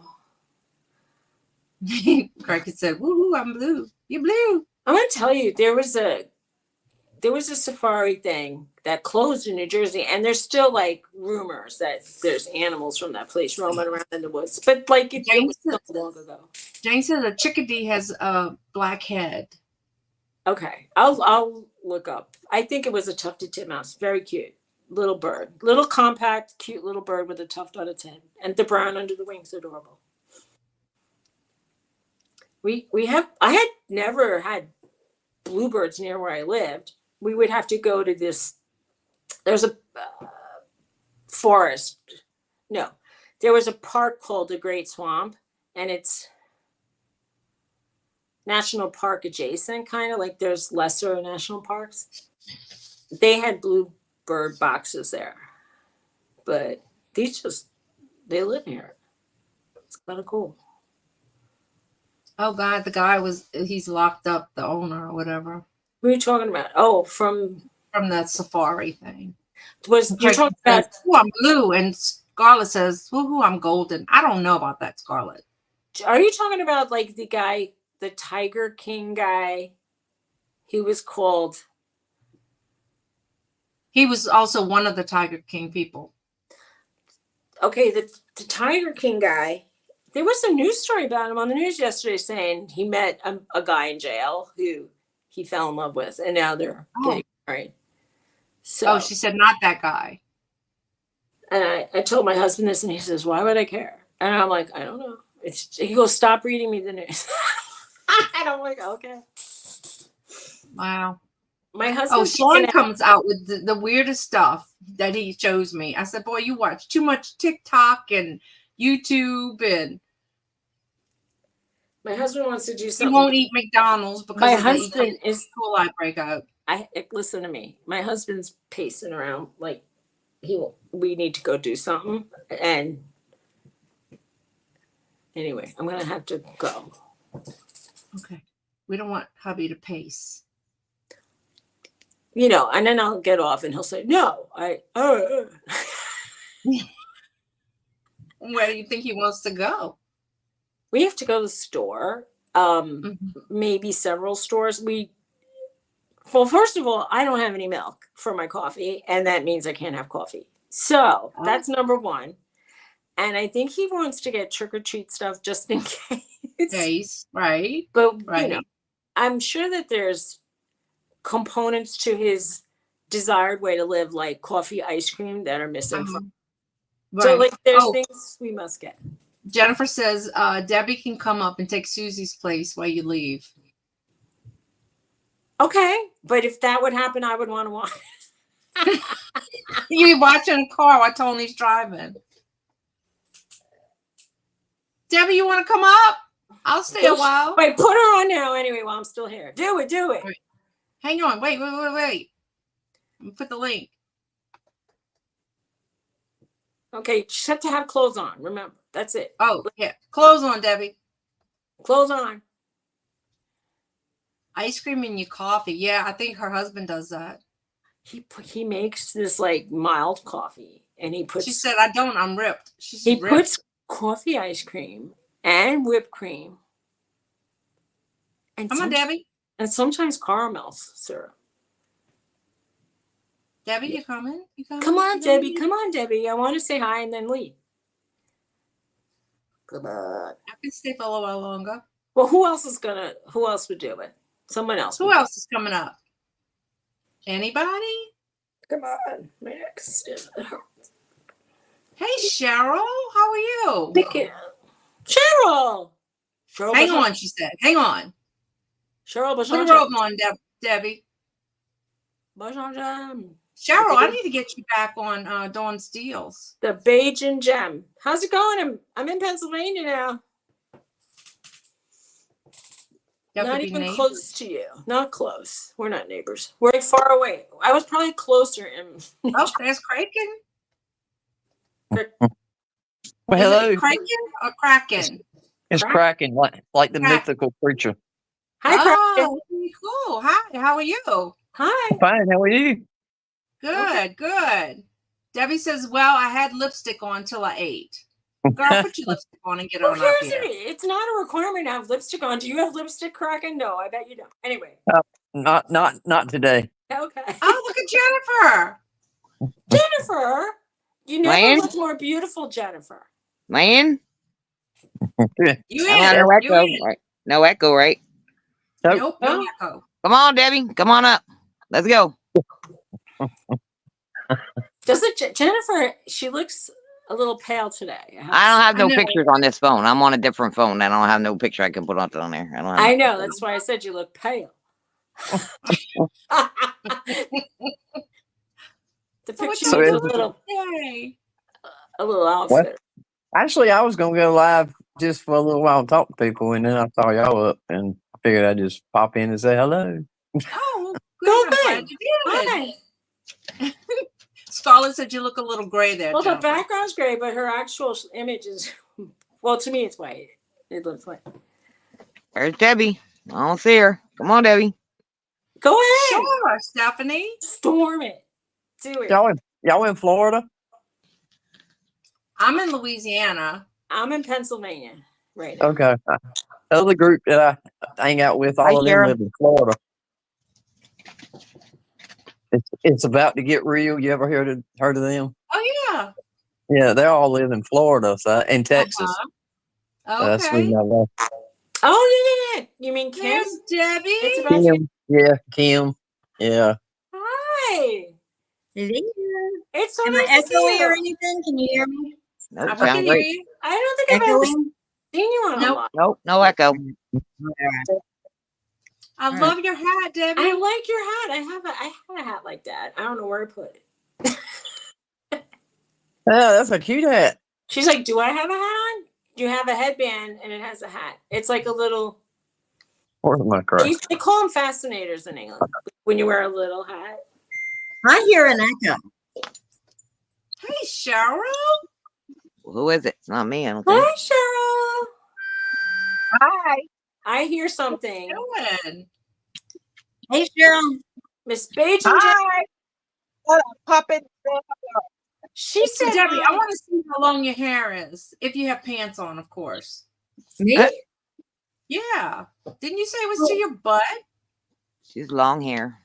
Cricket said, woohoo, I'm blue. You're blue. I'm gonna tell you, there was a safari thing that closed in New Jersey, and there's still like rumors that there's animals from that place roaming around in the woods. But like it was so long ago. Jane says a chickadee has a black head. Okay, I'll look up. I think it was a tufted titmouse. Very cute little bird, little compact, cute little bird with a tuft on its head, and the brown under the wings. Adorable. We have. I had never had bluebirds near where I lived. We would have to go to this. There's a forest. No, there was a park called the Great Swamp, and it's national park adjacent, kind of like there's lesser national parks. They had bluebird boxes there, but these just they live here. It's kind of cool. Oh God, the guy he's locked up, the owner or whatever. Who are you talking about? Oh, from that safari thing. You're talking about? Oh, I'm blue, and Scarlett says, "Woohoo, I'm golden." I don't know about that, Scarlett. Are you talking about like the guy, the Tiger King guy? He was called. He was also one of the Tiger King people. Okay, the Tiger King guy. There was a news story about him on the news yesterday saying he met a guy in jail who he fell in love with, and now they're getting married. So, she said not that guy. And I told my husband this, and he says, "Why would I care?" And I'm like, "I don't know." He goes, "Stop reading me the news." And I'm like, "Okay." Wow. My husband. Sean comes out with the weirdest stuff that he shows me. I said, "Boy, you watch too much TikTok and YouTube, and my husband wants to do something." He won't eat McDonald's because my of husband the E. coli breakout. Listen to me. My husband's pacing around like we need to go do something, and anyway, I'm gonna have to go. Okay, we don't want hubby to pace. And then I'll get off, and he'll say, "No, Where do you think he wants to go? We have to go to the store. Maybe several stores. Well, first of all, I don't have any milk for my coffee, and that means I can't have coffee. So that's number one. And I think he wants to get trick or treat stuff just in case. Right. But I'm sure that there's components to his desired way to live, like coffee, ice cream, that are missing from. Right. So like there's things we must get. Jennifer says Debbie can come up and take Susie's place while you leave. Okay, but if that would happen, I would want to watch. You be watching a car while Tony's driving. Debbie, you want to come up? I'll stay a while. Wait, put her on now anyway while I'm still here. Do it. Wait. Hang on. Wait. Let me put the link. Okay, just have to have clothes on. Remember, that's it. Oh, yeah. Clothes on, Debbie. Clothes on. Ice cream in your coffee. Yeah, I think her husband does that. He makes this like mild coffee, and he puts. She said, "I don't. I'm ripped." He puts coffee ice cream and whipped cream. And come on, Debbie. And sometimes caramel syrup. Debbie, you coming? Come on, Debbie. Come on, Debbie. I want to say hi and then leave. Come on. I can stay for a little while longer. Well, who else would do it? Someone else. Who else is coming up? Anybody? Come on. My next. Hey, Cheryl. How are you? Cheryl. Hang on, she said. Hang on. Cheryl, put a robe on, Debbie. Cheryl, I need to get you back on Dawn's Deals. The Bajan Gem. How's it going? I'm in Pennsylvania now. Not even close to you. Not close. We're not neighbors. We're far away. I was probably closer in. Oh, there's Kraken. Well, hello. Kraken or Kraken? It's Kraken, like the mythical creature. Hi, Kraken. Cool. Hi, how are you? Hi. Fine, how are you? Good. Debbie says, well, I had lipstick on till I ate. Girl, put your lipstick on and get on up here. It's not a requirement to have lipstick on. Do you have lipstick, Kraken? No, I bet you don't. Anyway. Not today. Okay. Oh, look at Jennifer. Jennifer, you never looked more beautiful, Jennifer. Man? You I in? got no You echo. in? Right? No echo, right? Nope, no No? echo. Come on, Debbie. Come on up. Let's go. Doesn't Jennifer? She looks a little pale today. I don't have I no know. pictures on this phone. I'm on a different phone. I don't have no picture I can put on there. I don't have. I know. That's why I said you look pale. The So what picture y'all So needs is a little Yay. What? outfit. Actually, I was gonna go live just for a little while and talk to people, and then I saw y'all up, and I figured I'd just pop in and say hello. Oh, good. Go I'm glad ahead. you did. Hi. Scarlett said you look a little gray there, Well, the Jennifer. background's gray, but her actual image is, well, to me, it's white. It looks white. There's Debbie. I don't see her. Come on, Debbie. Go ahead. Sure, Stephanie. Storm it. Do it. Y'all in Florida? I'm in Louisiana. I'm in Pennsylvania right now. Okay. The other group that I hang out with, Hi, all of them Sharon. live in Florida. It's about to get real. You ever heard of them? Oh yeah. Yeah, they all live in Florida, so in Texas. That's the Okay. reason I left. Oh, yeah. You mean Kim? There's Debbie. It's about you. Kim. Yeah, Kim. Yeah. Hi. Hello. It's so Am I nice to see echoey or you. anything? Can you hear me? Nope, We sounds can hear great. you. I don't think I've ever Echoing? seen you on a Nope. lot. Nope, no echo. I All love your hat, Debbie. I like your hat. I had a hat like that. I don't know where to put it. Yeah, that's a cute hat. She's like, do I have a hat on? You have a headband and it has a hat. It's like a little, Where's my crap? they call them fascinators in England when you wear a little hat. I hear an echo. Hey, Cheryl. Who is it? It's not me, I don't think. Hi, Cheryl. Hi. I hear something. Doing. Hey, Cheryl. Miss Beijing. Hi. What a puppet. She So said, Debbie, hi. I want to see how long your hair is. If you have pants on, of course. Me? Yeah. Didn't you say it was to your butt? She's long hair.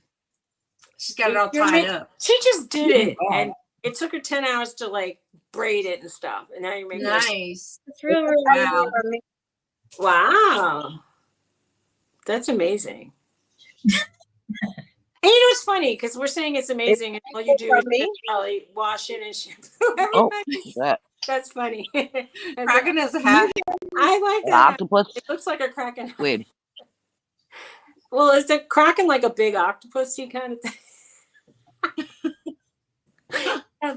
She's got it all You're tied ma- up. She just did it. Oh. And it took her 10 hours to like braid it and stuff. And now you're making it. Nice. It's really Wow. Wow. That's amazing. And you know it's funny because we're saying it's amazing, and all you do is me? probably wash it and shampoo. Oh, Everybody. that That's funny. Kraken has a hat. I like an that. octopus It looks like a kraken. squid. Well, is the kraken like a big octopusy kind of thing?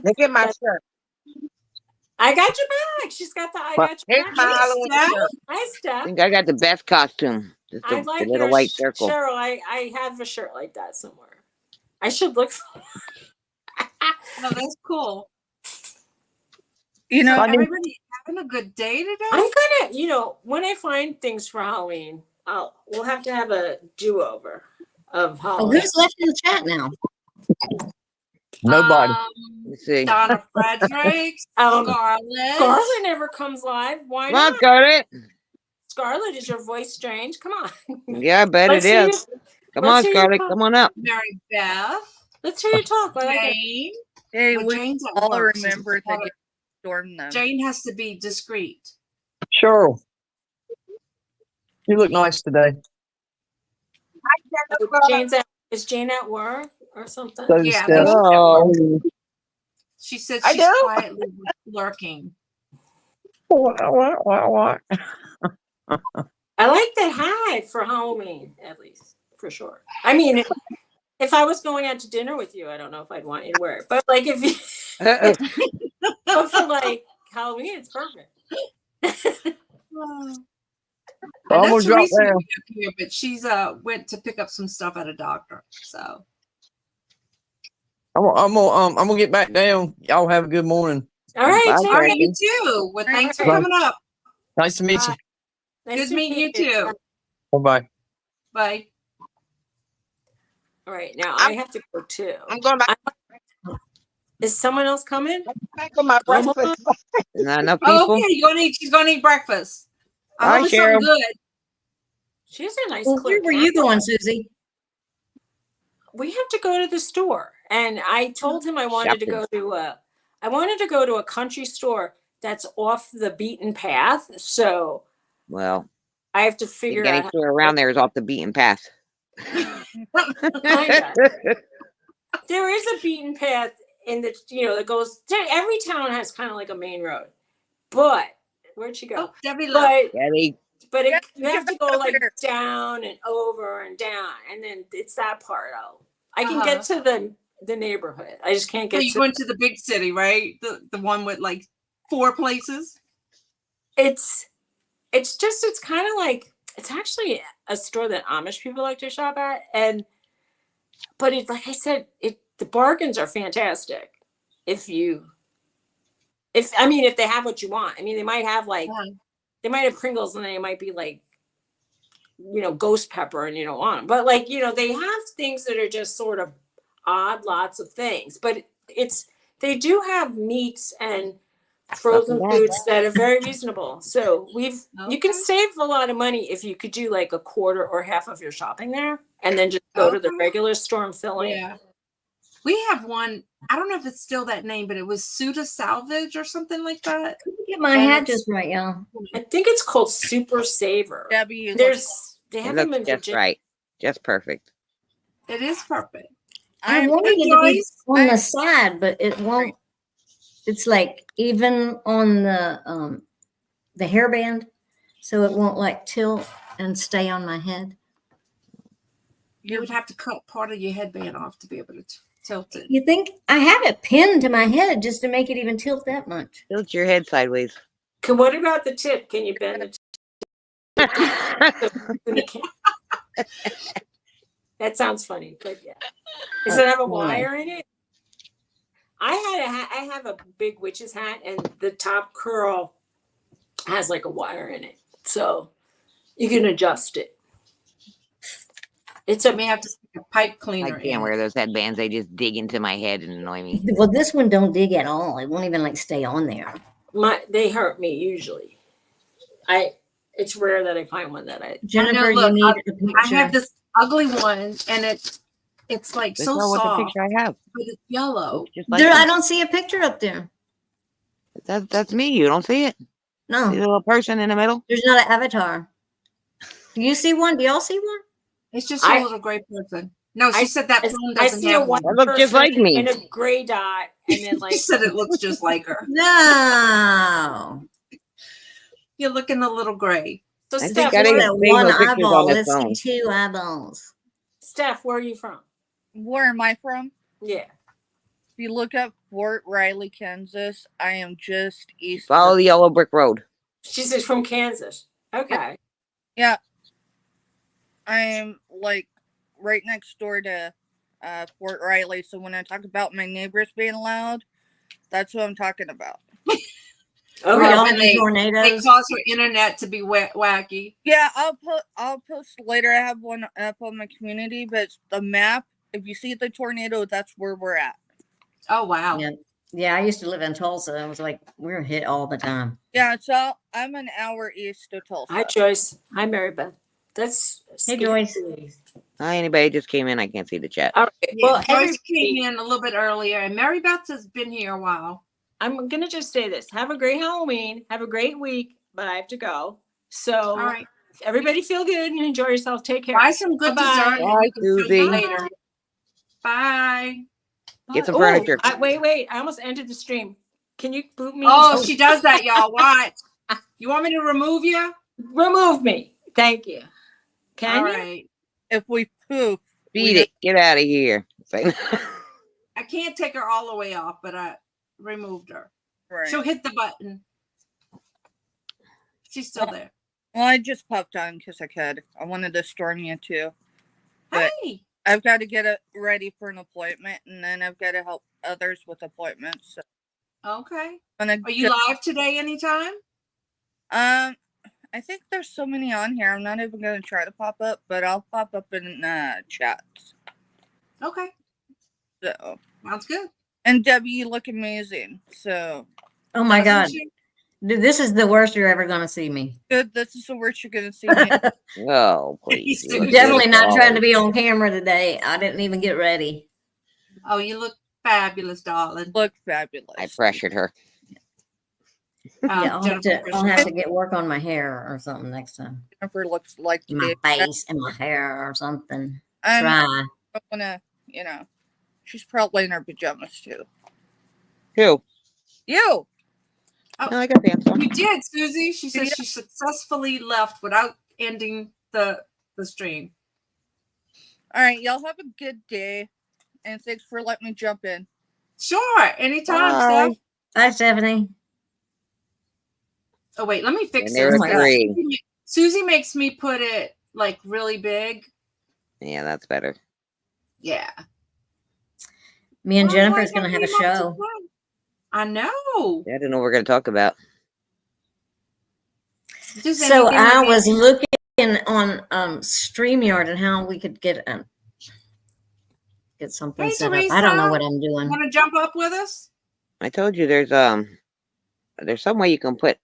Look at my shirt. I got your back. She's got the. I What? got your Here's back. my Halloween Steph? shirt. Hi, I Steph. think I got the best costume. Just I the like little your white circle. Cheryl. I have a shirt like that somewhere. I should look for. Oh, that's cool. You know, So I need- everybody having a good day today? I'm gonna, when I find things for Halloween, we'll have to have a do-over of oh, Halloween. who's left in the chat now? Nobody. Let's see. Donna Frederick, Scarlett. Scarlett never comes live. Why Come on, not? Scarlett. Scarlett, is your voice strange? Come on. Yeah, I bet Let's it hear is. you- Come let's on, hear you Scarlett. talk. Come on up. Mary Beth. Let's hear you talk. I like it. Jane. Hey, Well, we Jane's at all work, so remember she's to gotta- storm them. Jane has to be discreet. Cheryl. You look nice today. Is Jane at work or something? So Yeah, Steph. Oh, She said I she's do. quietly lurking. What? I like that hat for Halloween, at least, for sure. I mean, if I was going out to dinner with you, I don't know if I'd want you to wear it. But like if you but for like Halloween, it's perfect. I I'm know gonna drop Teresa will down. be up here, but she's went to pick up some stuff at a doctor. So I'm gonna get back down. Y'all have a good morning. All right, Bye, take all right, Kraken. you too. Well, thanks for Bye. coming up. Nice to meet you. Bye. Nice Good to meeting you meet too. Bye. Bye. All right, now I have to go too. I'm going back Is someone else coming? on my Global? breakfast. There's not enough Oh, people. okay, she's gonna eat breakfast. I Bye, hope it's something Cheryl. good. She has a nice Well, clear where were you camera. going, Susie? We have to go to the store, and I told him I wanted to go to a country store that's off the beaten path. So Well, I have to I figure think any out store around there is off the beaten path. Kinda. There is a beaten path in the, that goes to every town has kind of like a main road. But where'd she go? Oh, Debbie left. But Daddy, you have to go like down and over and down, and then it's that part. I can get to the neighborhood. I just can't So get you to. going to the big city, right? The one with like 4 places. It's kind of like, it's actually a store that Amish people like to shop at, but it, like I said, the bargains are fantastic. If they have what you want. I mean, they might have they might have Pringles, and they might be like, ghost pepper, and you don't want them. But like, they have things that are just sort of odd, lots of things. But they do have meats and frozen foods that are very reasonable. So you can save a lot of money if you could do like a quarter or half of your shopping there, and then just go to the regular store and fill in. Yeah. We have one, I don't know if it's still that name, but it was Suda Salvage or something like that. Get my hat just right, y'all. I think it's called Super Saver. They have them in just Virginia. right. Just perfect. It is perfect. I wanted it to be on the side, but it won't. It's like even on the hairband, so it won't like tilt and stay on my head. You would have to cut part of your headband off to be able to tilt it. You think I have it pinned to my head just to make it even tilt that much? Tilt your head sideways. What about the tip? Can you bend the tip? That sounds funny, but yeah. Does it have a wire in it? I have a big witch's hat, and the top curl has like a wire in it, so you can adjust it. I may have to stick a pipe cleaner. I can't wear those headbands. They just dig into my head and annoy me. Well, this one don't dig at all. It won't even like stay on there. They hurt me usually. It's rare that I find one that I. Jennifer, Look, you need a picture. I have this ugly one, and it's like so soft. What the picture I have? But it's yellow. Just like I don't see a picture up there. That's me. You don't see it? No. See the little person in the middle? There's not an avatar. Do you see one? Do y'all see one? It's just a little gray person. No, she said that phone doesn't have one. That looks just like me. And a gray dot, and then like She said it looks just like her. No. You're looking a little gray. So I Steph, think I didn't see one no pictures eyeball. on this Let's phone. see 2 eyeballs. Steph, where are you from? Where am I from? Yeah. If you look up Fort Riley, Kansas, I am just east. Follow the yellow brick road. She says from Kansas. Okay. Yeah. I am like right next door to Fort Riley. So when I talk about my neighbors being loud, that's what I'm talking about. And they tornadoes. cause her internet to be wacky. Yeah, I'll post later. I have one up on my community, but it's the map. If you see the tornado, that's where we're at. Oh wow. Yeah, I used to live in Tulsa. It was like we were hit all the time. Yeah, so I'm an hour east of Tulsa. Hi, Joyce. Hi, Mary Beth. That's Hey, scary. Joyce. Hi, anybody just came in. I can't see the chat. All right. Yeah, Well, Joyce came in a little bit earlier, and Mary Beth has been here a while. I'm gonna just say this: have a great Halloween, have a great week. But I have to go. So, All right. everybody feel good and enjoy yourself. Take care. Buy some good Bye-bye. dessert. Bye, You can show Suzy. you later. Bye. Get some Oh, furniture. Wait. I almost ended the stream. Can you boot me? Oh, she does that, y'all. Watch. You want me to remove you? Remove me. Thank you. Can All you? right. If we poop, Beat it. Get out of here. I can't take her all the way off, but I removed her. right. She'll hit the button. She's still there. Well, I just popped on because I could. I wanted to storm you too. But Hey. I've got to get it ready for an appointment, and then I've got to help others with appointments. So Okay. Are Are you live today anytime? I think there's so many on here. I'm not even going to try to pop up, but I'll pop up in chats. Okay. So, Sounds good. and Debbie, you look amazing. So Oh my God. Doesn't she? Dude, this is the worst you're ever going to see me. good. This is the worst you're going to see me. Oh, please. He's You look Definitely not beautiful. trying to be on camera today. I didn't even get ready. Oh, you look fabulous, darling. Look fabulous. I pressured her. Yeah, Jennifer I'll have to get work on my hair or something next time. Jennifer looks like My today. face and my hair or something. I'm Try. gonna, she's probably in her pajamas too. Who? You. No, I got pants on. You did, Susie. She says Yeah. she successfully left without ending the stream. All right, y'all have a good day, and thanks for letting me jump in. Sure, anytime, Bye. Steph. Hi, Stephanie. Oh wait, let me fix And there this. Oh my God. three. Susie makes me put it like really big. Yeah, that's better. Yeah. Me and Well, Jennifer's why going to have a not show. tonight? I know. Yeah, I don't know what we're going to talk about. Just So anything I we was need. looking on StreamYard and how we could get something Hey, set up. I don't know Teresa, what I'm doing. want to jump up with us? I told you there's some way you can put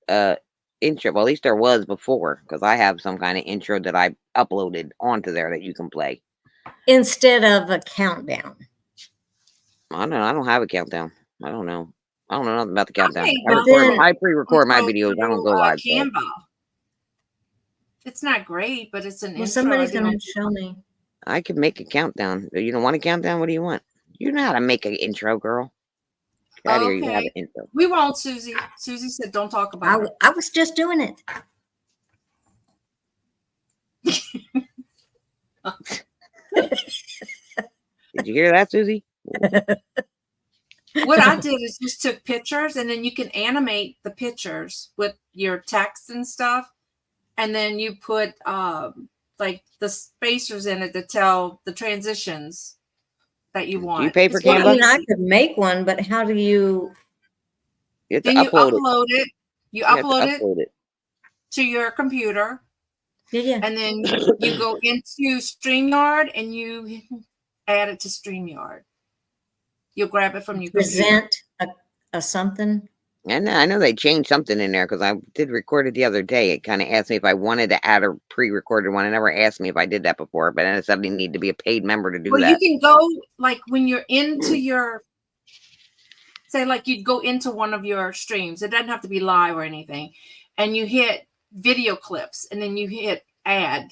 intro. Well, at least there was before, because I have some kind of intro that I uploaded onto there that you can play. Instead of a countdown. I don't know. I don't have a countdown. I don't know. I don't know nothing about the countdown. made I mine I pre-record my intro videos. I don't through, go live. So. Canva. It's not great, but it's an Well, intro. somebody's I do. going to show me. I could make a countdown. You don't want a countdown? What do you want? You know how to make an intro, girl. Get out of here. You have an Okay. intro. We won't, Susie. Susie said don't talk about it. I was just doing it. Did you hear that, Susie? What I did is just took pictures, and then you can animate the pictures with your text and stuff. And then you put like the spacers in it to tell the transitions that you want. Do you pay for It's really Canva? I mean, I easy. could make one, but how do you? You have to Then you upload it. upload it. You You have to upload it upload it. to your computer, Yeah. and then you go into StreamYard and you add it to StreamYard. You'll grab it from your computer. Present a something. And I know they changed something in there because I did record it the other day. It kind of asked me if I wanted to add a pre-recorded one. It never asked me if I did that before, but then it said you need to be a paid member to do Well, that. you can go like when you're into your, say like you'd go into one of your streams. It doesn't have to be live or anything. And you hit video clips and then you hit add.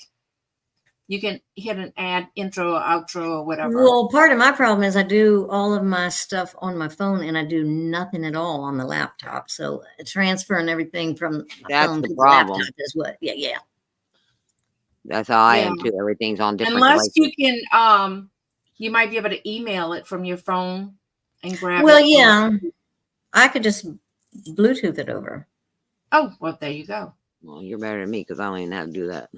You can hit an add intro or outro or whatever. Well, part of my problem is I do all of my stuff on my phone and I do nothing at all on the laptop. So transferring everything from my That's phone the to problem. the laptop is what. Yeah. That's how I Yeah. am too. Everything's on different Unless devices. you can, you might be able to email it from your phone and grab Well, it. yeah, I could just Bluetooth it over. Oh, well, there you go. Well, you're better than me because I don't even know how to do that.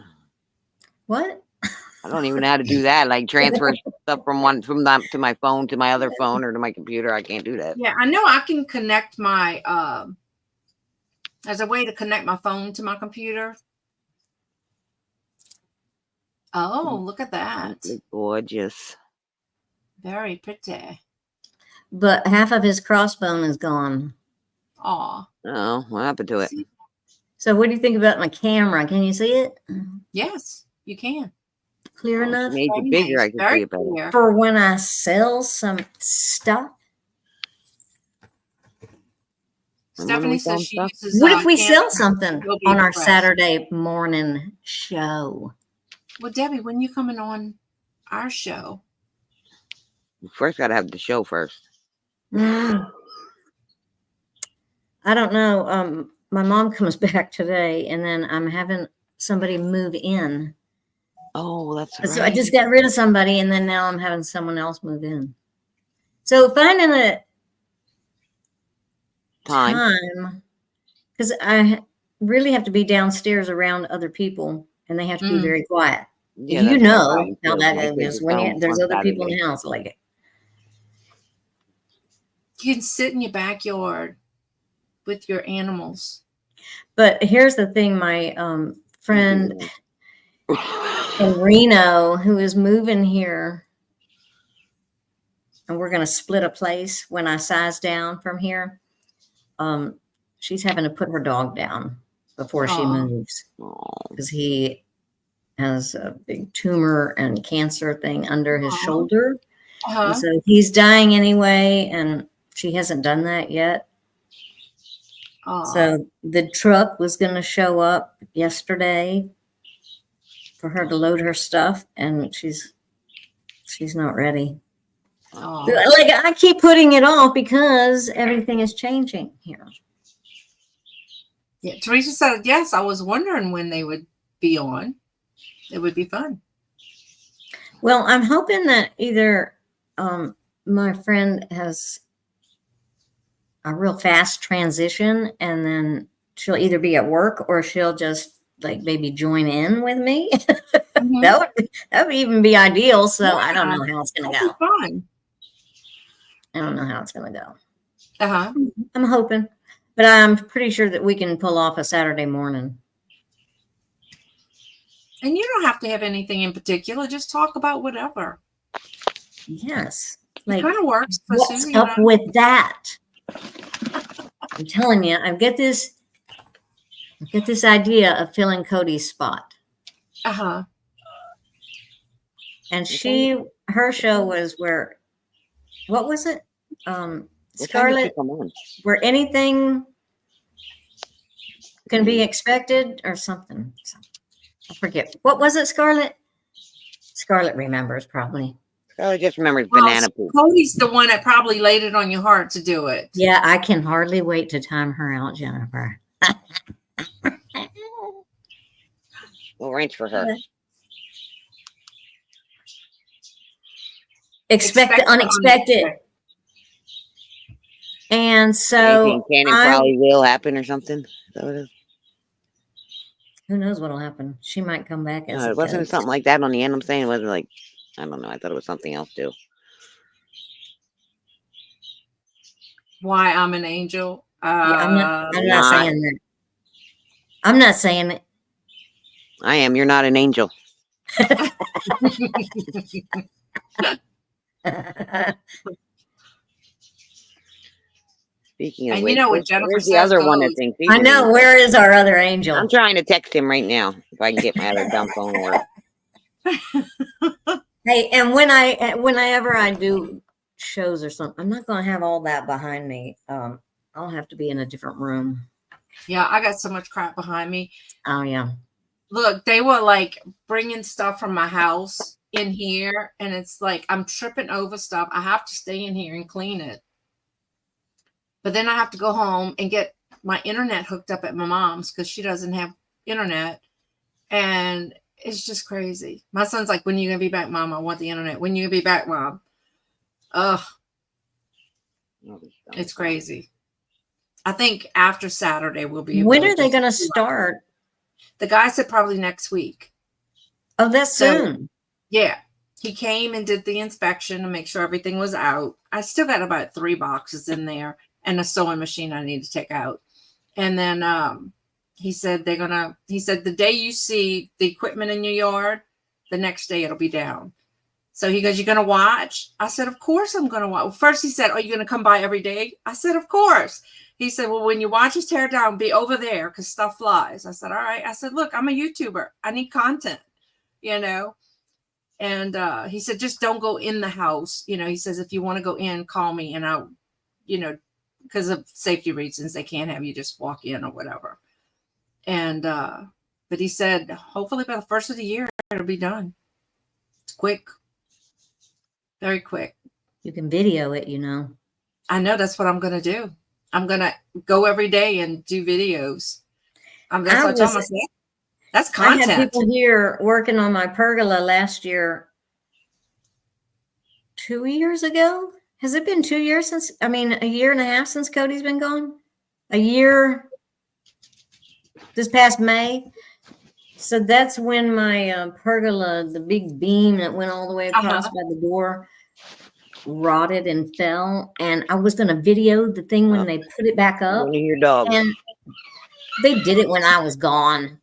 What? I don't even know how to do that. Like transfer stuff from to my phone to my other phone or to my computer. I can't do that. Yeah, I know I can connect my, there's a way to connect my phone to my computer. Oh, look at that. It's gorgeous. Very pretty. But half of his crossbone is gone. Aw. Oh, what happened to it? So what do you think about my camera? Can you see it? Yes, you can. Clear Oh, she enough? made Very it bigger. nice. I can Very see it better. clear. For when I sell some stuff? Stephanie says she uses. What if we Canva. sell something You'll be on our impressed. Saturday morning show? Well, Debbie, when you coming on our show? You first got to have the show first. I don't know. My mom comes back today, and then I'm having somebody move in. Oh, that's right. So I just got rid of somebody, and then now I'm having someone else move in. So finding a time, because I really have to be downstairs around other people, and they have to be very quiet. Yeah, You that's my know problem, how too. that My kids is are when home there's on other people in Saturday. the house. Like, You can sit in your backyard with your animals. but here's the thing: my friend in Reno who is moving here, and we're going to split a place when I size down from here. She's having to put her dog down before she moves because he has a big tumor and cancer thing under his shoulder. And so he's dying anyway, and she hasn't done that yet. So the truck was going to show up yesterday for her to load her stuff, and she's not ready. Like, I keep putting it off because everything is changing here. Yeah, Teresa said yes. I was wondering when they would be on. It would be fun. Well, I'm hoping that either my friend has a real fast transition, and then she'll either be at work or she'll just like maybe join in with me. Mhm. that would even be ideal. So Yeah, I don't know how it's going to that'd go. be fun. I don't know how it's going to go. Uh-huh. I'm hoping, but I'm pretty sure that we can pull off a Saturday morning. And you don't have to have anything in particular. Just talk about whatever. Yes. It Like, kind of works for what's Suzy up and I. with that? I'm telling you, I get this idea of filling Cody's spot. Uh-huh. And her show was where, what was it? Scarlett, where anything can be expected or something. I forget. What was it, Scarlett? Scarlett remembers probably. Scarlett just remembers banana poop. Cody's the one that probably laid it on your heart to do it. Yeah, I can hardly wait to time her out, Jennifer. We'll arrange for her. Expect the unexpected. And so probably will happen or something. Is that what it is? Who knows what'll happen? She might come back as No, it wasn't something like that on the end. I'm saying it wasn't like, I don't know. I thought it was something else too. Why I'm an angel? Yeah, I'm not saying that. I'm not saying it. I am. You're not an angel. Speaking of and which, you know what Jennifer where's says the other one that goes. thinks I know. Where is our other angel? I'm trying to text him right now if I can get my other dumb phone to work. Hey, and whenever I do shows or something, I'm not going to have all that behind me. I'll have to be in a different room. Yeah, I got so much crap behind me. Oh yeah. Look, they were like bringing stuff from my house in here, and it's like I'm tripping over stuff. I have to stay in here and clean it. But then I have to go home and get my internet hooked up at my mom's because she doesn't have internet. And it's just crazy. My son's like, when are you going to be back, Mom? I want the internet. When are you going to be back, Mom? Ugh. It's crazy. I think after Saturday we'll be able When are they going to start? The guy said probably next week. Oh, that's soon. Yeah. He came and did the inspection to make sure everything was out. I still got about 3 boxes in there and a sewing machine I need to take out. And then he said the day you see the equipment in your yard, the next day it'll be down. So he goes, "You're going to watch?" I said, "Of course I'm going to watch." Well, first he said, "Are you going to come by every day?" I said, "Of course." He said, "Well, when you watch us tear down, be over there because stuff flies." I said, "All right." I said, "Look, I'm a YouTuber. I need content, you know." And he said, "Just don't go in the house." You know, he says, "If you want to go in, call me and I'll, you know, because of safety reasons, they can't have you just walk in or whatever." And, but he said, hopefully by the first of the year, it'll be done. It's quick. Very quick. You can video it, you know. I know that's what I'm going to do. I'm going to go every day and do videos. That's what I told myself. That's content. I had people here working on my pergola last year. 2 years ago? Has it been 2 years since? I mean, a year and a half since Cody's been gone? A year this past May. So that's when my pergola, the big beam that went all the way across by the door, rotted and fell. And I was going to video the thing when they put it back up. Your dog. And they did it when I was gone.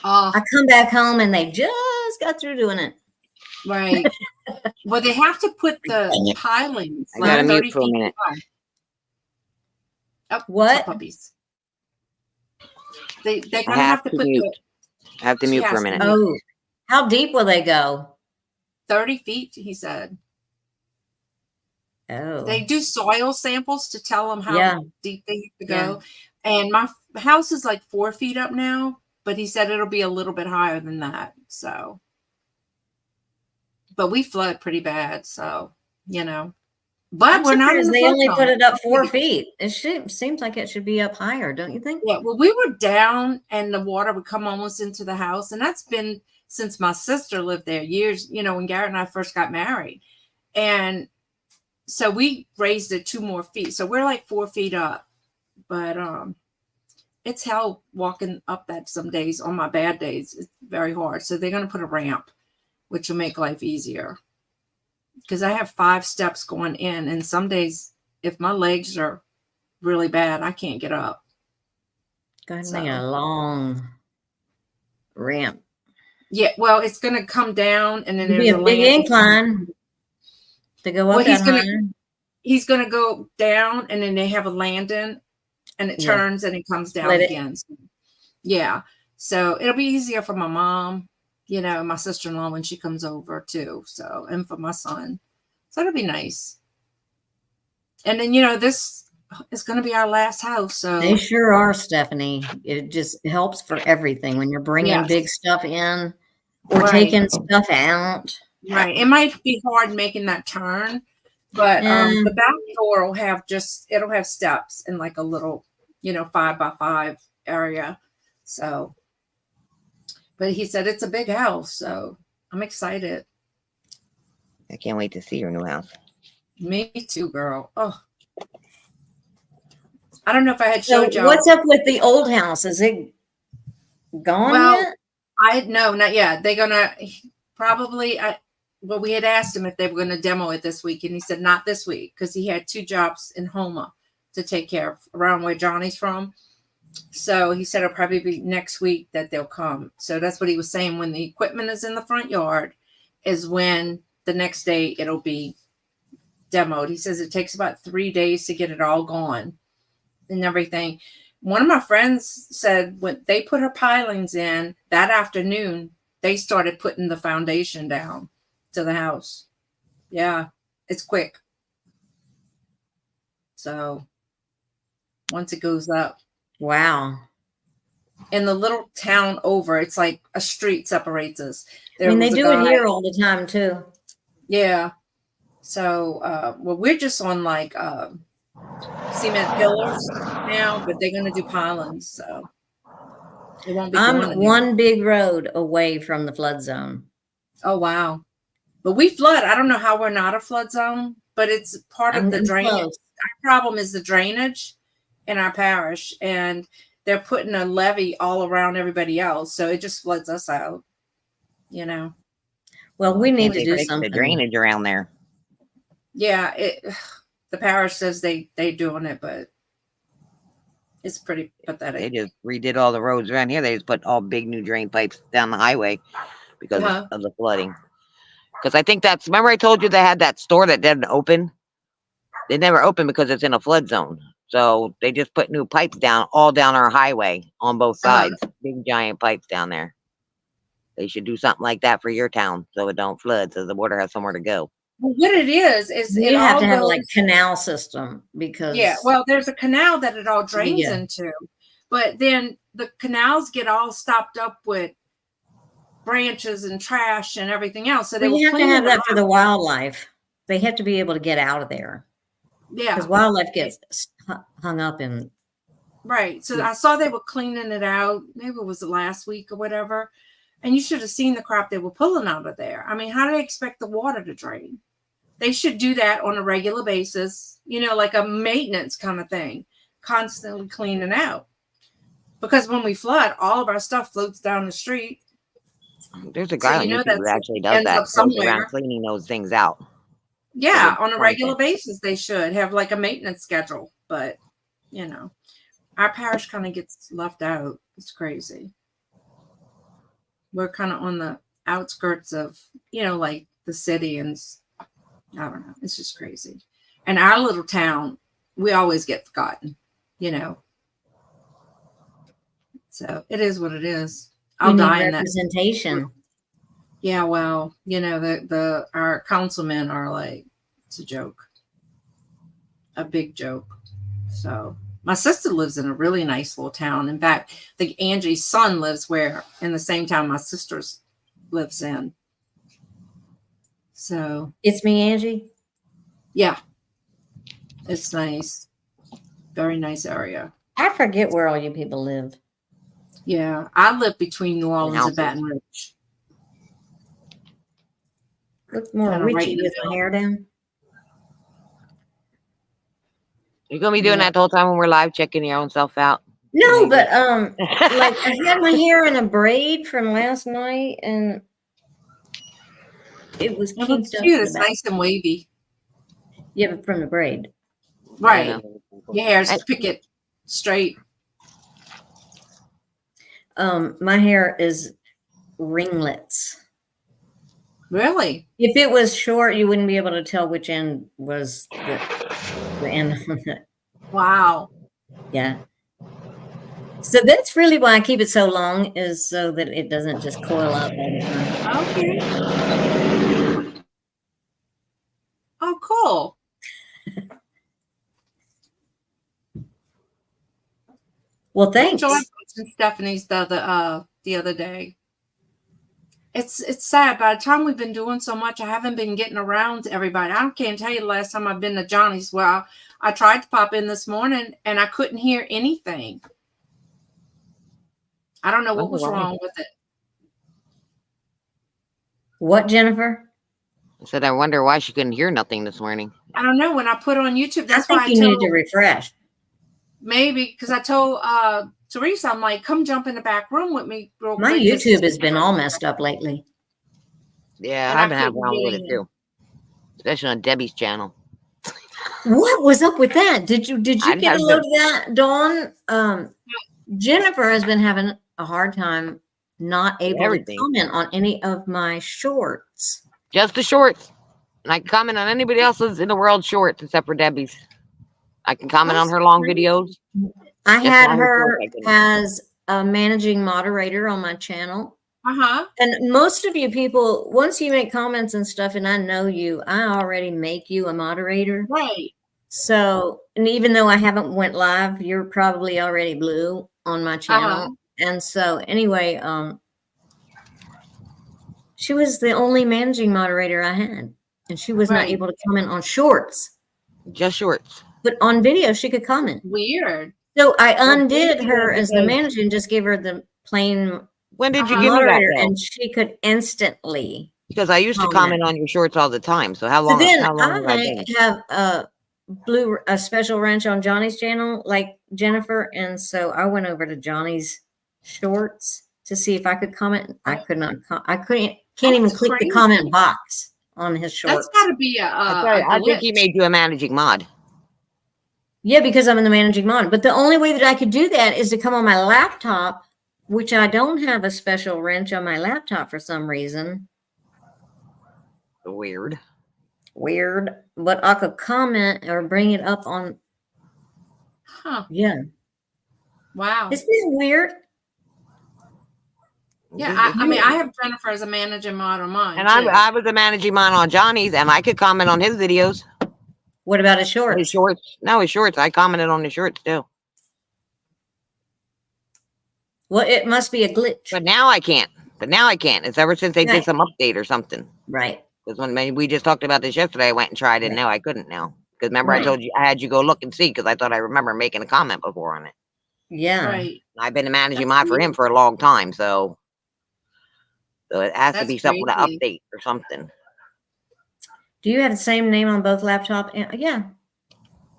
I come back home and they just got through doing it. Right. Well, they have to put the pilings. I got to mute for a minute. Oh, what? Puppies. They're going to have to put mute. I have to mute for a minute. Oh, how deep will they go? 30 feet, he said. Oh. They do soil samples to tell them how deep they have to go. And my house is like 4 feet up now, but he said it'll be a little bit higher than that. So, but we flood pretty bad. So, you know, but I'm we're not in surprised the they flood only put zone. it up 4 feet. It seems like it should be up higher, don't you think? Yeah, well, we were down and the water would come almost into the house. And that's been since my sister lived there years, you know, when Garrett and I first got married. And so we raised it 2 more feet. So we're like 4 feet up. But it's hell walking up that some days. On my bad days, it's very hard. So they're going to put a ramp, which will make life easier. Because I have 5 steps going in. And some days, if my legs are really bad, I can't get up. Go ahead and make a long ramp. Yeah, well, it's going to come down and then It'll be there's a big landing. incline to go up Well, that high. he's gonna go down and then they have a landing and it Yeah. turns and it comes down Let it- again. Yeah. So it'll be easier for my mom, you know, my sister-in-law when she comes over too. So, and for my son. So it'll be nice. And then, you know, this is going to be our last house. So They sure are, Stephanie. It just helps for everything when you're bringing Yes. big stuff in or Right. taking stuff out. Right. It might be hard making that turn, but the back door will have it'll have steps and like a little, you know, 5x5 area. So, but he said it's a big house, so I'm excited. I can't wait to see your new house. Me too, girl. Oh, I don't know if I had So showed y'all. what's up with the old house? Is it gone Well, yet? no, not yet. They're gonna probably. Well, we had asked him if they were going to demo it this week, and he said not this week because he had 2 jobs in Houma to take care of around where Johnny's from. So he said it'll probably be next week that they'll come. So that's what he was saying. When the equipment is in the front yard, is when the next day it'll be demoed. He says it takes about 3 days to get it all gone and everything. One of my friends said when they put her pilings in that afternoon, they started putting the foundation down to the house. Yeah, it's quick. So once it goes up. Wow. In the little town over, it's like a street separates us. I mean, they do it here all the time too. Yeah. So, well, we're just on like cement pillars now, but they're going to do pilings. So it won't be. I'm one big road away from the flood zone. Oh, wow. But we flood. I don't know how we're not a flood zone, but it's part of the drainage. Close. Our problem is the drainage in our parish, and they're putting a levee all around everybody else. So it just floods us out, you know. Well, we need to They do fix something. the drainage around there. Yeah, the parish says they doing it, but it's pretty pathetic. They just redid all the roads around here. They just put all big new drain pipes down the highway because of the flooding. Because I think remember I told you they had that store that didn't open? They never opened because it's in a flood zone. So they just put new pipes down, all down our highway on both sides. Big giant pipes down there. They should do something like that for your town so it don't flood, so the water has somewhere to go. Well, what it is you have to have like canal system because well, there's a canal that it all drains into, but then the canals get all stopped up with branches and trash and everything else. So you have to have that for the wildlife. They have to be able to get out of there. Yeah, because wildlife gets hung up in. Right. So I saw they were cleaning it out. Maybe it was the last week or whatever. And you should have seen the crop they were pulling out of there. I mean, how do they expect the water to drain? They should do that on a regular basis, you know, like a maintenance kind of thing, constantly cleaning out. Because when we flood, all of our stuff floats down the street. There's a guy on YouTube who actually does that, goes around cleaning those things out. Yeah, on a regular basis, they should have like a maintenance schedule. But, you know, our parish kind of gets left out. It's crazy. We're kind of on the outskirts of, you know, like the city, and I don't know. It's just crazy. And our little town, we always get forgotten, you know. So it is what it is. I'll die in that representation. Yeah, well, you know, our councilmen are like, it's a joke, a big joke. So My sister lives in a really nice little town. In fact, I think Angie's son lives where in the same town my sister's lives in. So It's me, Angie. yeah, it's nice. Very nice area. I forget where all you people live. Yeah, I live between New Orleans and Baton Rouge. Look more Kinda right witchy in the with my middle. hair down. You're gonna be doing that the whole time when we're live, checking your own self out. No, but like I had my hair in a braid from last night, and it was It kinked looks up. cute. in It's the back. nice and wavy. Yeah, but from the braid. Right. Your hair's pick it straight. My hair is ringlets. Really? If it was short, you wouldn't be able to tell which end was the end on it. Wow. Yeah. So that's really why I keep it so long, is so that it doesn't just coil up all the time. Okay. Oh, cool. Well, I thanks. enjoyed watching Stephanie's the other day. It's sad. By the time we've been doing so much, I haven't been getting around to everybody. I can't tell you the last time I've been to Johnny's. Well, I tried to pop in this morning and I couldn't hear anything. I don't know what was wrong with it. What, Jennifer? I said, I wonder why she couldn't hear nothing this morning. I don't know. When I put it on YouTube, that's I why think you need to refresh. Maybe because I told Teresa, I'm like, come jump in the back room with me real My quick. YouTube has been all messed up lately. Yeah, I've been having problems with it too, especially on Debbie's channel. What was up with that? Did you get a load of that, Dawn? Jennifer has been having a hard time not able to comment on any of my shorts. Just the shorts. And I can comment on anybody else's in the world shorts except for Debbie's. I can comment on her long videos. I had her as a managing moderator on my channel. And most of you people, once you make comments and stuff and I know you, I already make you a moderator. Right. So, and even though I haven't went live, you're probably already blue on my channel. And so anyway, she was the only managing moderator I had, and she was not able to comment on shorts. Just shorts. But on video, she could comment. Weird. So I undid her as the manager and just gave her the plain. When did you give me that? And she could instantly. Because I used to comment on your shorts all the time. So how long? So then how long I have a special wrench on Johnny's channel, like Jennifer, and so I went over to Johnny's shorts to see if I could comment. I could not. I can't even click the comment box on his shorts. That's got to be I think he made you a managing mod. Yeah, because I'm in the managing mod. But the only way that I could do that is to come on my laptop, which I don't have a special wrench on my laptop for some reason. Weird. But I could comment or bring it up on. Yeah. Wow. Isn't this weird? Yeah, I mean, I have Jennifer as a managing mod on mine. And I was a managing mod on Johnny's, and I could comment on his videos. What about his shorts? His shorts. No, his shorts. I commented on his shorts too. Well, it must be a glitch. But now I can't. It's ever since they did some update or something. Right. Because when we just talked about this yesterday, I went and tried it, and now I couldn't now. Because remember, I told you I had you go look and see because I thought I remember making a comment before on it. Yeah. Right. I've been a managing mod for him for a long time, so it has to be something to update or something. Do you have the same name on both laptop? Yeah. I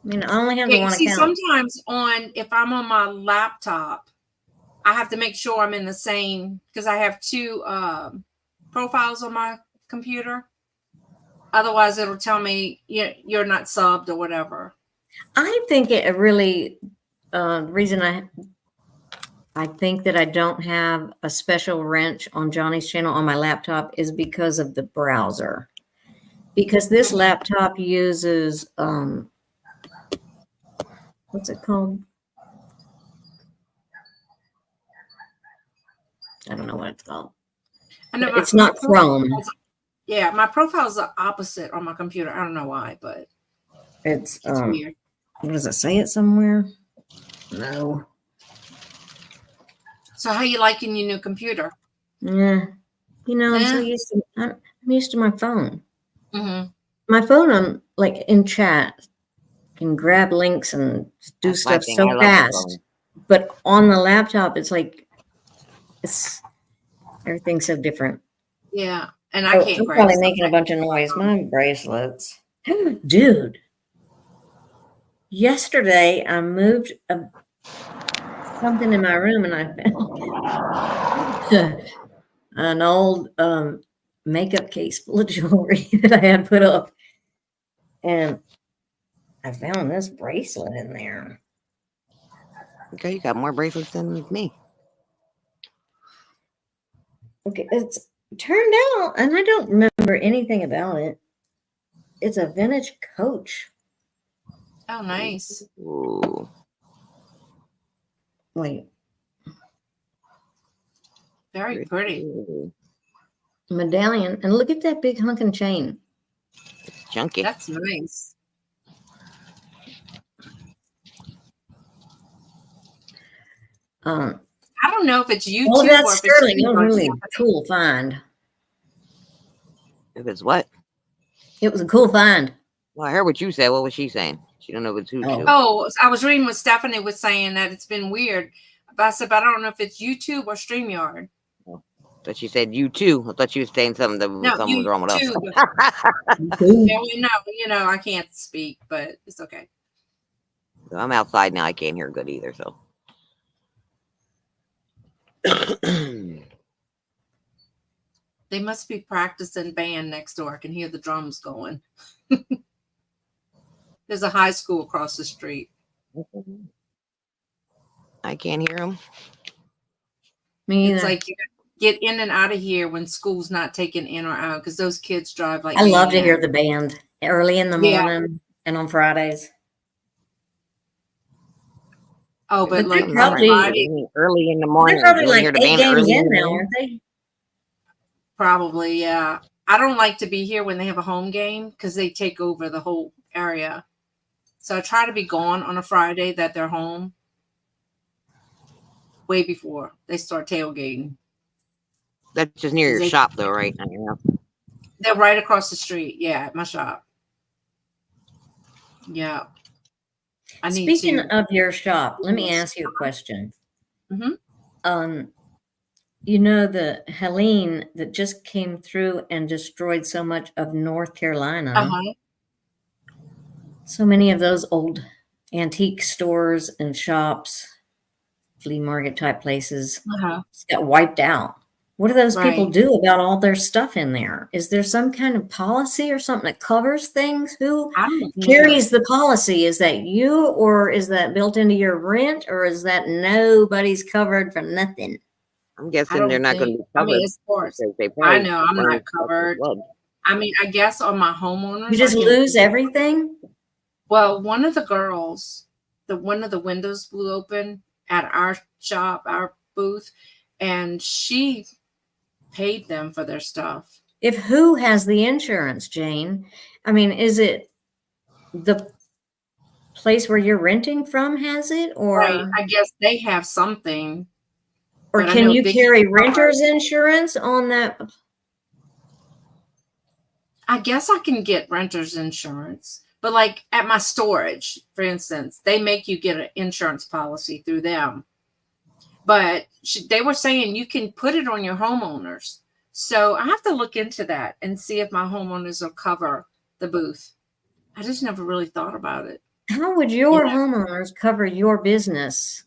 mean, I only have the one account. Sometimes if I'm on my laptop, I have to make sure I'm in the same, because I have two profiles on my computer. Otherwise, it'll tell me you're not subbed or whatever. I think it really, reason I think that I don't have a special wrench on Johnny's channel on my laptop is because of the browser. Because this laptop uses, what's it called? I don't know what it's called. I know it's not Chrome. Yeah, my profile is the opposite on my computer. I don't know why, but it's weird. What does it say it somewhere? No. So how you liking your new computer? Yeah. You know, I'm so Yeah. I'm used to my phone. Mm-hmm. My phone, I'm like in chat, can grab links and do That's my stuff thing. I so love the fast. phone. But on the laptop, it's like it's everything's so different. Yeah. And I Oh, can't I'm grab probably stuff making a bunch of noise. My bracelets. Dude, yesterday I moved something in my room and I found an old makeup case full of jewelry that I had put up. And I found this bracelet in there. Okay, you got more bracelets than me. Okay, it's turned out, and I don't remember anything about it. It's a vintage Coach. Oh, nice. Ooh. Wait, Very pretty. medallion, and look at that big hunking chain. Chunky. That's nice. Um, I don't know if it's YouTube oh, that's or if it's sterling. you It was or really something. cool find. If it's what? It was a cool find. Well, I heard what you said. What was she saying? She don't know if it's who Oh. to. Oh, I was reading what Stephanie was saying that it's been weird. But I said, but I don't know if it's YouTube or StreamYard. But she said you too. I thought she was saying something No, something was wrong with us. YouTube. No, I can't speak, but it's okay. So I'm outside now. I can't hear good either. So. They must be practicing band next door. I can hear the drums going. There's a high school across the street. I can't hear them. Me either. It's like you get in and out of here when school's not taken in or out because those kids drive like I love to hear maniacs. the band early in the morning and on Fridays. Oh, but like they're probably Friday, early in the morning. they're probably You wanna like hear the 8 band games early in in the now, morning? aren't they? probably, yeah. I don't like to be here when they have a home game because they take over the whole area. So I try to be gone on a Friday that they're home way before they start tailgating. That's just near your They- shop, though, right? Yeah. They're right across the street. Yeah, at my shop. Yeah. I need Speaking to. of your shop, let me ask you a question. Mhm. You know the Helene that just came through and destroyed so much of North Carolina. Uh-huh. So many of those old antique stores and shops, flea market type places, just got wiped out. What do those people Right. do about all their stuff in there? Is there some kind of policy or something that covers things? Who I don't know. carries the policy? Is that you, or is that built into your rent, or is that nobody's covered for nothing? I'm I guessing they're don't not going to think. be I mean, covered as far as because they I probably know, I'm burned not stuff with covered. blood. I mean, I guess on my homeowners, You just I can. lose everything? Well, one of the girls, one of the windows blew open at our shop, our booth, and she paid them for their stuff. If who has the insurance, Jane? I mean, is it the place where you're renting from has it, Right. or I guess they have something. or but I can know you Vicky carry covered. renter's insurance on that? I guess I can get renter's insurance. But like at my storage, for instance, they make you get an insurance policy through them. But they were saying you can put it on your homeowners. So I have to look into that and see if my homeowners will cover the booth. I just never really thought about it. How would your homeowners cover your business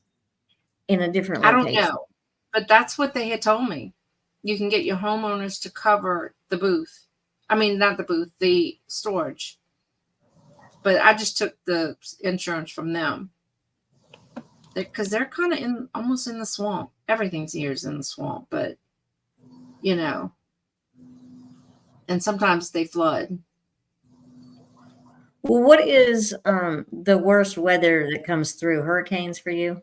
in a different I location? don't know. But that's what they had told me. You can get your homeowners to cover the booth. I mean, not the booth, the storage. But I just took the insurance from them. Because they're kind of almost in the swamp. Everything's here is in the swamp, but and sometimes they flood. Well, what is the worst weather that comes through? Hurricanes for you?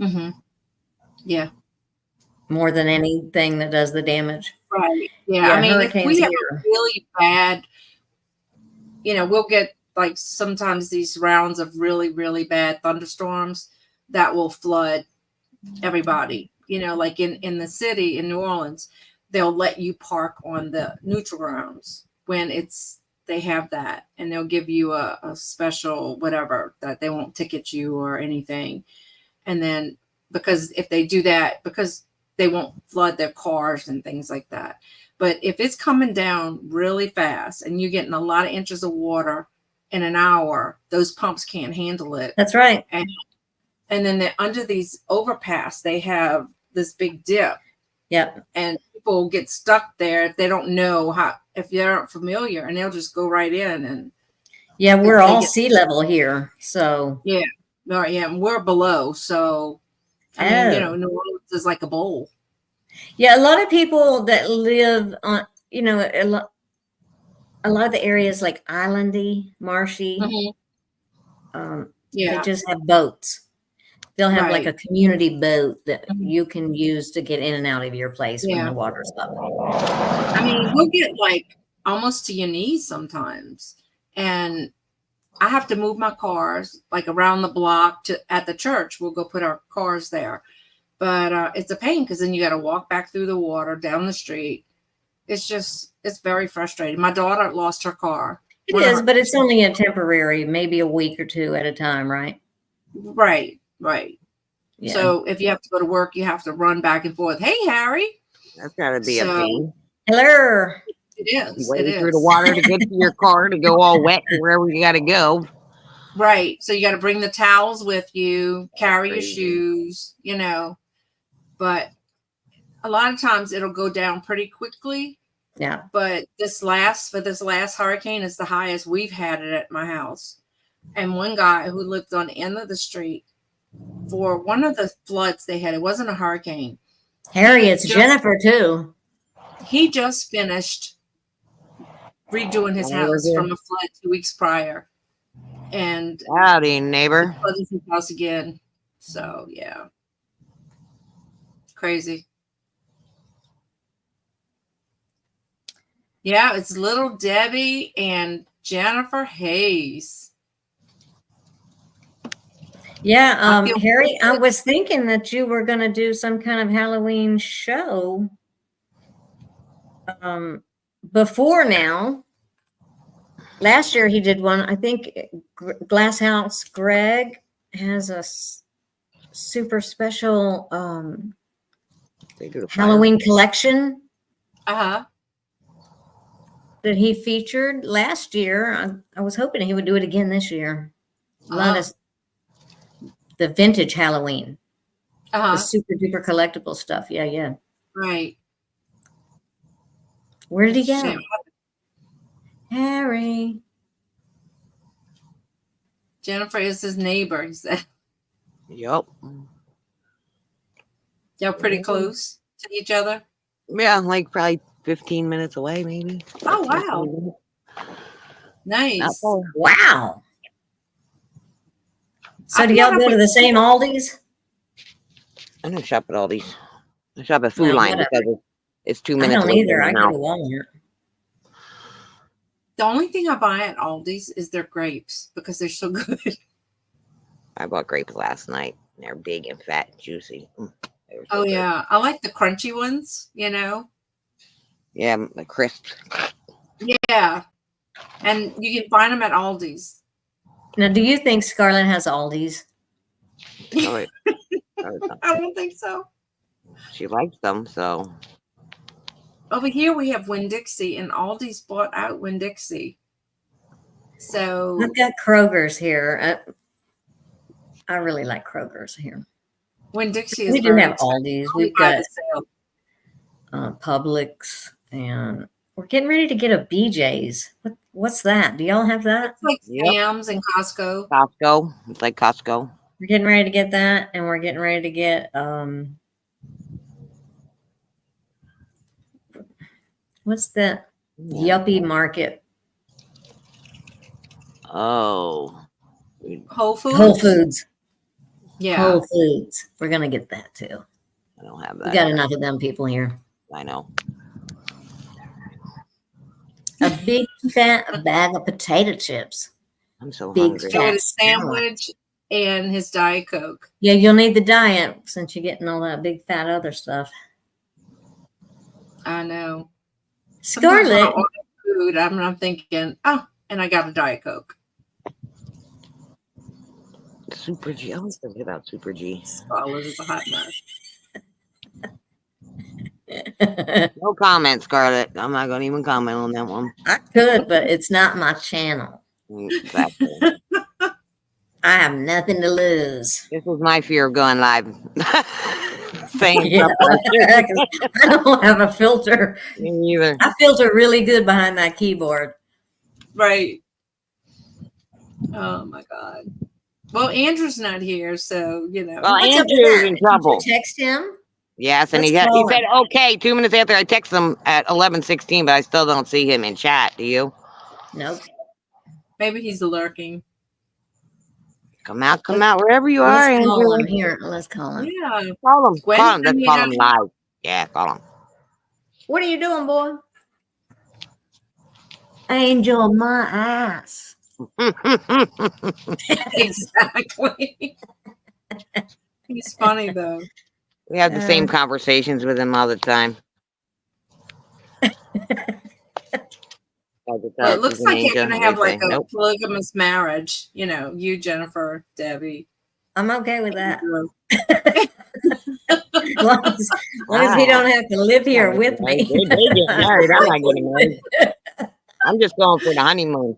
Mm-hmm. Yeah. More than anything that does the damage. Right. Yeah. I mean, if we have here. a really bad, we'll get like sometimes these rounds of really, really bad thunderstorms. that will flood everybody. You know, like in the city in New Orleans, they'll let you park on the neutral grounds when they have that, and they'll give you a special whatever that they won't ticket you or anything. And then because if they do that, because they won't flood their cars and things like that. But if it's coming down really fast and you're getting a lot of inches of water in an hour, those pumps can't handle it. That's right. And then they're under these overpass, they have this big dip. Yep. And people get stuck there if they don't know how, if they aren't familiar, and they'll just go right in. And yeah, we're all sea level here. So yeah. No, yeah, and we're below. So I mean, you know, New Orleans is like a bowl. Yeah, a lot of people that live on, you know, a lot of the areas like islandy, marshy, they just have boats. They'll have like a community boat that you can use to get in and out of your place when the water's low. I mean, we'll get like almost to your knees sometimes. And I have to move my cars like around the block at the church. We'll go put our cars there. But it's a pain because then you got to walk back through the water down the street. It's very frustrating. My daughter lost her car. It is, but it's only a temporary, maybe a week or two at a time, right? Right. Yeah. So if you have to go to work, you have to run back and forth. Hey, Harry. That's got to be a pain. Hello. It is. Waiting through the water to get to your car to go all wet wherever you got to go. Right. So you got to bring the towels with you, carry your shoes, you know. But a lot of times it'll go down pretty quickly. Yeah. But this last hurricane is the highest we've had it at my house. And one guy who lived on the end of the street, for one of the floods they had, it wasn't a hurricane. Harry, it's Jennifer too. He just finished redoing his house from a flood 2 weeks prior. And howdy, neighbor. Flooded his house again. So yeah. Crazy. Yeah, it's little Debbie and Jennifer Hayes. Yeah, Harry, I was thinking that you were going to do some kind of Halloween show before now. Last year he did one. I think Glass House Greg has a super special Halloween collection that he featured last year. I was hoping he would do it again this year. A lot of the vintage Halloween, the super duper collectible stuff. Yeah. Right. Where did he go? Harry. Jennifer is his neighbor, he said. Yep. Y'all pretty close to each other? Yeah, like probably 15 minutes away, maybe. Oh, wow. Nice. Wow. So do y'all go to the same Aldi's? I don't shop at Aldi's. I shop at Food Line because it's 2 minutes. I don't either. I go to Walmart. The only thing I buy at Aldi's is their grapes because they're so good. I bought grapes last night. They're big and fat and juicy. Oh, yeah. I like the crunchy ones, you know? Yeah, the crisps. Yeah. And you can find them at Aldi's. Now, do you think Scarlett has Aldi's? I don't think so. She likes them, so. Over here we have Winn-Dixie, and Aldi's bought out Winn-Dixie. So I've got Kroger's here. I really like Kroger's here. Winn-Dixie is we do have Aldi's. We've got Publix, and we're getting ready to get a BJ's. What's that? Do y'all have that? It's like Sam's and Costco. Costco. It's like Costco. We're getting ready to get that, and we're getting ready to get what's the Yuppie Market? Oh, Whole Foods. Whole Foods. Yeah, Whole Foods. We're gonna get that too. I don't have that. We got enough of them people here. I know. A big fat bag of potato chips. I'm so big hungry. fat sandwich and his Diet Coke. Yeah, you'll need the diet since you're getting all that big fat other stuff. I know. Sometimes when I Scarlett, order food, I'm thinking, oh, and I got a Diet Coke. Super G. I always forget about Super G. Scarlett is a hot mess. No comment, Scarlett. I'm not going to even comment on that one. I could, but it's not my channel. Exactly. I have nothing to lose. This was my fear of going live. Saying Yeah, something. I don't have a filter. Me neither. I filter really good behind my keyboard. Right. Oh my God. Well, Andrew's not here, so you know. Well, What's up with Andrew's that? in trouble. Did you text him? Yes, and Let's he call said him. okay 2 minutes after I text him at 11:16, but I still don't see him in chat. Do you? Nope. Maybe he's lurking. Come out wherever you are, Let's call him Andrew. here. Let's call him. Yeah. Call him. Gwen, Call him. Let's send me call that- him live. Yeah, call him. What are you doing, boy? Angel, my ass. Exactly. He's funny though. We have the same conversations with him all the time. Well, it looks like you're gonna have like a Nope. polygamous marriage. You know, you, Jennifer, Debbie. I'm okay with that. As long as he don't have to live here with me. They get married. I'm not getting married. I'm just going for the honeymoon.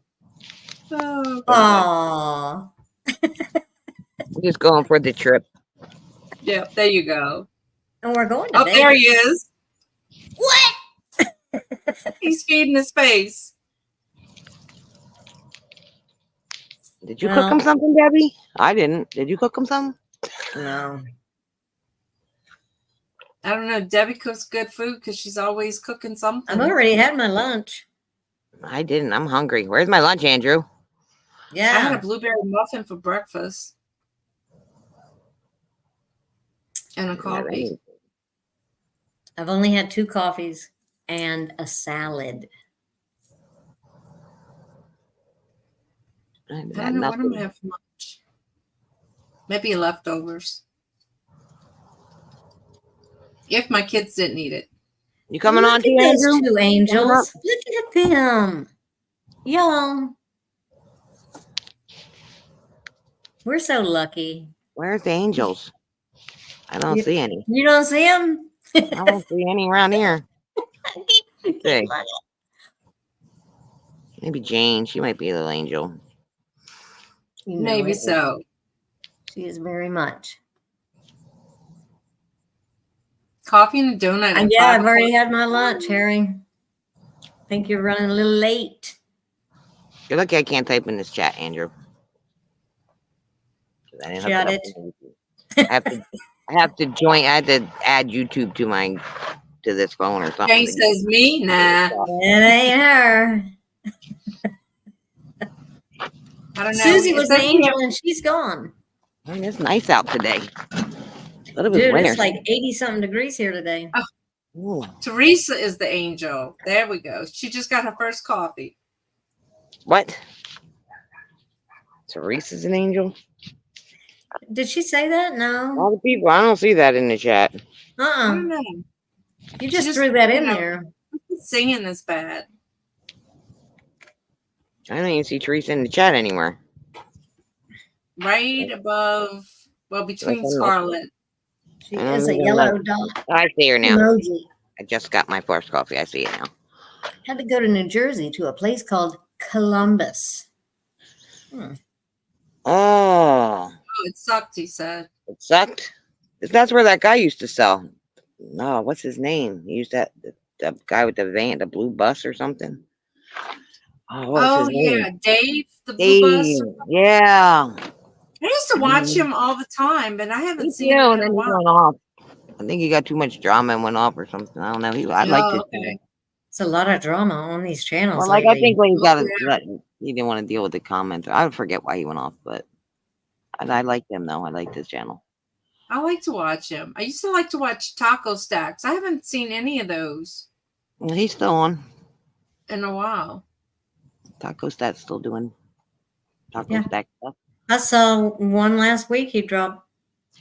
Oh, Aww. I'm just going for the trip. yeah, there you go. And we're going to Oh, Vegas. there he is. What? He's feeding his face. Did you cook him something, Debbie? I didn't. Did you cook him something? No. I don't know. Debbie cooks good food because she's always cooking something. I've already had my lunch. I didn't. I'm hungry. Where's my lunch, Andrew? Yeah. I had a blueberry muffin for breakfast. And a coffee. I've only had 2 coffees and a salad. I don't know what I'm gonna have for lunch. Maybe leftovers. If my kids didn't eat it. You coming on, Look at those Andrew? 2 angels. Look at them. Y'all. We're so lucky. Where's the angels? I don't see any. You don't see them? I don't see any around here. Okay. Maybe Jane. She might be a little angel. You know Maybe it. so. She is very much. Coffee and a donut. at Yeah, 5 I've already o'clock. had my lunch, Harry. Think you're running a little late. You're lucky I can't type in this chat, Andrew. I didn't hook Shut up it. with YouTube. I have to join. I had to add YouTube to this phone or something. Jane says me? Nah. It ain't her. I don't know. Suzy It was an says angel and she's gone. Man, it's nice out today. But it was Dude, winter. it's like 80-something degrees here today. Ooh. Teresa is the angel. There we go. She just got her first coffee. What? Teresa's an angel? Did she say that? No. All the people. I don't see that in the chat. I Uh-uh. don't know. You just just, threw that you in know, there. Singing is bad. I don't even see Teresa in the chat anywhere. Right above, well, between Like, Scarlett. She I don't is a even yellow know. dot I see her now. emoji. I just got my first coffee. I see it now. Had to go to New Jersey to a place called Columbus. Oh, Oh, it sucked, he said. it sucked. That's where that guy used to sell. No, what's his name? He used that the guy with the van, the blue bus or something. Oh, what's his name? Yeah, Dave, the blue bus. Dave. Yeah. I used to watch him all the time, but I haven't seen Yeah, him and in a then he while. went off. I think he got too much drama and went off or something. I don't know. I liked it. Okay. It's a lot of drama on these channels. Well, like I lately. think when he got Yeah. he didn't want to deal with the comments. I forget why he went off, but I like him though. I like this channel. I like to watch him. I used to like to watch Taco Stacks. I haven't seen any of those Well, he's still on. in a while. Taco Stat's still doing Taco Yeah. Stack stuff. I saw one last week. He dropped.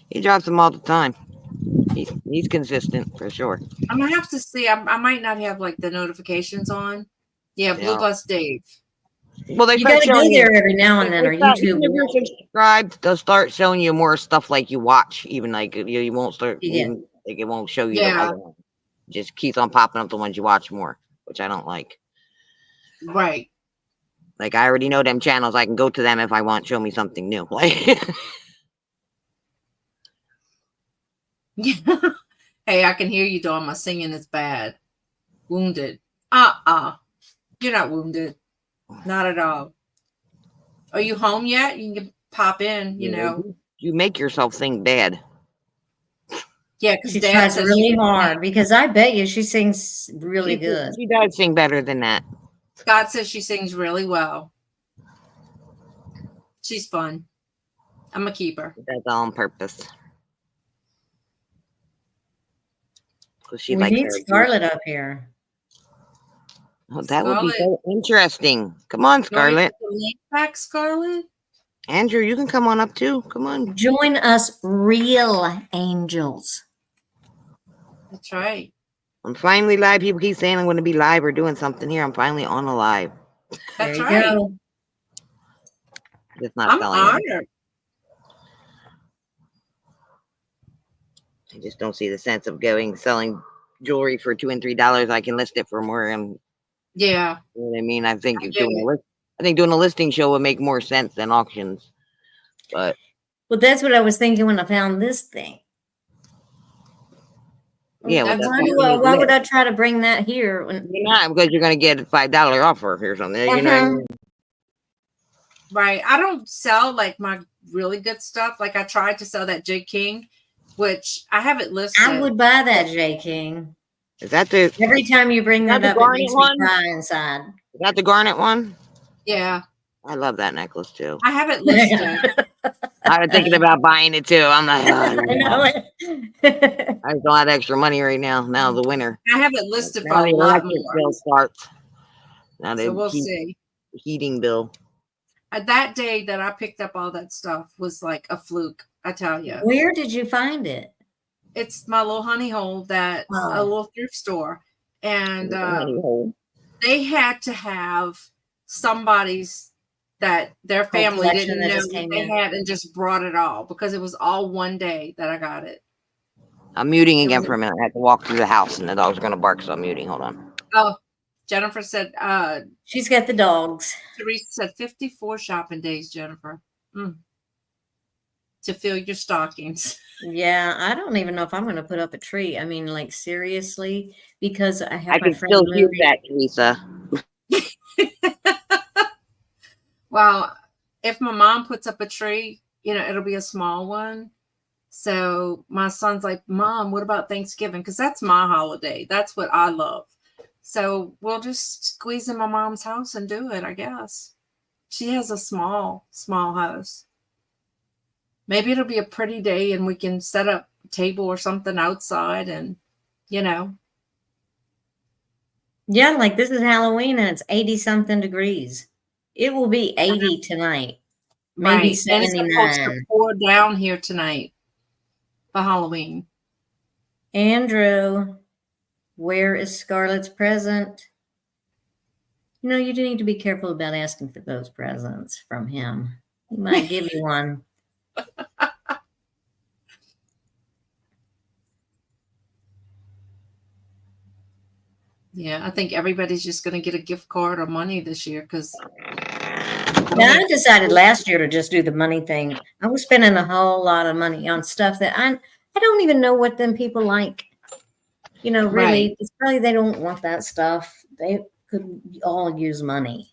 He drops them all the time. He's consistent for sure. I'm gonna have to see. I might not have like the notifications on. Yeah, Blue Yeah. Bus Dave. Well, they You start got to go showing you. there every now and then, or Even YouTube. if you're subscribed, they'll start showing you more stuff like you watch. Even like you won't start. Yeah. Even, like it won't show you the Yeah. other one. Just keeps on popping up the ones you watch more, which I don't like. Right. Like I already know them channels. I can go to them if I want. Show me something new. Like. Hey, I can hear you, Dawn. My singing is bad. Wounded. You're not wounded. Not at all. Are you home yet? You can pop in, you know. You make yourself think bad. Yeah, because She Dad tries says really hard because I bet you she sings really She good. She does sing better than that. Scott says she sings really well. She's fun. I'm a keeper. That's all on purpose. She We likes need her. Scarlett up here. Oh, that would be Scarlett. so interesting. Come on, You want me to Scarlett. put the link back, Scarlett? Andrew, you can come on up too. Come on. Join us, real angels. That's right. I'm finally live. People keep saying I'm going to be live or doing something here. I'm finally on a live. There That's you right. go. Just not I'm selling them. honored. I just don't see the sense of selling jewelry for $2 and $3. I can list it for more. Yeah. You know what I mean? I think I doing a listing show would make more sense than auctions. But Well, that's what I was thinking when I found this thing. yeah, well, That's that's right. what Why would I try to bring that here? you're not, because you're going to get a $5 offer or something. You know what I mean? Right. I don't sell like my really good stuff. Like I tried to sell that J. King, which I haven't listed. I would buy that, J. King. Is that the Every time you bring that the up, it garnet makes one? me cry inside. Is that the garnet one? Yeah. I love that necklace too. I haven't listed. I was thinking about buying it too. I'm like, I know I just don't have extra money right now. Now the winter. I haven't listed for Now a the lot electric more. bill starts. Now So we'll see. heating bill. That day that I picked up all that stuff was like a fluke, I tell you. Where did you find it? It's my little honey hole that a little thrift store. And they had to have somebody's that their family didn't know that they had and just brought it all because it was all one day that I got it. I'm muting again for a minute. I have to walk through the house and the dog's gonna bark, so I'm muting. Hold on. Oh, Jennifer said She's got the dogs. Teresa said 54 shopping days, Jennifer. To fill your stockings. Yeah, I don't even know if I'm going to put up a tree. I mean, like seriously, because I have I my can friend still hear moving. that, Teresa. Well, if my mom puts up a tree, you know, it'll be a small one. So my son's like, Mom, what about Thanksgiving? Because that's my holiday. That's what I love. So we'll just squeeze in my mom's house and do it, I guess. She has a small house. Maybe it'll be a pretty day and we can set up a table or something outside and, you know. Yeah, like this is Halloween and it's 80 something degrees. It will be 80 tonight. Maybe Right. And it's supposed 79. to pour down here tonight for Halloween. Andrew, where is Scarlett's present? You know, you do need to be careful about asking for those presents from him. He might give you one. Yeah, I think everybody's just going to get a gift card or money this year because. Yeah, I decided last year to just do the money thing. I was spending a whole lot of money on stuff that I don't even know what them people like. You know, really, it's probably they don't want that stuff. They could all use money.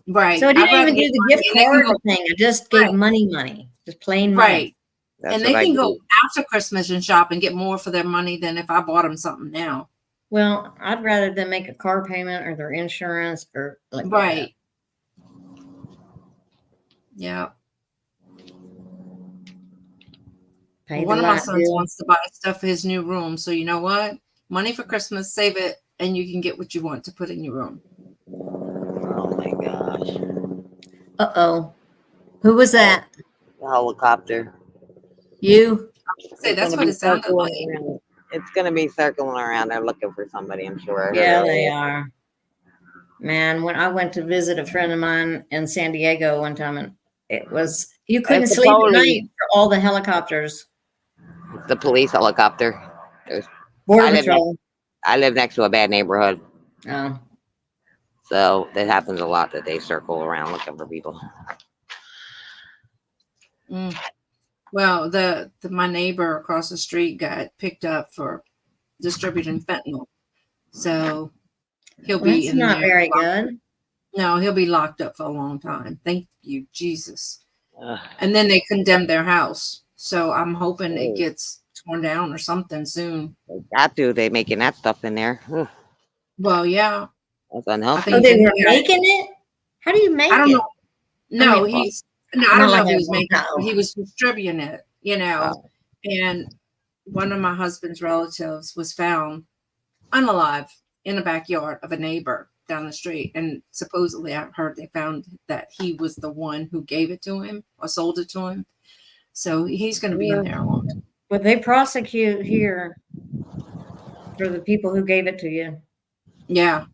Right. So I didn't even do the gift card thing. I just gave money, just plain money. Right. And they can go after Christmas and shop and get more for their money than if I bought them something now. Well, I'd rather them make a car payment or their insurance or like right. Yeah. One of my sons wants to buy stuff for his new room. So you know what? Money for Christmas, save it, and you can get what you want to put in your room. Oh my gosh. Uh-oh. Who was that? The helicopter. You? Say It's that's gonna what be it sounded circling like. around. It's gonna be circling around. They're looking for somebody. I'm sure. I heard Yeah, earlier. they are. Man, when I went to visit a friend of mine in San Diego one time, and it was, you couldn't It's the sleep at police. night for all the helicopters. It's the police helicopter. Border I live next. Patrol. I live next to a bad neighborhood, Oh, so it happens a lot that they circle around looking for people. Mm. Well, my neighbor across the street got picked up for distributing fentanyl, so he'll well, be that's in not there. very good. No, he'll be locked up for a long time. Thank you, Jesus. Ugh. And then they condemned their house, so I'm hoping it Oh. gets torn down or something soon. They got to. They making that stuff in there. Ugh, Well, yeah, that's I unhealthy. Oh, think they then were he got, making it? How do you make I don't it? know. No, mean, he's no, I not don't know like if he I was want making it, to but know. he was distributing it, Oh. and one of my husband's relatives was found unalive in the backyard of a neighbor down the street. And supposedly I've heard they found that he was the one who gave it to him or sold it to him. So he's going to be in there a long time. But they prosecute here for the people who gave it to you. Yeah.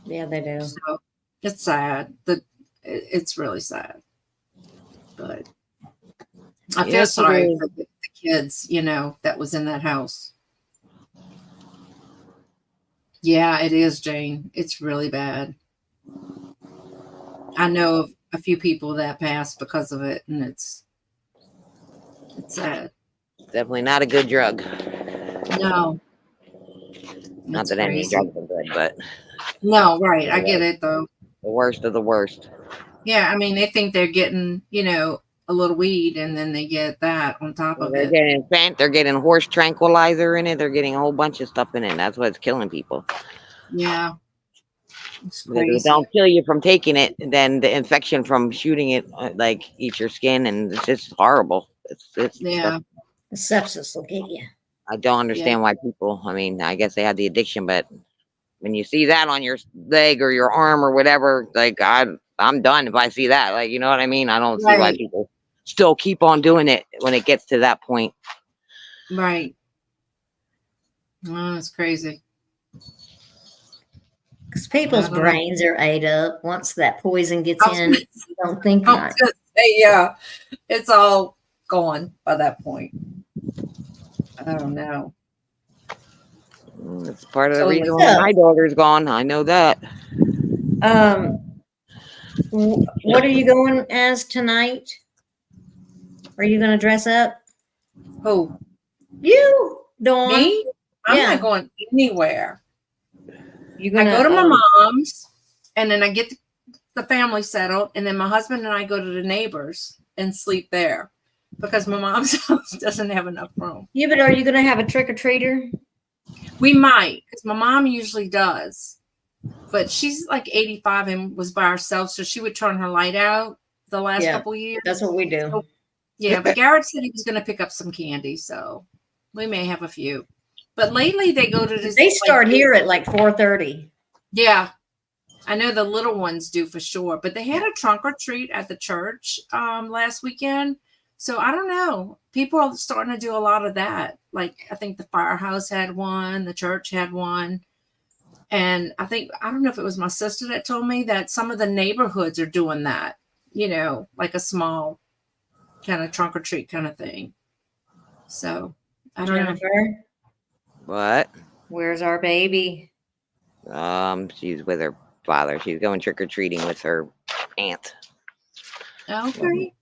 Yeah, they do. So it's sad. It's really sad. But I feel Yes, it sorry is. for the kids, that was in that house. Yeah, it is, Jane. It's really bad. I know of a few people that passed because of it, and it's sad. Definitely not a good drug. No. Not It's that any crazy. drugs are good, but No, right. I get it, though. the worst of the worst. Yeah, I mean, they think they're getting, a little weed, and then they get that on top of They're it. getting fent. They're getting horse tranquilizer in it. They're getting a whole bunch of stuff in it. That's what's killing people. Yeah. It's Because if it crazy. don't kill you from taking it, then the infection from shooting it eats your skin, and it's just horrible. It's Yeah. The sepsis will get you. I don't understand why people. I mean, I guess they had the addiction, but when you see that on your leg or your arm or whatever, like I'm done if I see that. Like, you know what I mean? I don't see why Right. people still keep on doing it when it gets to that point. Right. Oh, it's crazy. Because people's I don't know. brains are ate up. Once that poison gets I was in, you don't think I was right. gonna say, yeah, it's all gone by that point. I don't know. It's part of the So reason what's why up? my daughter's gone. I know that. What are you going as tonight? Are you going to dress up? Who? You, Dawn. Me? I'm Yeah. not going anywhere. You're I gonna go to my mom's, and then I get the family settled, and then my husband and I go to the neighbors and sleep there because my mom's house doesn't have enough room. Yeah, but are you gonna have a trick or treater? We might, because my mom usually does, but she's like 85 and was by herself, so she would turn her light out the last couple years. That's what we do. So, yeah, but Garrett said he was going to pick up some candy, so we may have a few. But lately they go to this. They start here at like 4:30. Yeah, I know the little ones do for sure. But they had a trunk or treat at the church last weekend, so I don't know. People are starting to do a lot of that. Like I think the firehouse had one, the church had one, and I don't know if it was my sister that told me that some of the neighborhoods are doing that. Like a small kind of trunk or treat kind of thing. So I don't know. Jennifer, What? where's our baby? She's with her father. She's going trick or treating with her aunt. Okay.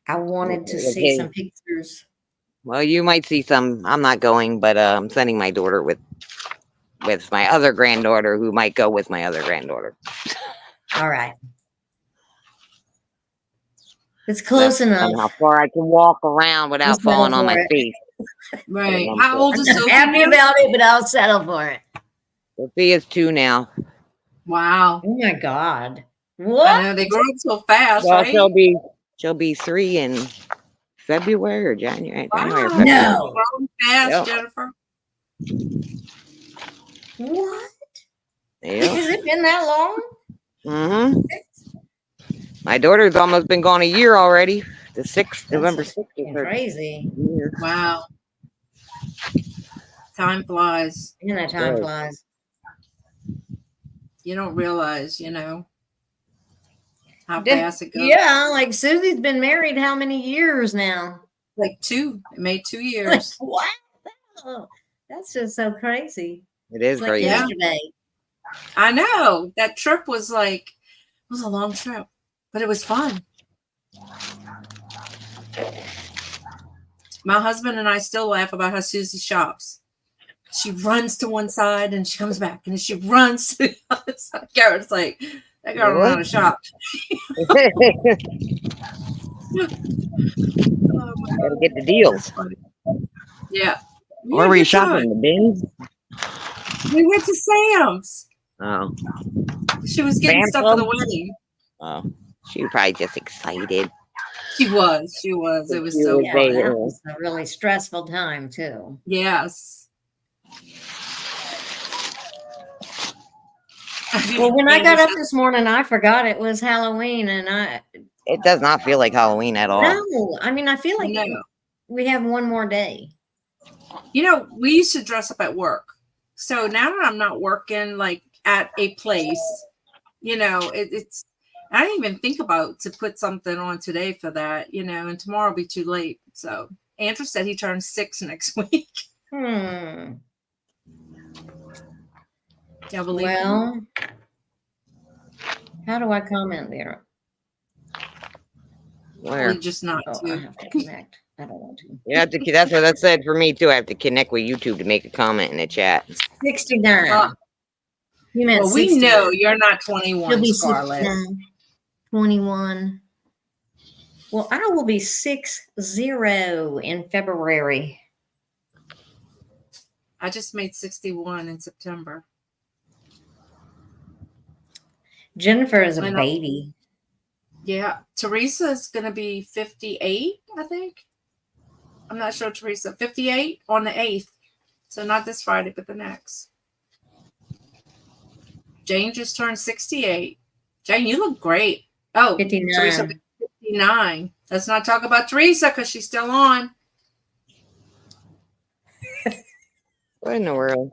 I wanted to see some pictures. Well, you might see some. I'm not going, but I'm sending my daughter with my other granddaughter, who might go with my other granddaughter. All right. It's close enough. How far I can walk around without Just settle falling on for my it. face. Right. How old I'm is not Sophie happy now? about it, but I'll settle for it. Sophia's 2 now. Wow. Oh my God. I What? know they grow up so fast, Well, right? she'll be 3 in February or January. January or Wow. February. No. Growing fast, Yep. Jennifer. What? Yep. Has it been that long? Mm-hmm. My daughter's almost been gone a year already. The 6th, That's November just 6th is her crazy. year. Wow. Time flies. You know, time Right. flies. You don't realize, how fast it goes. Yeah, like Susie's been married how many years now? Like 2. It made 2 Like, years. wow. That's just so crazy. It is It's like crazy. yesterday. I know. That trip was it was a long trip, but it was fun. My husband and I still laugh about how Susie shops. She runs to one side and she comes back, and she runs to the other side. Garrett's like, that girl don't know how to shop. Oh my Gotta God. get the deals. Yeah. Where were you shopping? The bins? We went to Sam's. Oh. She was getting Sam's stuff for the Club? wedding. Oh. She was probably just excited. She was. It was so Yeah, fun. that was a really stressful time too. Yes. Well, when I got up this morning, I forgot it was Halloween, and It does not feel like Halloween at all. no, I mean, I feel like we have one more day. We used to dress up at work. So now that I'm not working like at a place, it's I didn't even think about to put something on today for that, and tomorrow will be too late. So Andrew said he turns 6 next week. Hmm. Yeah, believe Well, how do I comment there? Where? just not I to. have to connect. I don't want to. You have to. That's what that said for me too. I have to connect with YouTube to make a comment in the chat. 69. You meant Well, we 69. know you're not She'll 21, be Scarlett. 69, 21. Well, I will be 60 in February. I just made 61 in September. Jennifer is a baby. Yeah. Teresa's going to be 58, I think. I'm not sure, Teresa. 58 on the 8th. So not this Friday, but the next. Jane just turned 68. Jane, you look great. Oh, 59. Teresa, 59. Let's not talk about Teresa because she's still on. What in the world?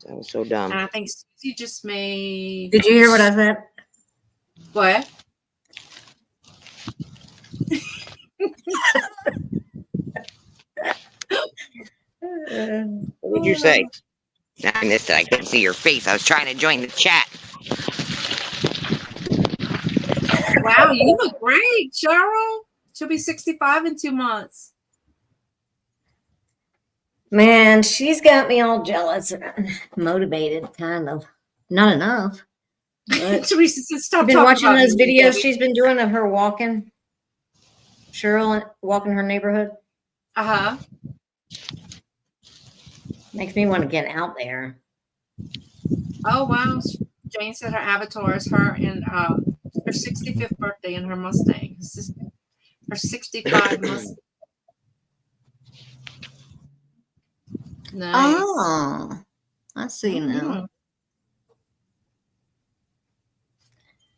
That was so dumb. And I think Suzy just made. Did you hear what I said? What? What did you say? I missed it. I couldn't see your face. I was trying to join the chat. Wow, you look great, Cheryl. She'll be 65 in 2 months. Man, she's got me all jealous and motivated, kind of. Not enough. Teresa said, "Stop." I've been talking watching about those me, videos Debbie. she's been doing of her walking. Cheryl walking her neighborhood. Uh-huh. Makes me want to get out there. Oh, wow. Jane said her avatar is her in her 65th birthday in her Mustang. This is her 65 Mustang. Nice. Oh, I see now.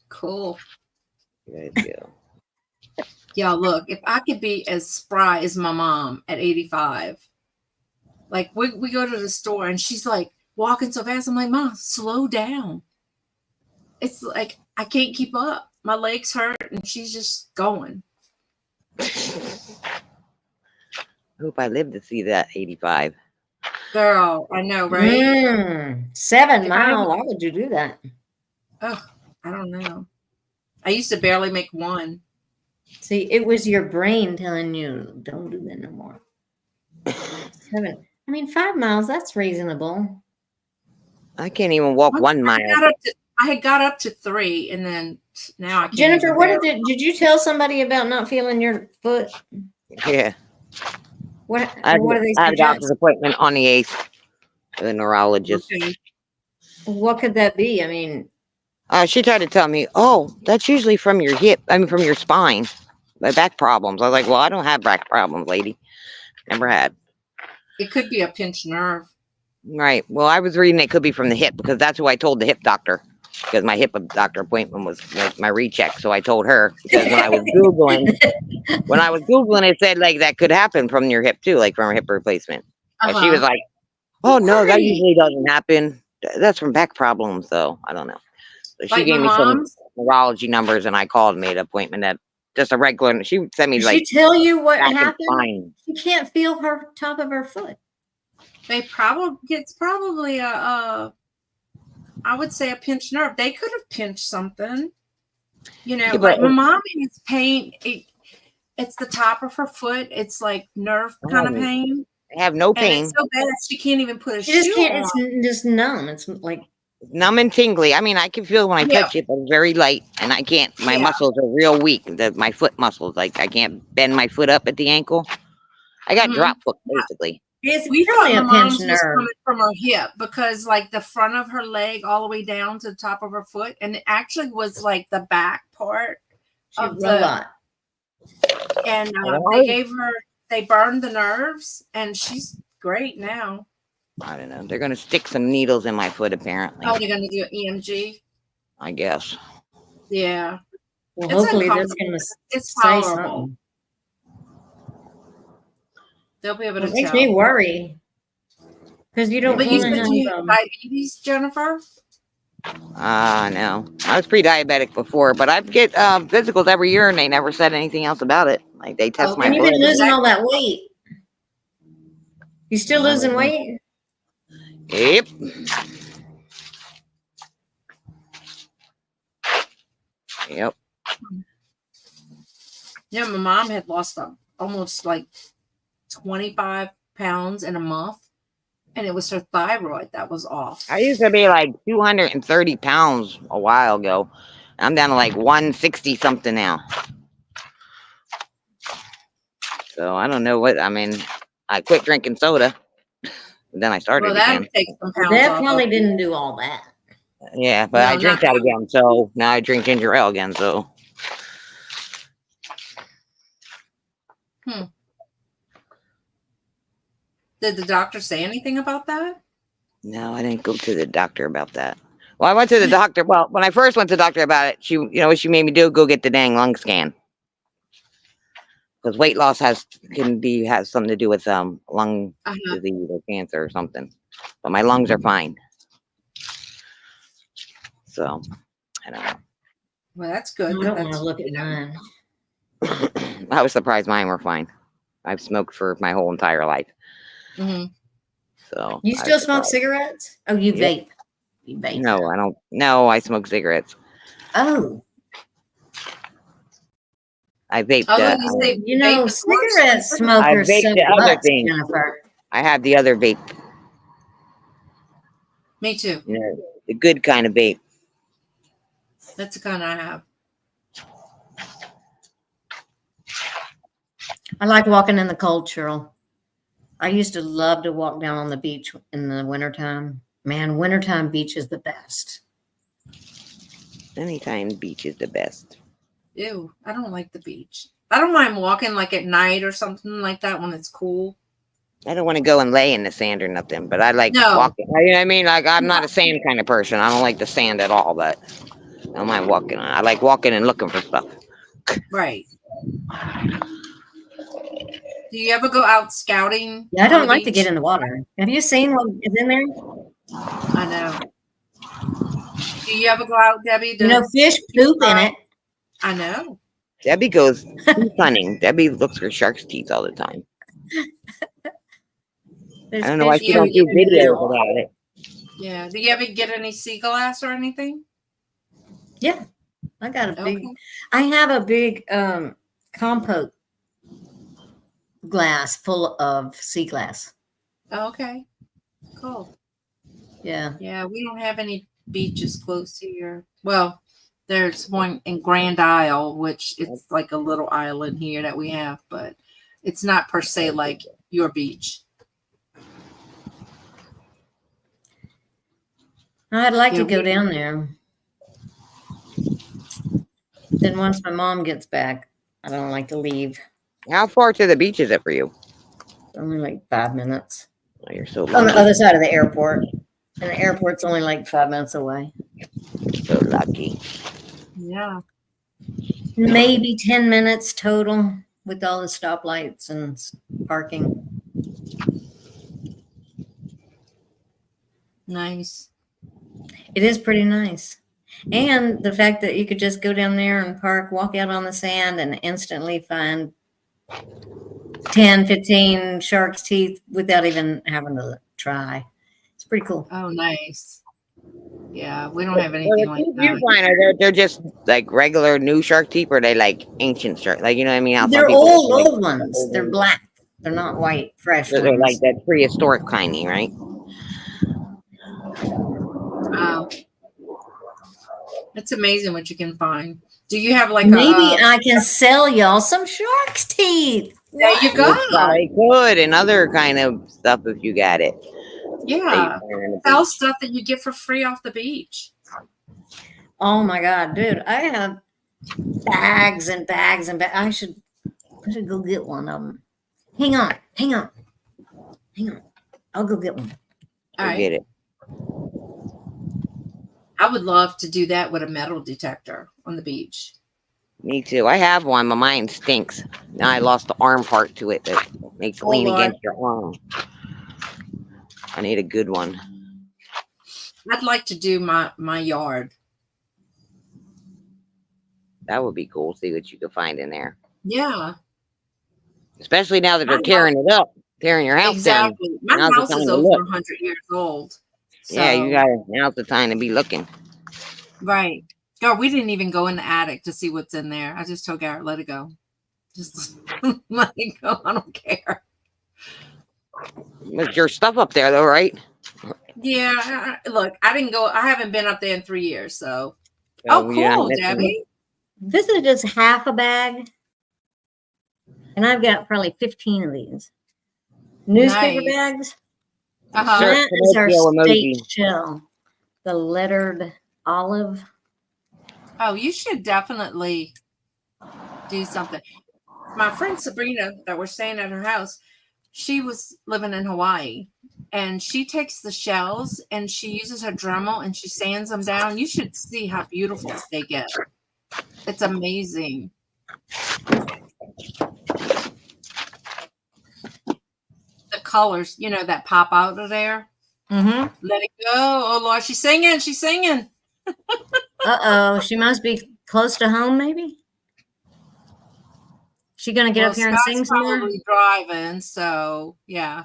Cool. Good deal. Y'all, look, if I could be as spry as my mom at 85, like we go to the store and she's like walking so fast. I'm like, Mom, slow down. It's like I can't keep up. My legs hurt and she's just going. I hope I live to see that 85. Girl, I know, right? 7 miles. Why would you do that? Oh, I don't know. I used to barely make one. See, it was your brain telling you, don't do that no more. 7. I mean, 5 miles, that's reasonable. I can't even walk 1 mile. I had got up to 3, and then now I can't. Jennifer, what did you tell somebody about not feeling your foot? Yeah. What I do they had a suggest? doctor's appointment on the 8th with a neurologist. Okay. What could that be? I mean, She tried to tell me, oh, that's usually from your hip. I mean, from your spine. My back problems. I was like, well, I don't have back problems, lady. Never had. It could be a pinched nerve. Right. Well, I was reading it could be from the hip because that's who I told the hip doctor. because my hip doctor appointment was my recheck. So I told her, because when I was Googling, it said like that could happen from your hip too, like from a hip replacement. And she was like, oh no, that usually doesn't happen. That's from back problems though. I don't know. So she Like gave my me some mom's. neurology numbers and I called and made an appointment at just a regular. She sent me Did like she tell you what back and happened? spine. She can't feel her top of her foot. It's probably a I would say a pinched nerve. They could have pinched something. You know, Yeah, like but my mom has pain. It's the top of her foot. It's like nerve kind of pain. I have no And pain. it's so bad she can't even put a She just shoe can't. on. It's just numb. It's like Numb and tingly. I mean, I can feel when I Yeah. touch it, but it's very light, and I can't. My Yeah. muscles are real weak. My foot muscles, like I can't bend my foot up at the ankle. I got drop foot basically. it's We thought probably my a mom's pinched was nerve. coming from her hip because like the front of her leg all the way down to the top of her foot, and it actually was like the back part She's a of robot. and they burned the nerves, and she's great now. I don't know. They're gonna stick some needles in my foot apparently. Oh, they're gonna do an EMG. I guess. Yeah. Well, It's hopefully that's uncomfortable. going to It's say tolerable. something. They'll be able It to makes tell. me worry because you don't But want you to said you have. have diabetes, Jennifer? No. I was pre-diabetic before, but I get physicals every year, and they never said anything else about it. Like they test my And you've blood. been losing all that weight. You still losing Mhm. weight? Yep. Yep. Yeah, my mom had lost almost like 25 pounds in a month, and it was her thyroid that was off. I used to be like 230 pounds a while ago. I'm down to like 160 something now. So I don't know what, I mean, I quit drinking soda. Then I started Well, that'll again. take some pounds That off. probably didn't do all that. Yeah, but No, I drink not that again. So now I drink ginger ale again. So Did the doctor say anything about that? no, I didn't go to the doctor about that. Well, I went to the doctor. Well, when I first went to the doctor about it, she, what she made me do, go get the dang lung scan. Because weight loss has something to do with lung disease or cancer or something. But my lungs are fine. So I don't know. Well, that's I good. don't want to look at mine. I was surprised mine were fine. I've smoked for my whole entire life. Mm-hmm. So You still smoke cigarettes? Oh, you Yep. vape. You vape. No, I don't. No, I smoke cigarettes. Oh. I vape. You know, cigarette I smokers vape suck the other butts, thing. Jennifer. I have the other vape. Me too. You know, the good kind of vape. That's the kind I have. I like walking in the cold trail. I used to love to walk down on the beach in the wintertime. Man, wintertime beach is the best. Anytime beach is the best. Ew, I don't like the beach. I don't mind walking like at night or something like that when it's cool. I don't want to go and lay in the sand or nothing, but I like No. walking. You know what I mean? Like I'm not a sand kind of person. I don't like the sand at all, but I don't mind walking. I like walking and looking for stuff. Right. Do you ever go out scouting? Yeah, I on don't the like to beach? get in the water. Have you seen what is in there? I know. Do you ever go out, Debbie? You know, fish poop in it. I know. Debbie goes tooth hunting. Debbie looks for shark's teeth all the time. There's I don't know why fish she don't poop do in it. videos about it. Yeah. Do you ever get any sea glass or anything? Yeah, I got a big. Okay. I have a big compote glass full of sea glass. Okay. Cool. Yeah. Yeah, we don't have any beaches close here. Well, there's one in Grand Isle, which it's like a little island here that we have, but it's not per se like your beach. I'd like Yeah, to go we- down there. Then once my mom gets back, I don't like to leave. How far to the beach is it for you? Only like 5 minutes. Oh, you're so On the lucky. other side of the airport. And the airport's only like 5 minutes away. So lucky. Yeah. Maybe 10 minutes total with all the stoplights and parking. Nice. It is pretty nice. And the fact that you could just go down there and park, walk out on the sand, and instantly find 10, 15 shark's teeth without even having to try. It's pretty cool. Oh, nice. Yeah, we don't have Well, anything the like teeth you that. find are they're just like regular new shark teeth, or they like ancient shark? Like, you know what I mean? How some They're people old, like old ones. They're black. They're not white, fresh they're like ones. that prehistoric kindy, right? Wow. It's amazing what you can find. Do you have like Maybe I can sell y'all some shark's teeth. there you You go. probably could, and other kind of stuff if you got it. Yeah. Sell stuff that you get for free off the beach. Oh my God, dude. I have bags and bags and bags. I should go get one of them. Hang on. I'll go get one. All right. Get it. I would love to do that with a metal detector on the beach. Me too. I have one, but mine stinks. Now I lost the arm part to it that makes it lean Lord. against your arm. I need a good one. I'd like to do my yard. That would be cool. See what you could find in there. Yeah. Especially now that they're tearing it up, tearing your house down. Exactly. My Now's the house time is to over look. 100 years old. So, Yeah, you got it. Now's the time to be looking. right. Girl, we didn't even go in the attic to see what's in there. I just told Garrett, let it go. Just let it go. I don't care. There's your stuff up there, though, right? Yeah. Look, I didn't go. I haven't been up there in 3 years. So, So oh, you're not cool, missing Debbie. This is just half a bag. And I've got probably 15 of these. Newspaper Nice. bags. Uh-huh. That is our Pinocchio state emoji. shell. The lettered olive. Oh, you should definitely do something. My friend Sabrina, that we're staying at her house, she was living in Hawaii, and she takes the shells and she uses her Dremel and she sands them down. You should see how beautiful they get. It's amazing. The colors, you know, that pop out of there. Mm-hmm. Let it go. Oh, Lord, she's singing. She's singing. Uh-oh. She must be close to home, maybe? She gonna get up here and sing some more? Probably driving, so yeah,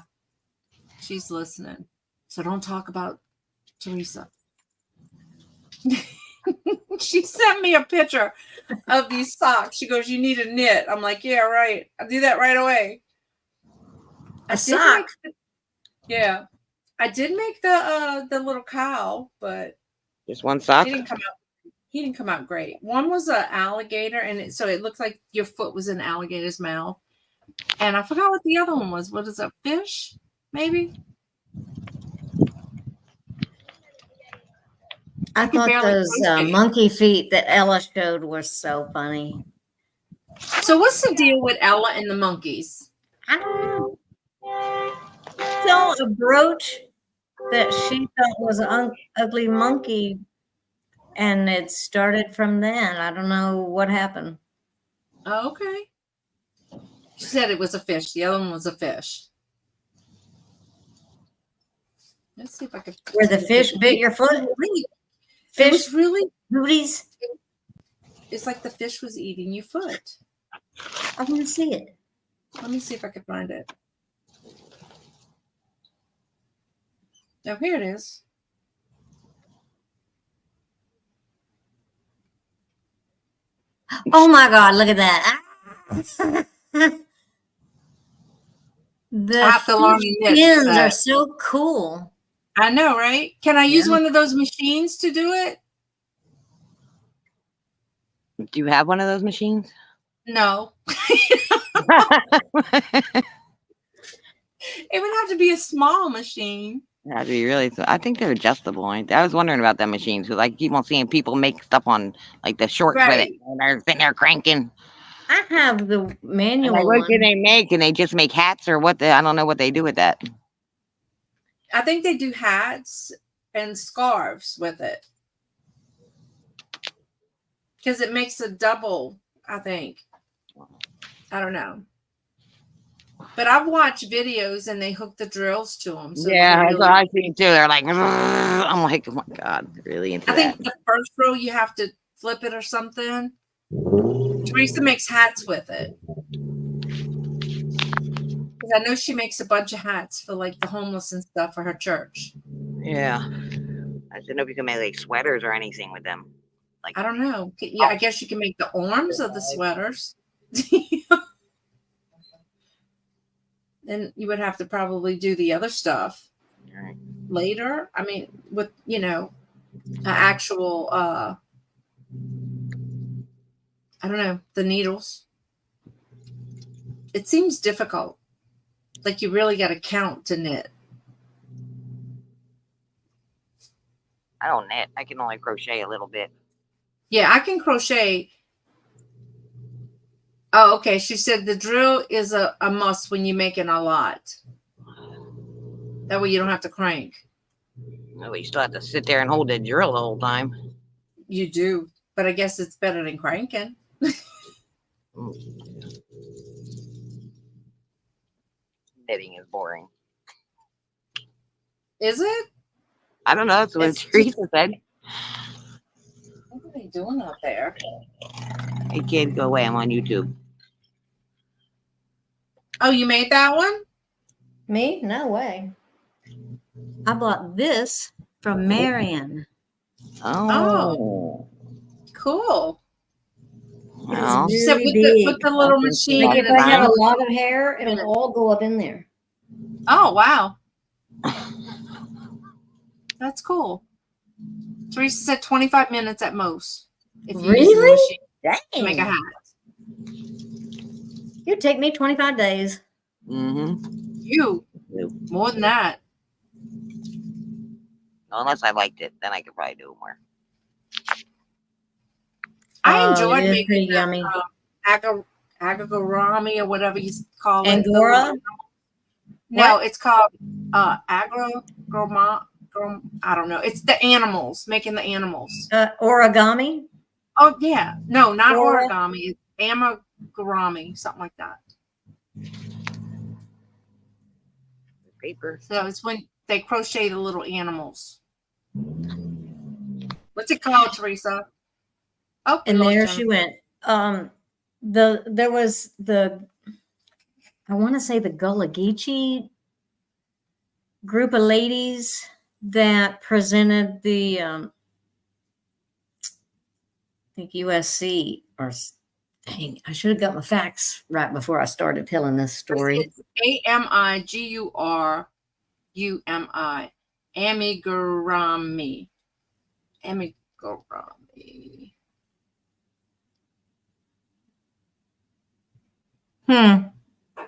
she's listening. So don't talk about Teresa. She sent me a picture of these socks. She goes, "You need a knit." I'm like, "Yeah, right. I'll do that right away." A sock. Yeah, I did make the little cow, but Just one sock? he didn't come out great. One was an alligator, and so it looked like your foot was in an alligator's mouth. And I forgot what the other one was. What is a fish? Maybe. I thought those monkey feet that Ella showed were so funny. So what's the deal with Ella and the monkeys? I don't know. So a brooch that she thought was an ugly monkey, and it started from then. I don't know what happened. Oh, okay. She said it was a fish. The other one was a fish. Let's see if I can. Where the fish bit your foot? Fish? It was really booties. It's like the fish was eating your foot. I want to see it. Let me see if I can find it. Oh, here it is. Oh my God! Look at that. The fins are so cool. I know, right? Can I use one of those machines to do it? Do you have one of those machines? No. It would have to be a small machine. That'd be really. I think they're adjustable. I was wondering about that machines because I keep on seeing people make stuff on like the shorts with it, and they're sitting there cranking. I have the manual Like, what one. can they make? Can they just make hats or what? I don't know what they do with that. I think they do hats and scarves with it. Because it makes a double, I think. I don't know. But I've watched videos and they hook the drills to them. So Yeah, that's really, what I seen too. They're like, I'm like, oh my God, really into I think that. the first row you have to flip it or something. Teresa makes hats with it. Because I know she makes a bunch of hats for like the homeless and stuff for her church. Yeah. I didn't know if you can make like sweaters or anything with them. Like, I don't know. Yeah, I guess you can make the arms of the sweaters. Then you would have to probably do the other stuff later. I mean, with, an actual, I don't know, the needles. It seems difficult. Like you really got to count to knit. I don't knit. I can only crochet a little bit. Yeah, I can crochet. Oh, okay. She said the drill is a must when you're making a lot. That way you don't have to crank. No, but you still have to sit there and hold the drill the whole time. You do. But I guess it's better than cranking. Knitting is boring. Is it? I don't know. That's what Teresa said. What are they doing out there? Hey, kid, go away. I'm on YouTube. Oh, you made that one? Me? No way. I bought this from Marion. Oh. Cool. Well, It's So really with big. the little Like machine. Like and if I have a it's- lot of hair, it'll all go up in there. Oh, wow. That's cool. Teresa said 25 minutes at most. If you use the Really? machine to make a Dang. hat. It'd take me 25 days. You. More than that. Unless I liked it, then I could probably do more. I Oh, enjoyed it is making pretty the, yummy. agorami or whatever you call it. Angora? No, What? it's called agrograma. I don't know. It's the animals, making the animals. Origami? Oh, yeah. No, not Ora? origami. It's amigurumi, something like that. Paper. So it's when they crochet the little animals. What's it called, Teresa? Oh, And we lost there Jennifer. she went. There was I want to say the Gullah Geechee group of ladies that presented the I think USC or dang, I should have got my facts right before I started telling this story. It's amigurumi. Amigurumi. Amigurumi.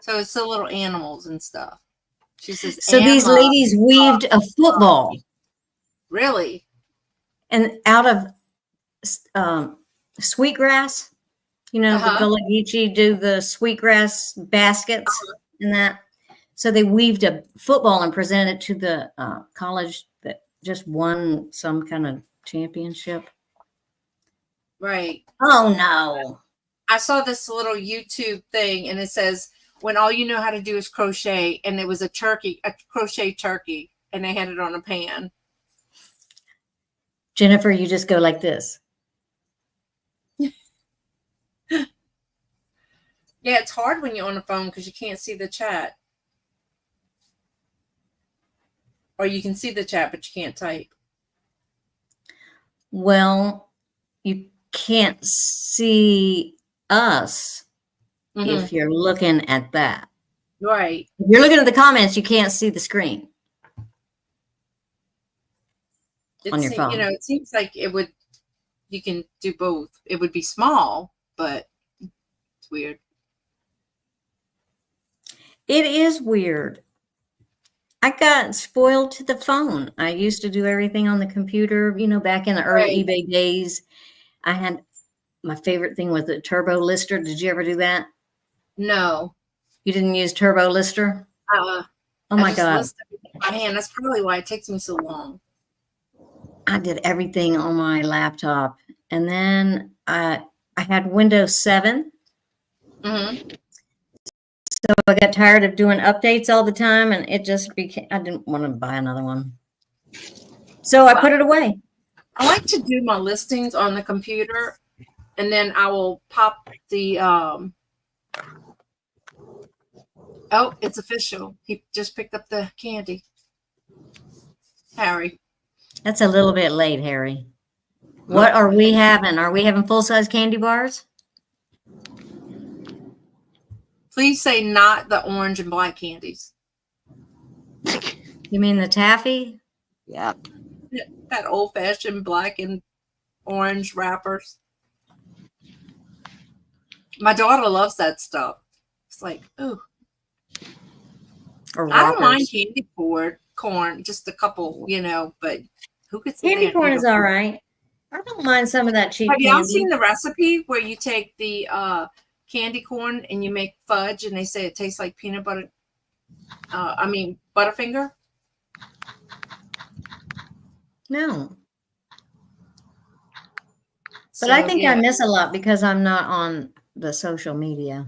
So it's the little animals and stuff. She says, So these ladies weaved a football. Really? And out of sweetgrass, the Gullah Geechee do the sweetgrass baskets and that. So they weaved a football and presented it to the college that just won some kind of championship. Right. Oh, no. I saw this little YouTube thing and it says, when all you know how to do is crochet, and it was a crochet turkey, and they had it on a pan. Jennifer, you just go like this. Yeah, it's hard when you're on the phone because you can't see the chat. Or you can see the chat, but you can't type. Well, you can't see us if you're looking at that. Right. If you're looking at the comments, you can't see the screen on your phone. It seems like you can do both. It would be small, but it's weird. It is weird. I got spoiled to the phone. I used to do everything on the computer, back in the early eBay days. I had my favorite thing was the Turbo Lister. Did you ever do that? No. You didn't use Turbo Lister? Oh my God. Listed by hand. That's probably why it takes me so long. I did everything on my laptop And then I had Windows 7. Mm-hmm. So I got tired of doing updates all the time, and it just became, I didn't want to buy another one. So I put it away. I like to do my listings on the computer, and then I will pop the oh, it's official. He just picked up the candy. Harry. That's a little bit late, Harry. What are we having? Are we having full-size candy bars? Please say not the orange and black candies. You mean the taffy? Yeah. That old-fashioned black and orange wrappers. My daughter loves that stuff. It's like, ooh. Or I don't mind Whoppers? candy corn, just a couple, but who could sit Candy there and corn eat is them? all right. I don't mind some of that cheap Have y'all candy. seen the recipe where you take the candy corn and you make fudge, and they say it tastes like peanut butter? Butterfinger. No. But So, I think I yeah, miss a lot because I'm not on the social media.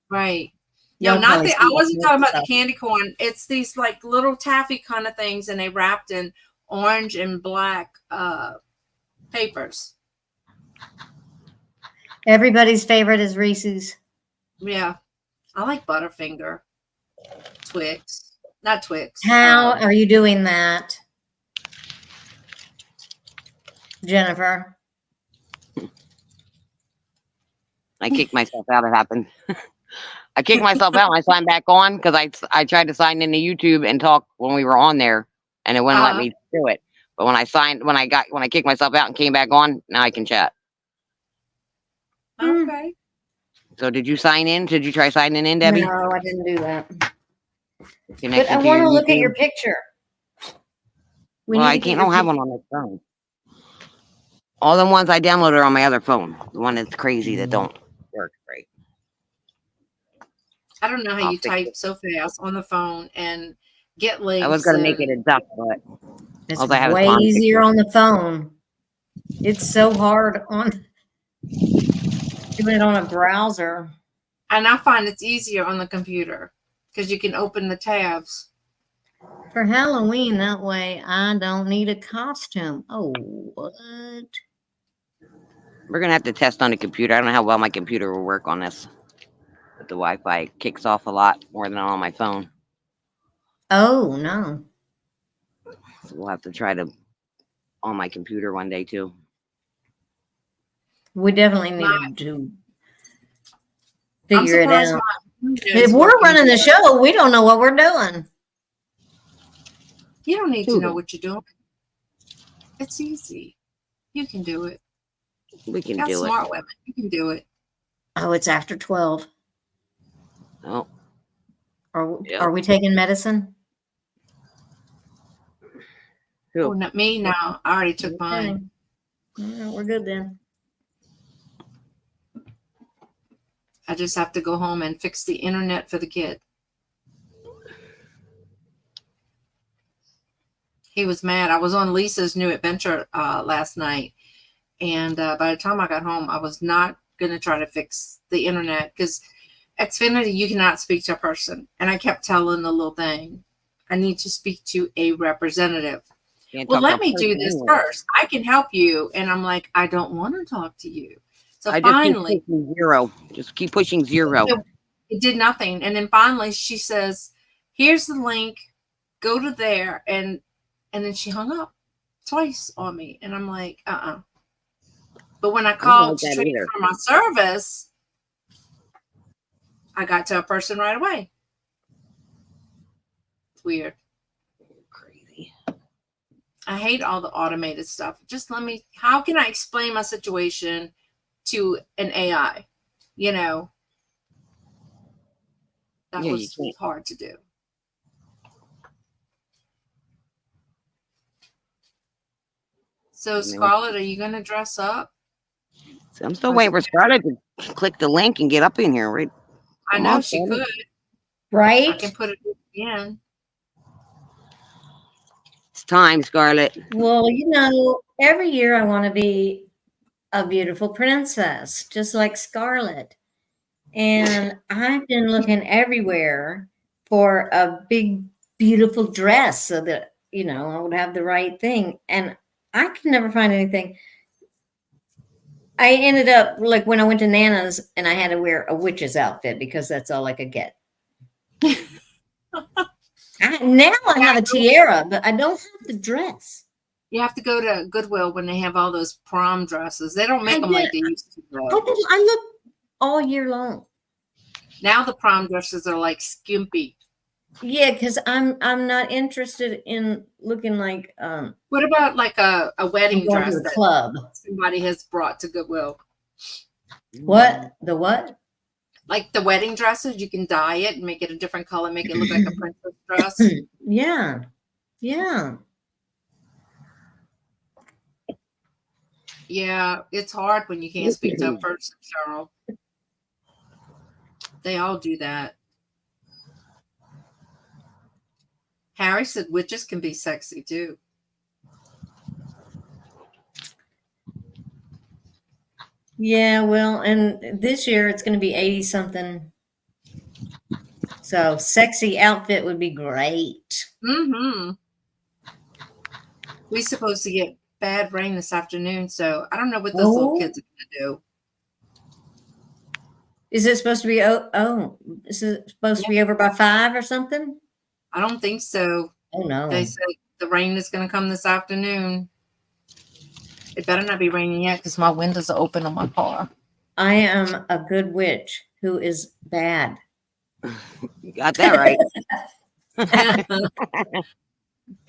right. Y'all No, not probably the. see I that wasn't most talking about the stuff. candy corn. It's these like little taffy kind of things, and they wrapped in orange and black papers. Everybody's favorite is Reese's. Yeah, I like Butterfinger, Twix, not Twix. How are you doing that, Jennifer? I kicked myself out. It happened. I kicked myself out and I signed back on because I tried to sign into YouTube and talk when we were on there, and it wouldn't let me do it. But when I kicked myself out and came back on, now I can chat. Okay. So did you sign in? Did you try signing in, Debbie? No, I didn't do that. But Connected I to want your to look at YouTube? your picture. Well, I can't. I don't have one on this phone. All the ones I downloaded are on my other phone. The one that's crazy that don't work right. I don't know how I'll you fix type it. so fast on the phone and get links. I was gonna make it a duck, but It's all I have is way mom easier picture. on the phone. It's so hard on doing it on a browser. And I find it's easier on the computer because you can open the tabs. For Halloween, that way I don't need a costume. Oh, what? We're gonna have to test on the computer. I don't know how well my computer will work on this. But the Wi-Fi kicks off a lot more than on my phone. Oh, no. So we'll have to try to on my computer one day too. We definitely need to figure it out. If we're running the show, we don't know what we're doing. You don't need to know what you're doing. It's easy. You can do it. We can Got do it. smart women. You can do it. Oh, it's after 12. Oh, Are we taking medicine? Oh, not me. No, I already took mine. All right, we're good then. I just have to go home and fix the internet for the kid. He was mad. I was on Lisa's new adventure last night, and by the time I got home, I was not going to try to fix the internet because Xfinity, you cannot speak to a person. And I kept telling the little thing, I need to speak to a representative. Well, let me do this first. I can help you. And I'm like, I don't want to talk to you. So I finally, just keep pushing zero. Just keep pushing zero. It did nothing. And then finally she says, here's the link. Go to there. And then she hung up twice on me. And I'm like, But when I called to transfer my service, I got to a person right away. It's weird. Crazy. I hate all the automated stuff. Just how can I explain my situation to an AI? That was hard to do. So, Scarlett, are you going to dress up? So I'm still waiting for Scarlett to click the link and get up in here, right? I know she could. Right? I can put it in. It's time, Scarlett. Well, every year I want to be a beautiful princess, just like Scarlett. And I've been looking everywhere for a big, beautiful dress so that, I would have the right thing. And I could never find anything. I ended up, like, when I went to Nana's and I had to wear a witch's outfit because that's all I could get. Now I have a tiara, but I don't have the dress. You have to go to Goodwill when they have all those prom dresses. They don't make I them like did. they used to. Though. I look all year long. Now the prom dresses are like skimpy. Yeah, because I'm not interested in looking like What about like a wedding going dress to the that club. somebody has brought to Goodwill? What? The what? Like the wedding dresses, you can dye it and make it a different color, make it look like a princess dress. Yeah. Yeah. Yeah, it's hard when you can't speak to a person, Cheryl. They all do that. Harry said witches can be sexy too. Yeah, well, and this year it's going to be 80 something. So sexy outfit would be great. Mm-hmm. We're supposed to get bad rain this afternoon, so I don't know what those little kids are going to do. Is it supposed to be, is it supposed to be over by 5 or something? I don't think so. Oh, no. They said the rain is going to come this afternoon. It better not be raining yet because my windows are open on my car. I am a good witch who is bad. You got that right.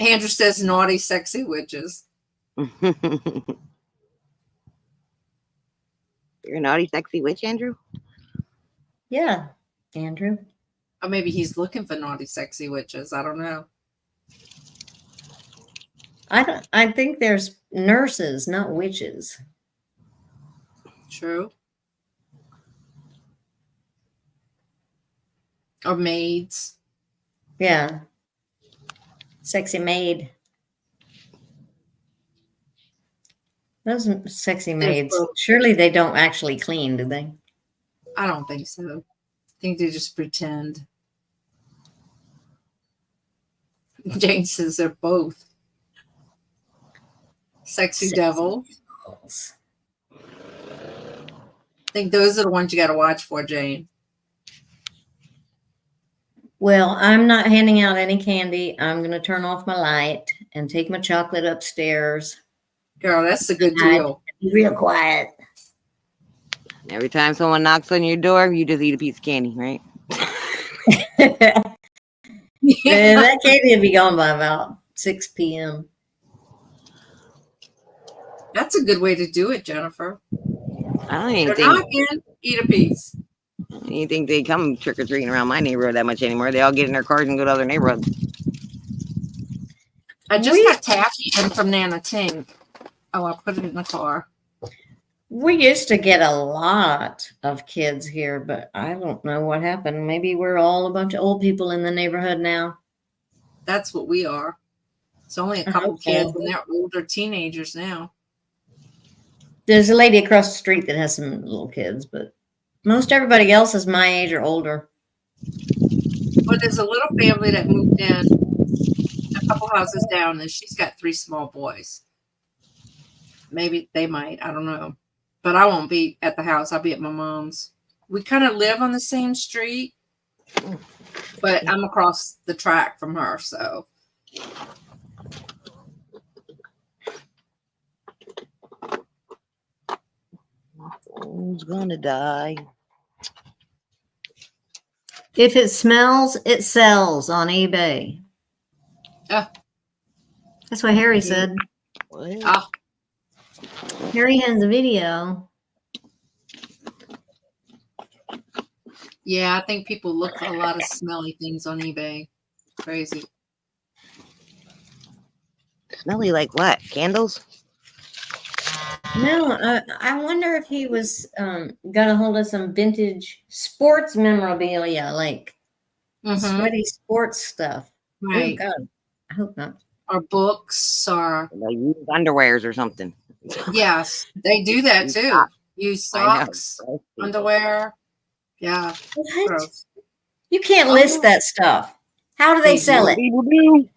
Andrew says naughty, sexy witches. You're a naughty, sexy witch, Andrew? Yeah, Andrew. Or maybe he's looking for naughty, sexy witches. I don't know. I think there's nurses, not witches. True. Or maids. Yeah. Sexy maid. Those sexy maids, surely they don't actually clean, do they? I don't think so. I think they just pretend. Jane says they're both. Sexy devil. I think those are the ones you got to watch for, Jane. Well, I'm not handing out any candy. I'm going to turn off my light and take my chocolate upstairs. Girl, that's a good deal. Be real quiet. Every time someone knocks on your door, you just eat a piece of candy, right? And that candy will be gone by about 6 p.m. That's a good way to do it, Jennifer. I don't even They're think, knocking, eat a piece. I don't even think they come trick-or-treating around my neighborhood that much anymore. They all get in their cars and go to other neighborhoods. I just got taffy in from Nana Ting. Oh, I put it in the car. We used to get a lot of kids here, but I don't know what happened. Maybe we're all a bunch of old people in the neighborhood now. That's what we are. It's only a couple kids, and they're older teenagers now. There's a lady across the street that has some little kids, but most everybody else is my age or older. Well, there's a little family that moved in a couple houses down, and she's got 3 small boys. Maybe they might. I don't know. But I won't be at the house. I'll be at my mom's. We kind of live on the same street, but I'm across the track from her, so. Who's gonna die? If it smells, it sells on eBay. That's what Harry said. What? Oh, Harry has a video. yeah, I think people look for a lot of smelly things on eBay. Crazy. Smelly like what? Candles? No, I wonder if he was got a hold of some vintage sports memorabilia, like sweaty sports stuff. Right. Oh, God. I hope not. or books or They use underwears or something. yes, they do that Use too. socks. Use I know. socks, Gross people. underwear. Yeah, What? gross. You can't Oh, list yeah. that stuff. How do they They sell do. it? People do.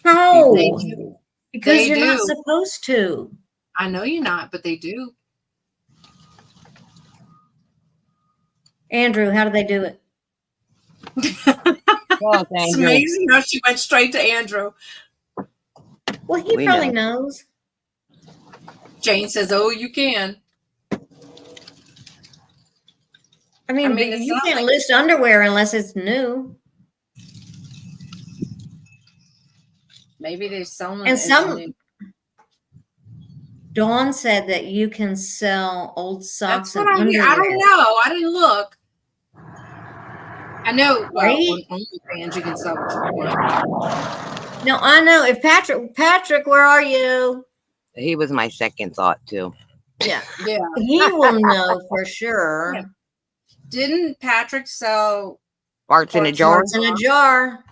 How? They do. Because They you're not do. supposed to. I know you're not, but they do. Andrew, how do they do it? Yes, It's Andrew. amazing how she went straight to Andrew. Well, he We probably know. knows. Jane says, "Oh, you can." I mean, but it's you not can't like list underwear unless it's new. maybe they're selling And it as some new. Dawn said that you can sell old socks That's and what I hear. I underwear. don't know. I didn't look. I know. Well, Right? on OnlyFans you can sell what you want. No, I know. If Patrick, where are you? He was my second thought too. Yeah. Yeah. He will know for sure. Yeah. Didn't Patrick sell Farts in a jar. Farts in a jar.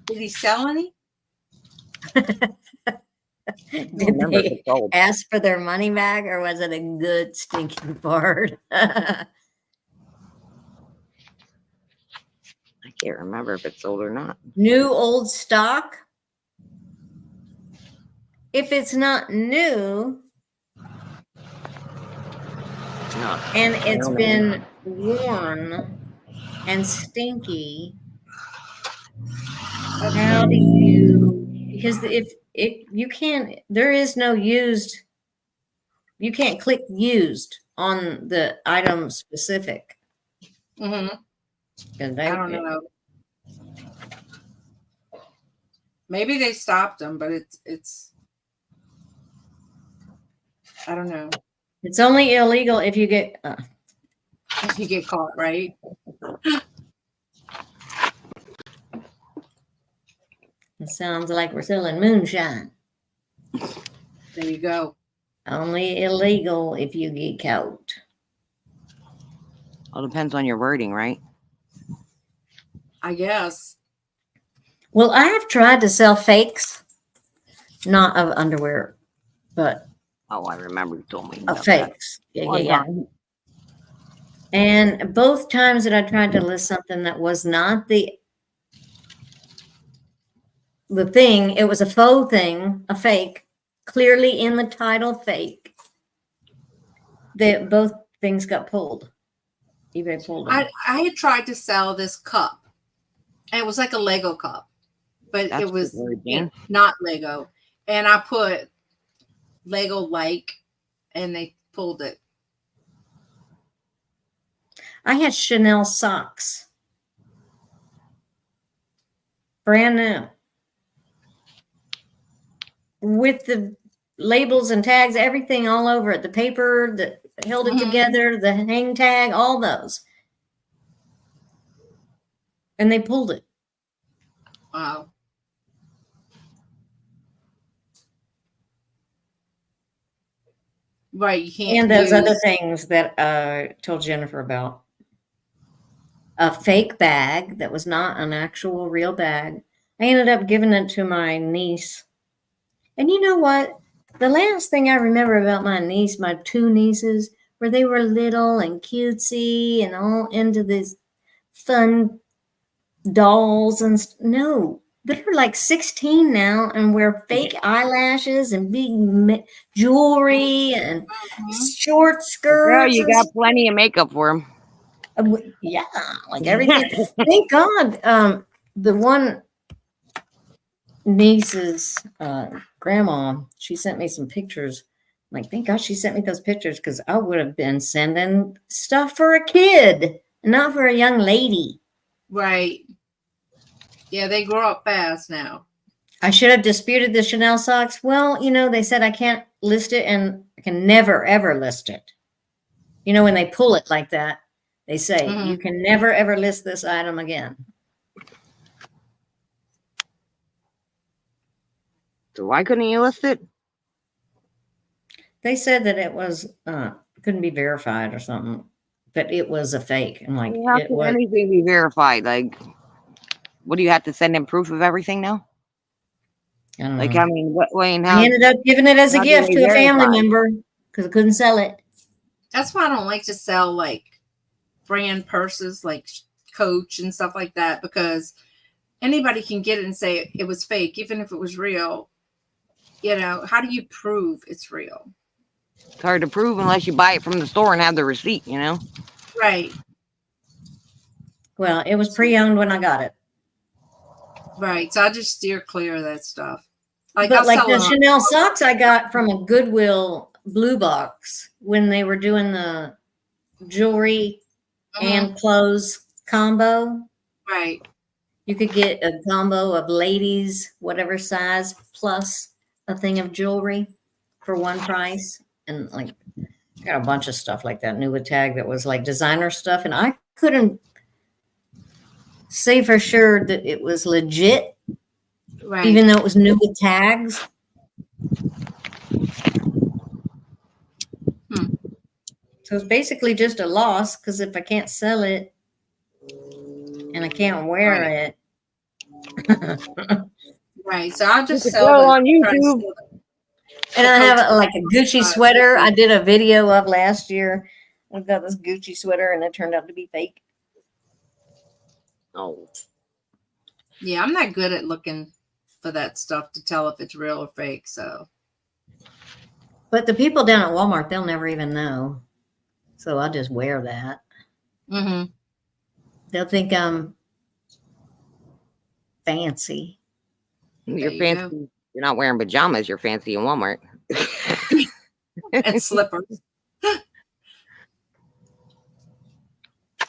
Did he sell any? Did remember if they it's old. ask for their money back or was it a good stinking fart? I can't remember if it's old or not. New old stock? If it's not new No. and it's don't know. been worn and stinky, how do you, because if you can't, there is no used, you can't click used on the item specific. Mm-hmm. I I don't know. Maybe they stopped them, but it's I don't know. It's only illegal if you get If you get caught, right? it sounds like we're selling moonshine. There you go. Only illegal if you get caught. All depends on your wording, right? I guess. Well, I have tried to sell fakes, not of underwear, but Oh, I remember you told me of about that. fakes. Yeah, One yeah. time. And both times that I tried to list something that was not the thing, it was a faux thing, a fake, clearly in the title fake. That both things got pulled. eBay pulled them. I had tried to sell this cup. And it was like a Lego cup, but That's it was the word, Dan. not Lego. And I put Lego like, and they pulled it. I had Chanel socks. Brand new. With the labels and tags, everything all over it. The paper that held it together, the hang tag, all those. And they pulled it. Wow. Right, you can't. And those use, other things that I told Jennifer about. A fake bag that was not an actual real bag. I ended up giving it to my niece. And you know what? The last thing I remember about my niece, my two nieces, where they were little and cutesy and all into these fun dolls and no, they're like 16 now and wear fake eyelashes and big jewelry and short skirts. Girl, you got plenty of makeup for him. Yeah, like everything. Thank God. The one niece's grandma, she sent me some pictures. I'm like, thank God she sent me those pictures because I would have been sending stuff for a kid, not for a young lady. Right. Yeah, they grow up fast now. I should have disputed the Chanel socks. Well, you know, they said I can't list it and I can never, ever list it. You know, when they pull it like that, they say, you can never, ever list this item again. So why couldn't you list it? They said that it was, couldn't be verified or something, but it was a fake. And like, How it can was. anything be verified? Like, what do you have to send in proof of everything now? I don't Like, know. I mean, what, Wayne, I how, ended up giving it as a how do gift they to a family verify? member because I couldn't sell it. That's why I don't like to sell like brand purses like Coach and stuff like that, because anybody can get it and say it was fake, even if it was real. You know, how do you prove it's real? It's hard to prove unless you buy it from the store and have the receipt, you know? Right. Well, it was pre-owned when I got it. Right. So I just steer clear of that stuff. Like But I'll like sell the it on. Chanel socks I got from a Goodwill blue box when they were doing the jewelry and clothes combo. Right. You could get a combo of ladies, whatever size, plus a thing of jewelry for one price. And like, I got a bunch of stuff like that new with tag that was like designer stuff. And I couldn't say for sure that it was legit, Right. even though it was new with tags. So it's basically just a loss because if I can't sell it and I can't wear Right. it. Right. So I'll You just could sell go the on YouTube. And I have like a Gucci sweater I did a video of last year. I've got this Gucci sweater and it turned out to be fake. Oh, Yeah, I'm not good at looking for that stuff to tell if it's real or fake. So, But the people down at Walmart, they'll never even know. So I'll just wear that. They'll think I'm fancy. you're you fancy. go. You're not wearing pajamas. You're fancy in Walmart. And slippers.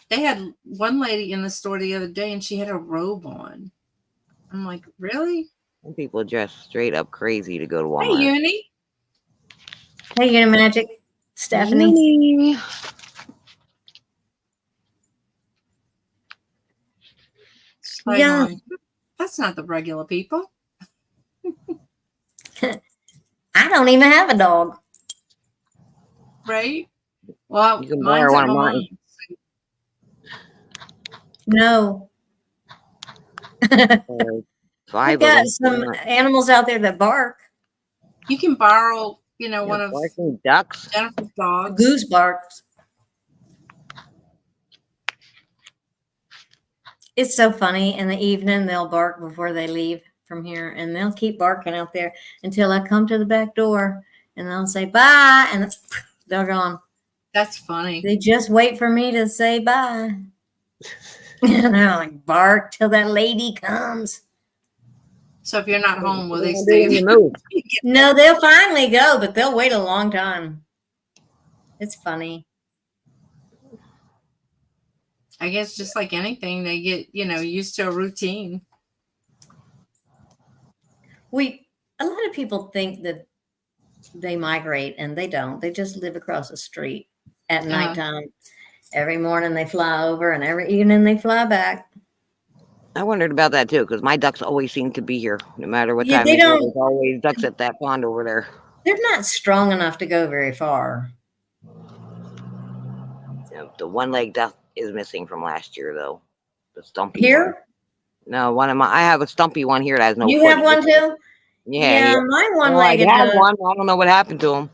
They had one lady in the store the other day and she had a robe on. I'm like, really? Some people dress straight up crazy to go to Hey, Walmart. Uni. Hey, you know, Magic, Stephanie. Uni. Slide Yeah. on. That's not the regular people. I don't even have a dog. Right? Well, You can mine's borrow at one of my mine. No. Or We've five of got them. some animals out there that bark. You can borrow, you know, one of barking ducks. Jennifer's dogs. Goose barks. It's so funny. In the evening, they'll bark before they leave from here, and they'll keep barking out there until I come to the back door, and they'll say bye, and they're gone. That's funny. They just wait for me to say bye. And I like bark till that lady comes. So if you're not home, will they What stay? do you move? No, they'll finally go, but they'll wait a long time. It's funny. I guess just like anything, they get, you know, used to a routine. A lot of people think that they migrate, and they don't. They just live across the street at nighttime. Every morning they fly over, and every evening they fly back. I wondered about that too, because my ducks always seem to be here, no matter what Yeah, time they of year. don't- There's always ducks at that pond over there. They're not strong enough to go very far. The one-leg duck is missing from last year, though. The stumpy Here? one. No, one of my. I have a stumpy one here that has no. You foot. have one too? Yeah. My I one-legged had duck. one. I don't know what happened to him.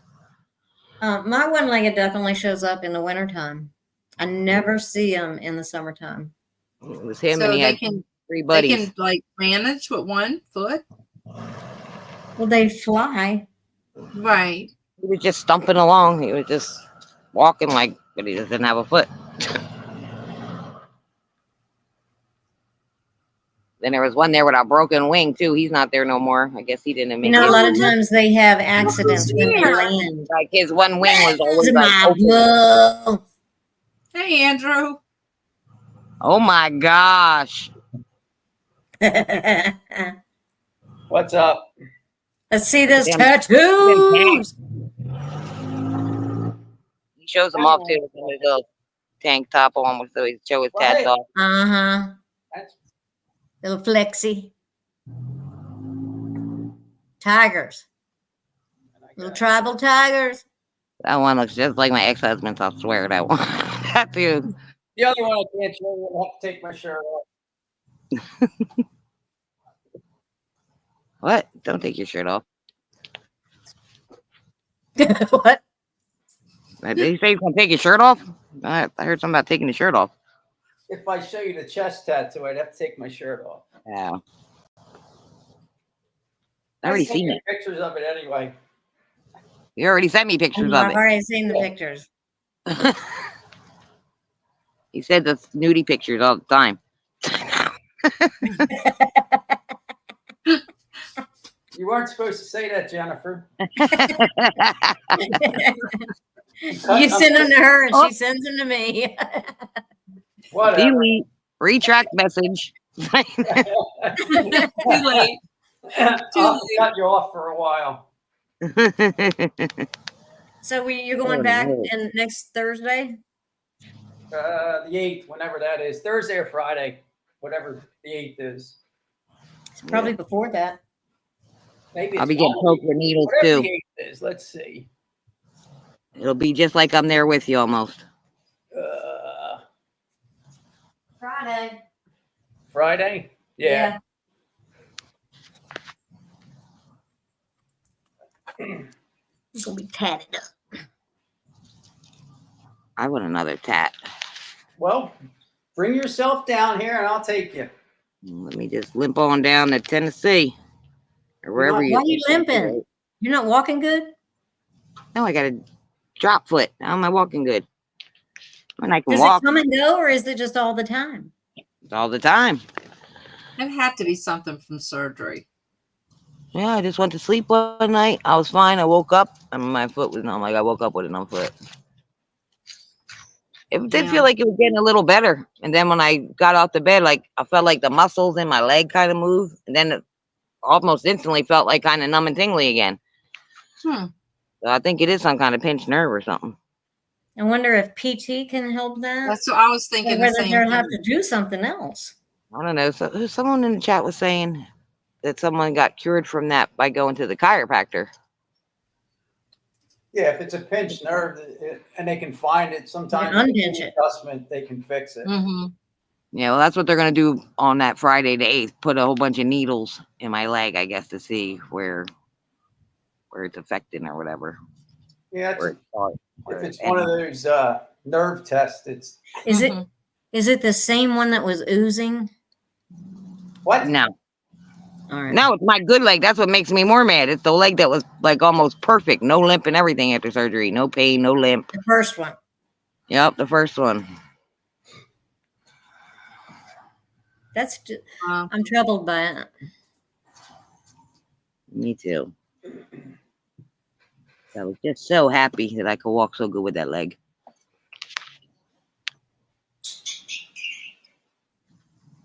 My one-legged duck only shows up in the wintertime. I never see him in the summertime. It was him, So and he they had can, 3 they buddies. can like manage with one foot. Well, they fly. Right. He was just stumping along. He was just walking like, but he doesn't have a foot. Then there was one there with a broken wing too. He's not there no more. I guess he didn't make You know, a it. lot of times they have accidents when they land. Like his one wing was always like My open. bull. Hey, Andrew. Oh my gosh! What's up? Let's see those Damn. tattoos. He shows them off too with his little tank top on, so he show his tats off. Uh-huh. That's Little flexy. Tigers. Little tribal tigers. That one looks just like my ex-husband's. I swear that one. That dude. the other one. I can't show you. I'll have to take my shirt off. What? Don't take your shirt off. What? Did you say you're gonna take your shirt off? I heard something about taking the shirt off. If I show you the chest tattoo, I'd have to take my shirt off. Yeah. I already seen it. Pictures of it anyway. You already sent me pictures of I've it. already seen the pictures. He said the nudie pictures all the time. You weren't supposed to say that, Jennifer. You send them to her and she sends them to me. Whatever. Delete. Retract message. Too late. I'll cut you off for a while. So you're going back and next Thursday? The 8th, whenever that is. Thursday or Friday, whatever the 8th is. It's probably before that. Maybe I'll be getting poked with needles too. The 8th is. Let's see. It'll be just like I'm there with you almost. Friday. Friday? Yeah. It's gonna be tatted up. I want another tat. Well, bring yourself down here and I'll take you. Let me just limp on down to Tennessee. Or wherever Why are you limping? You're not walking good? No, I got a drop foot. How am I walking good? When I can Does walk it come and go, or is it just all the time? all the time. It had to be something from surgery. Yeah, I just went to sleep one night. I was fine. I woke up and my foot was numb. Like I woke up with a numb foot. It did feel like it was getting a little better. And then when I got off the bed, like I felt like the muscles in my leg kind of moved. And then it almost instantly felt like kind of numb and tingly again. So I think it is some kind of pinched nerve or something. I wonder if PT can help that. That's what I was thinking. Or whether they'll have to do something else. I don't know. So someone in the chat was saying that someone got cured from that by going to the chiropractor. Yeah, if it's a pinched nerve and they can find it, sometimes unpinch it. Adjustment, they can fix it. Yeah, well, that's what they're going to do on that Friday the 8th. Put a whole bunch of needles in my leg, I guess, to see where it's affecting or whatever. Yeah, if it's one of those nerve tests, it's Is it the same one that was oozing? What? No. All right. No, it's my good leg. That's what makes me more mad. It's the leg that was like almost perfect. No limp and everything after surgery. No pain, no limp. The first one. Yep, the first one. That's I'm troubled by it. Me too. I was just so happy that I could walk so good with that leg.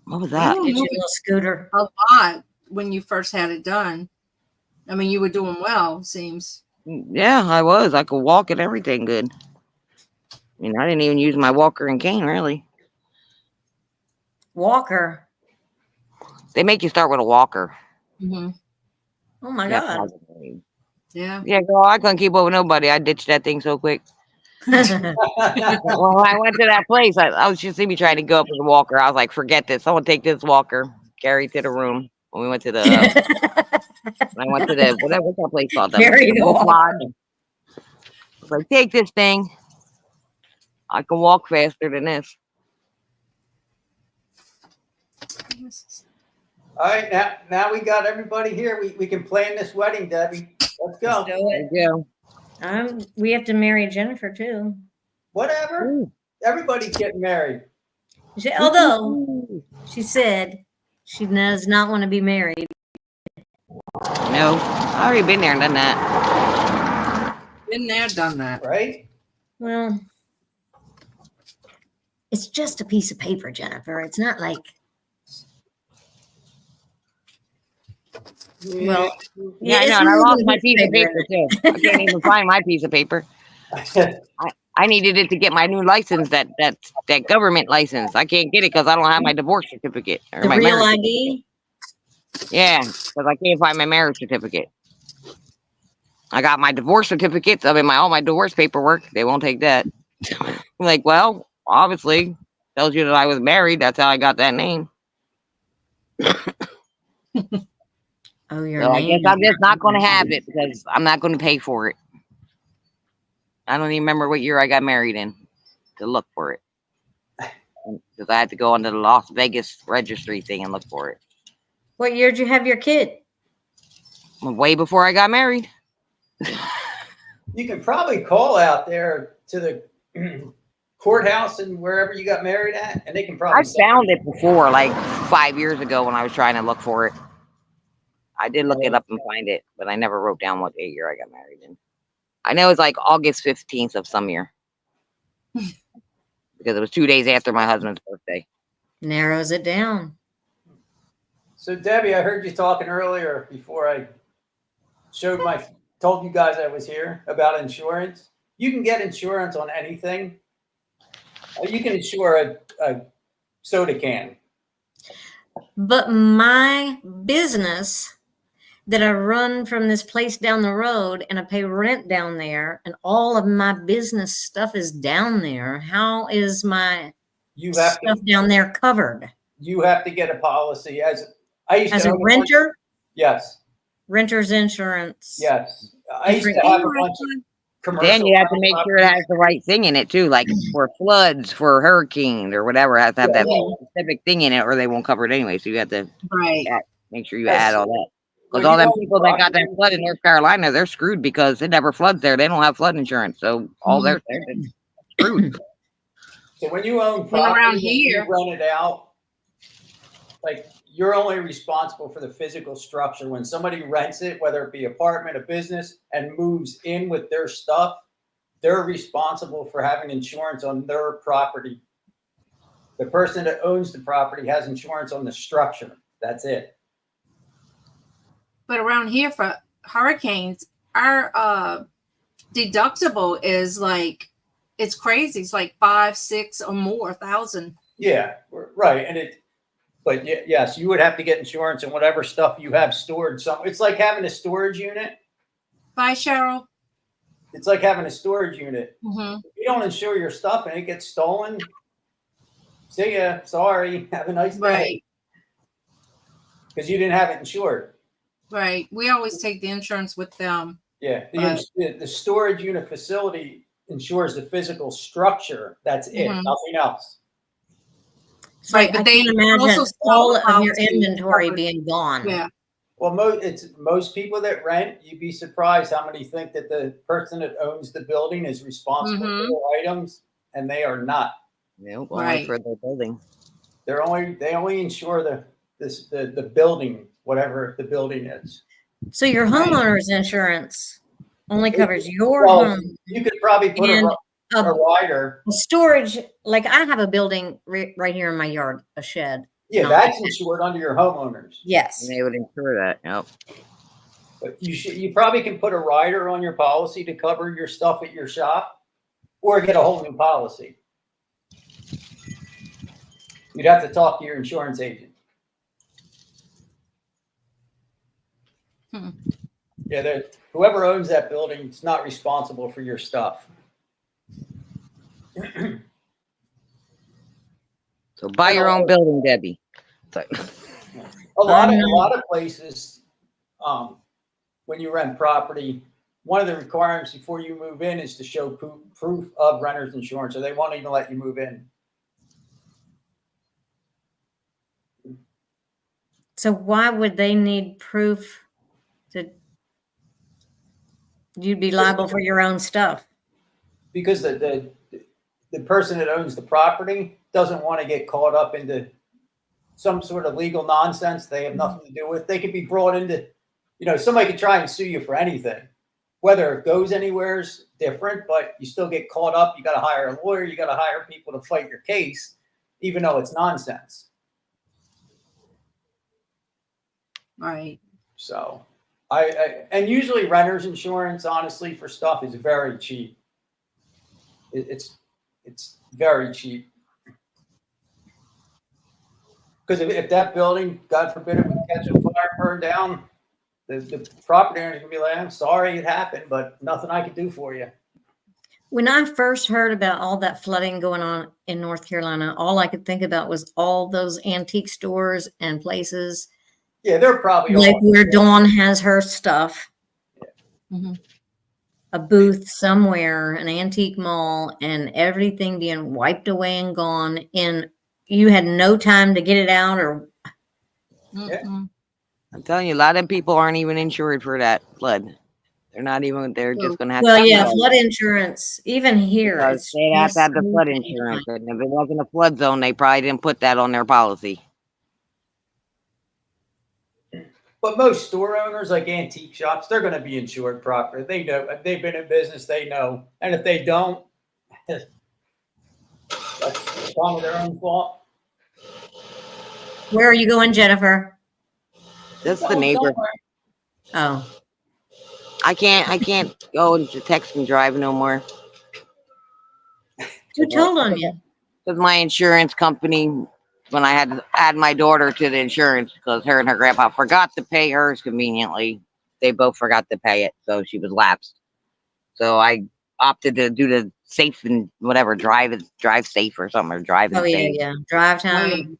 What was that? Get your little scooter. A lot when you first had it done. I mean, you were doing well, seems. Yeah, I was. I could walk and everything good. I mean, I didn't even use my walker and cane, really. Walker. They make you start with a walker. Oh my God. Yeah. Yeah, girl, I couldn't keep up with nobody. I ditched that thing so quick. When I went to that place, I was just see me trying to go up with a walker. I was like, forget this. Someone take this walker, carry it to the room. When we went to the, when I went to the, what's that place called? Carry the walker. I was like, take this thing. I can walk faster than this. all right. Now we got everybody here. We can plan this wedding, Debbie. Let's go. Let's do it. There you go. We have to marry Jennifer too. Whatever. Everybody's getting married. Although she said she does not want to be married. No, I already been there and done that. Been there, done that. Right? Well, it's just a piece of paper, Jennifer. It's not like. Well, Yeah, I know, and I lost my piece of paper too. I can't even find my piece of paper. I needed it to get my new license, that government license. I can't get it because I don't have my divorce certificate or the my real marriage ID. certificate. Yeah, because I can't find my marriage certificate. I got my divorce certificates. I mean, all my divorce paperwork. They won't take that. I'm like, well, obviously, tells you that I was married. That's how I got that name. Oh, your So I name. guess I'm just not going to have it because I'm not going to pay for it. I don't even remember what year I got married in to look for it. Because I had to go onto the Las Vegas registry thing and look for it. What year did you have your kid? Way before I got married. You can probably call out there to the courthouse and wherever you got married at, and they can probably. I found it before, like 5 years ago when I was trying to look for it. I did look it up and find it, but I never wrote down what year I got married in. I know it's like August 15th of some year. Because it was 2 days after my husband's birthday. Narrows it down. So Debbie, I heard you talking earlier before I told you guys I was here about insurance. You can get insurance on anything. You can insure a soda can. But my business that I run from this place down the road and I pay rent down there and all of my business stuff is down there. How is my stuff down there covered? You have to get a policy as a renter? Yes. Renter's insurance. Yes. I used to have a bunch of commercial. Then you have to make sure it has the right thing in it too, like for floods, for hurricanes, or whatever. It has to have that specific thing in it, or they won't cover it anyway. So you have to make sure you add all that. Because all them people that got that flood in North Carolina, they're screwed because it never floods there. They don't have flood insurance, so all they're screwed. So when you own property around here, you rent it out, like you're only responsible for the physical structure. When somebody rents it, whether it be apartment, a business, and moves in with their stuff, they're responsible for having insurance on their property. The person that owns the property has insurance on the structure. That's it. But around here for hurricanes, our deductible is like, it's crazy. It's like 5, 6 or more thousand. Yeah, right. But yes, you would have to get insurance on whatever stuff you have stored. It's like having a storage unit. Bye, Cheryl. It's like having a storage unit. Mm-hmm. If you don't insure your stuff and it gets stolen, see ya. Sorry. Have a nice day. Right. Because you didn't have it insured. Right. We always take the insurance with them. Yeah. The storage unit facility insures the physical structure. That's it. Nothing else. Right, but they imagine all of your inventory being gone. Yeah. Well, most people that rent, you'd be surprised how many think that the person that owns the building is responsible for their items, and they are not. Nope, only for the building. They only insure the building, whatever the building is. So your homeowner's insurance only covers your home. You could probably put a rider. Storage, like I have a building right here in my yard, a shed. Yeah, that's insured under your homeowners. Yes. And they would insure that. Yep. But you probably can put a rider on your policy to cover your stuff at your shop, or get a whole new policy. You'd have to talk to your insurance agent. Yeah, whoever owns that building is not responsible for your stuff. So buy your own building, Debbie. A lot of places, when you rent property, one of the requirements before you move in is to show proof of renter's insurance, or they won't even let you move in. So why would they need proof that you'd be liable for your own stuff? Because the person that owns the property doesn't want to get caught up into some sort of legal nonsense they have nothing to do with. They could be brought into, somebody could try and sue you for anything. Whether it goes anywhere is different, but you still get caught up. You got to hire a lawyer. You got to hire people to fight your case, even though it's nonsense. Right. So and usually renter's insurance, honestly, for stuff is very cheap. It's very cheap. Because if that building, God forbid, it would catch on fire and burn down, the property owner is going to be like, I'm sorry it happened, but nothing I could do for you. When I first heard about all that flooding going on in North Carolina, all I could think about was all those antique stores and places Yeah, they're probably Like all. where Dawn has her stuff. Mhm. A booth somewhere, an antique mall, and everything being wiped away and gone. And you had no time to get it out, or Yeah. Mm-mm. I'm telling you, a lot of people aren't even insured for that flood. They're not even. They're So, just gonna have well, to yeah, sell flood insurance. Even here, because it's they'd have to just have the flood insurance. And if it wasn't a flood zone, they probably didn't put that on their policy. But most store owners, like antique shops, they're going to be insured properly. They know if they've been in business, they know. And if they don't, that's kind of their own fault. Where are you going, Jennifer? That's the neighbor. Oh, I can't go into text and drive no more. who told on you? Because my insurance company, when I had to add my daughter to the insurance, because her and her grandpa forgot to pay hers conveniently, they both forgot to pay it, so she was lapsed. So I opted to do the safe and whatever, drive safe or something, or drive and Oh yeah, save. yeah. Drive Right. time.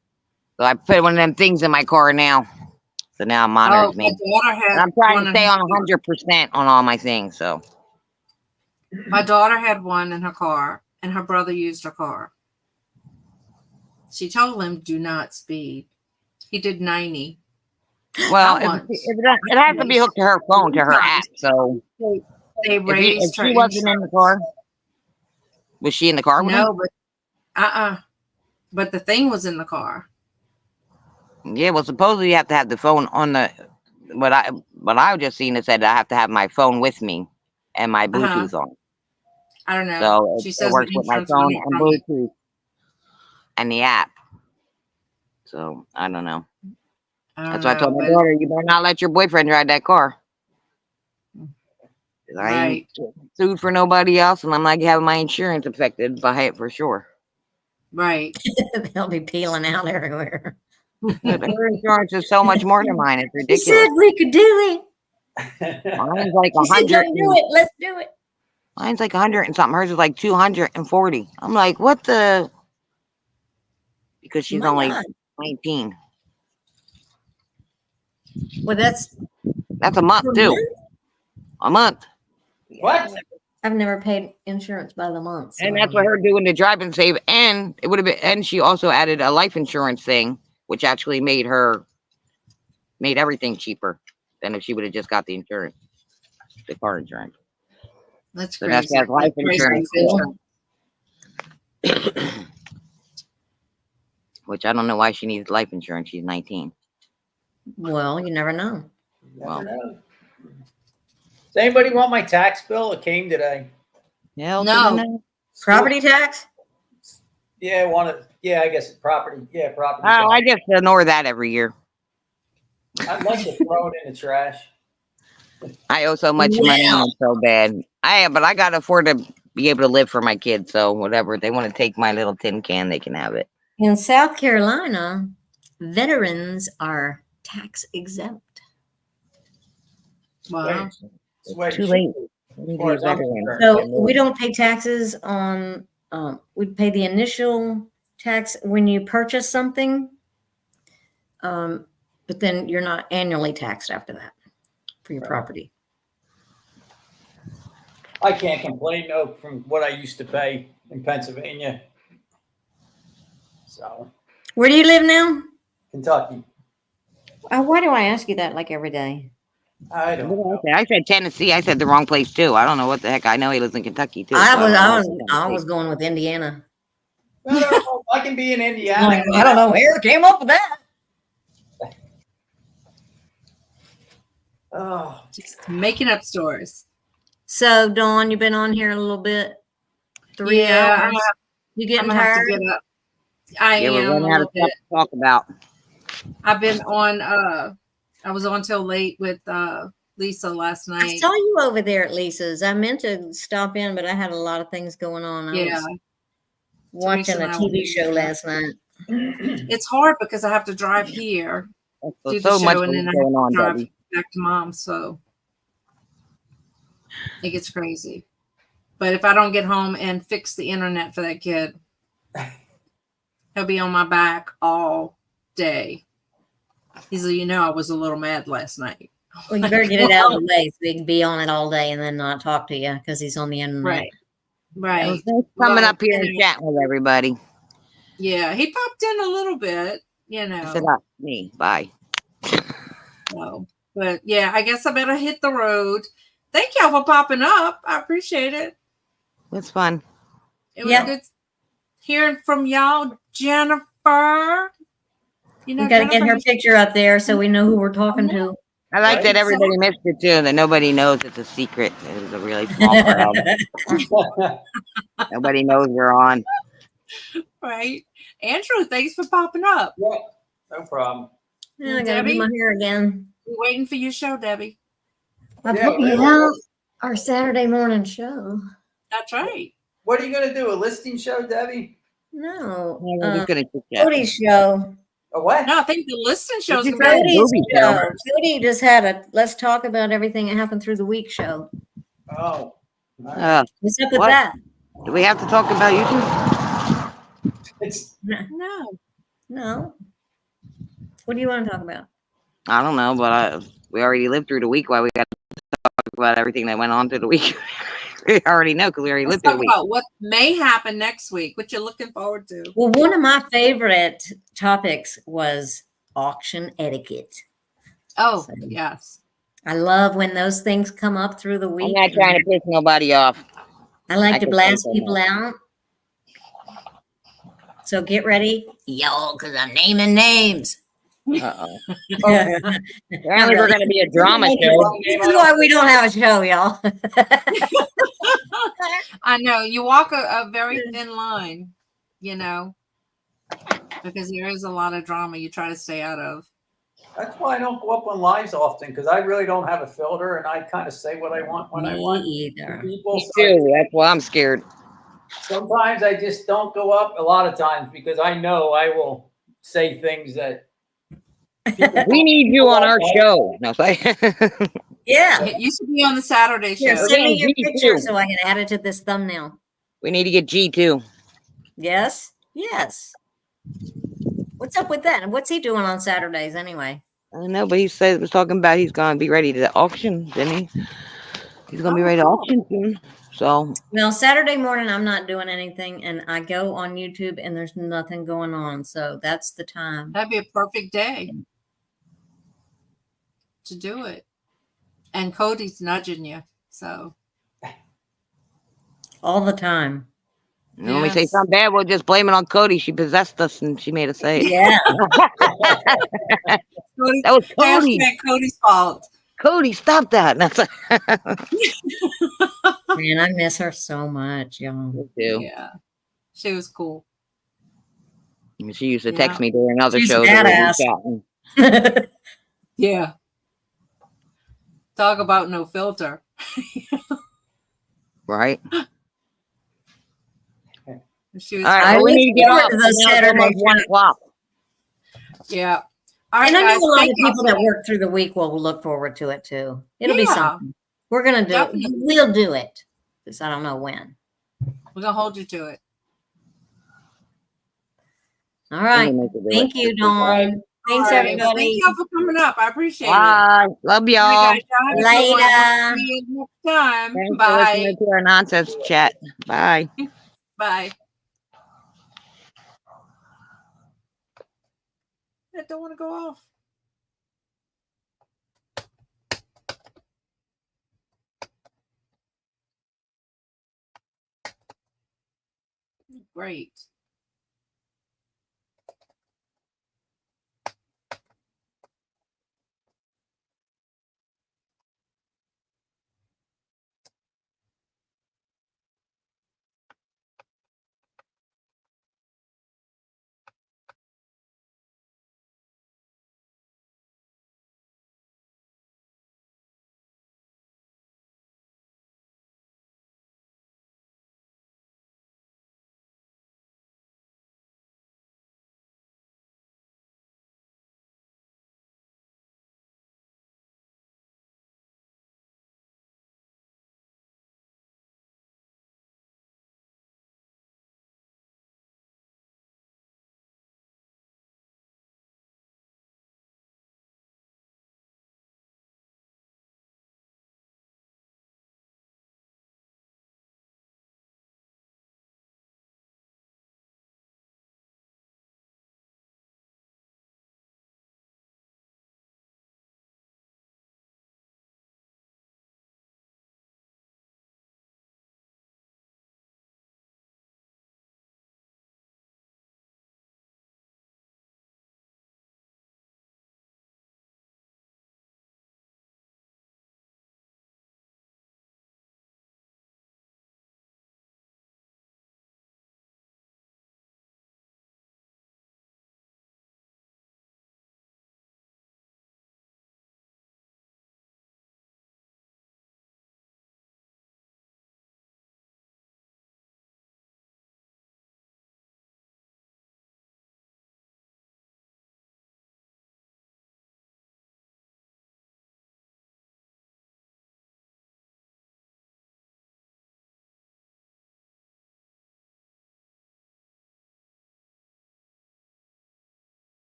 So I put one of them things in my car now. So now it monitors Oh, me. my daughter And had I'm trying one to in stay her on car. 100% on all my things. So My daughter had one in her car, and her brother used her car. She told him, "Do not speed." He did 90. well, Not once. it has to be hooked to her phone, to her app. So They if raised her she wasn't in the car, was she in the car with him? No, but but the thing was in the car. Yeah, well, supposedly you have to have the phone on the. What I just seen, it said I have to have my phone with me and my Bluetooth on. I don't know. So She it says works the with my insurance phone went and from it. Bluetooth and the app. So I don't know. I don't That's why I told know, my but daughter, you better not let your boyfriend drive that car. 'Cause I ain't right, sued for nobody else, and I'm not having my insurance affected by it for sure. right. They'll be peeling out everywhere. But her insurance is so much more than mine. It's She said ridiculous. we could do Mine's like it. She said, 100. "Don't do it. Let's do it." Mine's like 100 and something. Hers is like 240. I'm like, what the? Because she's My only God. 19. Well, that's That's a month per too. month? A month. What? I've never paid insurance by the month. So And I that's don't what know. her doing the drive and save. And it would have been, and she also added a life insurance thing, which actually made everything cheaper than if she would have just got the insurance, the car insurance. That's So that's crazy. life That's crazy insurance, with Bill. which I don't know why she needs life insurance. She's 19. Well, you never know. Never Well, know. Does anybody want my tax bill? It came today. hell to No. the no. Property tax? Yeah, I guess it's property. Yeah, property Oh, I tax. just ignore that every year. I'd like to throw it in the trash. I owe so much money and Well, it's so bad. But I gotta afford to be able to live for my kids. So whatever they want to take my little tin can, they can have it. in South Carolina, veterans are tax exempt. Wow. It's way Too late. As far as I'm concerned. So we don't pay taxes on, we pay the initial tax when you purchase something. But then you're not annually taxed after that for your property. I can't complain though from what I used to pay in Pennsylvania. So Where do you live now? Kentucky. Why do I ask you that like every day? I don't know. I said Tennessee. I said the wrong place too. I don't know what the heck. I know he lives in Kentucky too. I so was, don't know I what's was, in I Tennessee. was going with Indiana. No, I can be in Indiana. Like, I don't know where it came up with that. Oh, Just making up stories. So, Dawn, you've been on here a little bit. 3 Yeah, hours. You I'm getting gonna have to tired? get up. I Yeah, we're am a running out of little stuff bit. to talk about. I've been on. I was on till late with Lisa last I night. saw you over there at Lisa's. I meant to stop in, but I had a lot of things going on. I Yeah, was watching Teresa a and I TV went show together. last night. It's hard because I have to drive here, do the So much show, and then I have going to on, drive Debbie. back to Mom. So it gets crazy. But if I don't get home and fix the internet for that kid, he'll be on my back all day. He's like, I was a little mad last night. Well, you better get it out of the way so he can be on it all day and then not talk to you because he's on the internet. Right. Coming up here and chatting with everybody. Yeah, he popped in a little bit, I said, me. Bye. So, but yeah, I guess I better hit the road. Thank y'all for popping up. I appreciate it. It's fun. It was good hearing from y'all, Jennifer. We got to get her picture up there so we know who we're talking to. I like that everybody missed it too, that nobody knows it's a secret. It was a really small crowd. Nobody knows we're on. Right. Andrew, thanks for popping up. Yeah, no problem. Yeah, I got to do my hair again. We're waiting for your show, Debbie. I'm putting out our Saturday morning show. That's right. What are you going to do? A listing show, Debbie? No. Cody's show. A what? No, I think the listing show is Cody's show. Cody just had a let's talk about everything that happened through the week show. Oh. What's up with that? Do we have to talk about you No. What do you want to talk about? I don't know, but we already lived through the week. Why we got to talk about everything that went on through the week? We already know because we already lived through the week. About what may happen next week, what you're looking forward to. Well, one of my favorite topics was auction etiquette. Oh, yes. I love when those things come up through the week. I'm not trying to piss nobody off. I like to blast people out. So get ready, y'all, because I'm naming names. Uh-oh. Apparently we're going to be a drama show. This is why we don't have a show, y'all. I know. You walk a very thin line, because there is a lot of drama you try to stay out of. That's why I don't go up on lives often, because I really don't have a filter and I kind of say what I want when I want. Me either. People, Me too. That's why I'm scared. Sometimes I just don't go up, a lot of times, because I know I will say things that we need you on our show. No, yeah. It used to be on the Saturday show. Here, send me your picture so I can add it to this thumbnail. We need to get G too. Yes. Yes. What's up with that? And what's he doing on Saturdays anyway? I don't know, but he was talking about he's going to be ready to auction, didn't he? He's going to be ready to auction soon. So, well, Saturday morning, I'm not doing anything, and I go on YouTube, and there's nothing going on. So that's the time. That'd be a perfect day to do it. And Cody's nudging you, so all the time. And when we say something bad, we'll just blame it on Cody. She possessed us, and she made us say it. Yeah. That was Cody. Cody's fault. Cody, stop that. Man, I miss her so much, y'all. Me too. Yeah, she was cool. She used to text me during other shows. Yeah. Talk about no filter. Right. She was all right, we need to get off. Saturday 1 o'clock. Yeah. All right, and I know guys, a lot of people that work through the week will look forward to it too. It'll be something. We're gonna do it. We'll do it. Because I don't know when. We're gonna hold you to it. All right. Thank you, Dawn. Thanks, everybody. Thank y'all for coming up. I appreciate it. Love y'all. Later. See you next time. Thanks Bye. for listening to our nonsense chat. Bye. Bye. I don't want to go off. Great.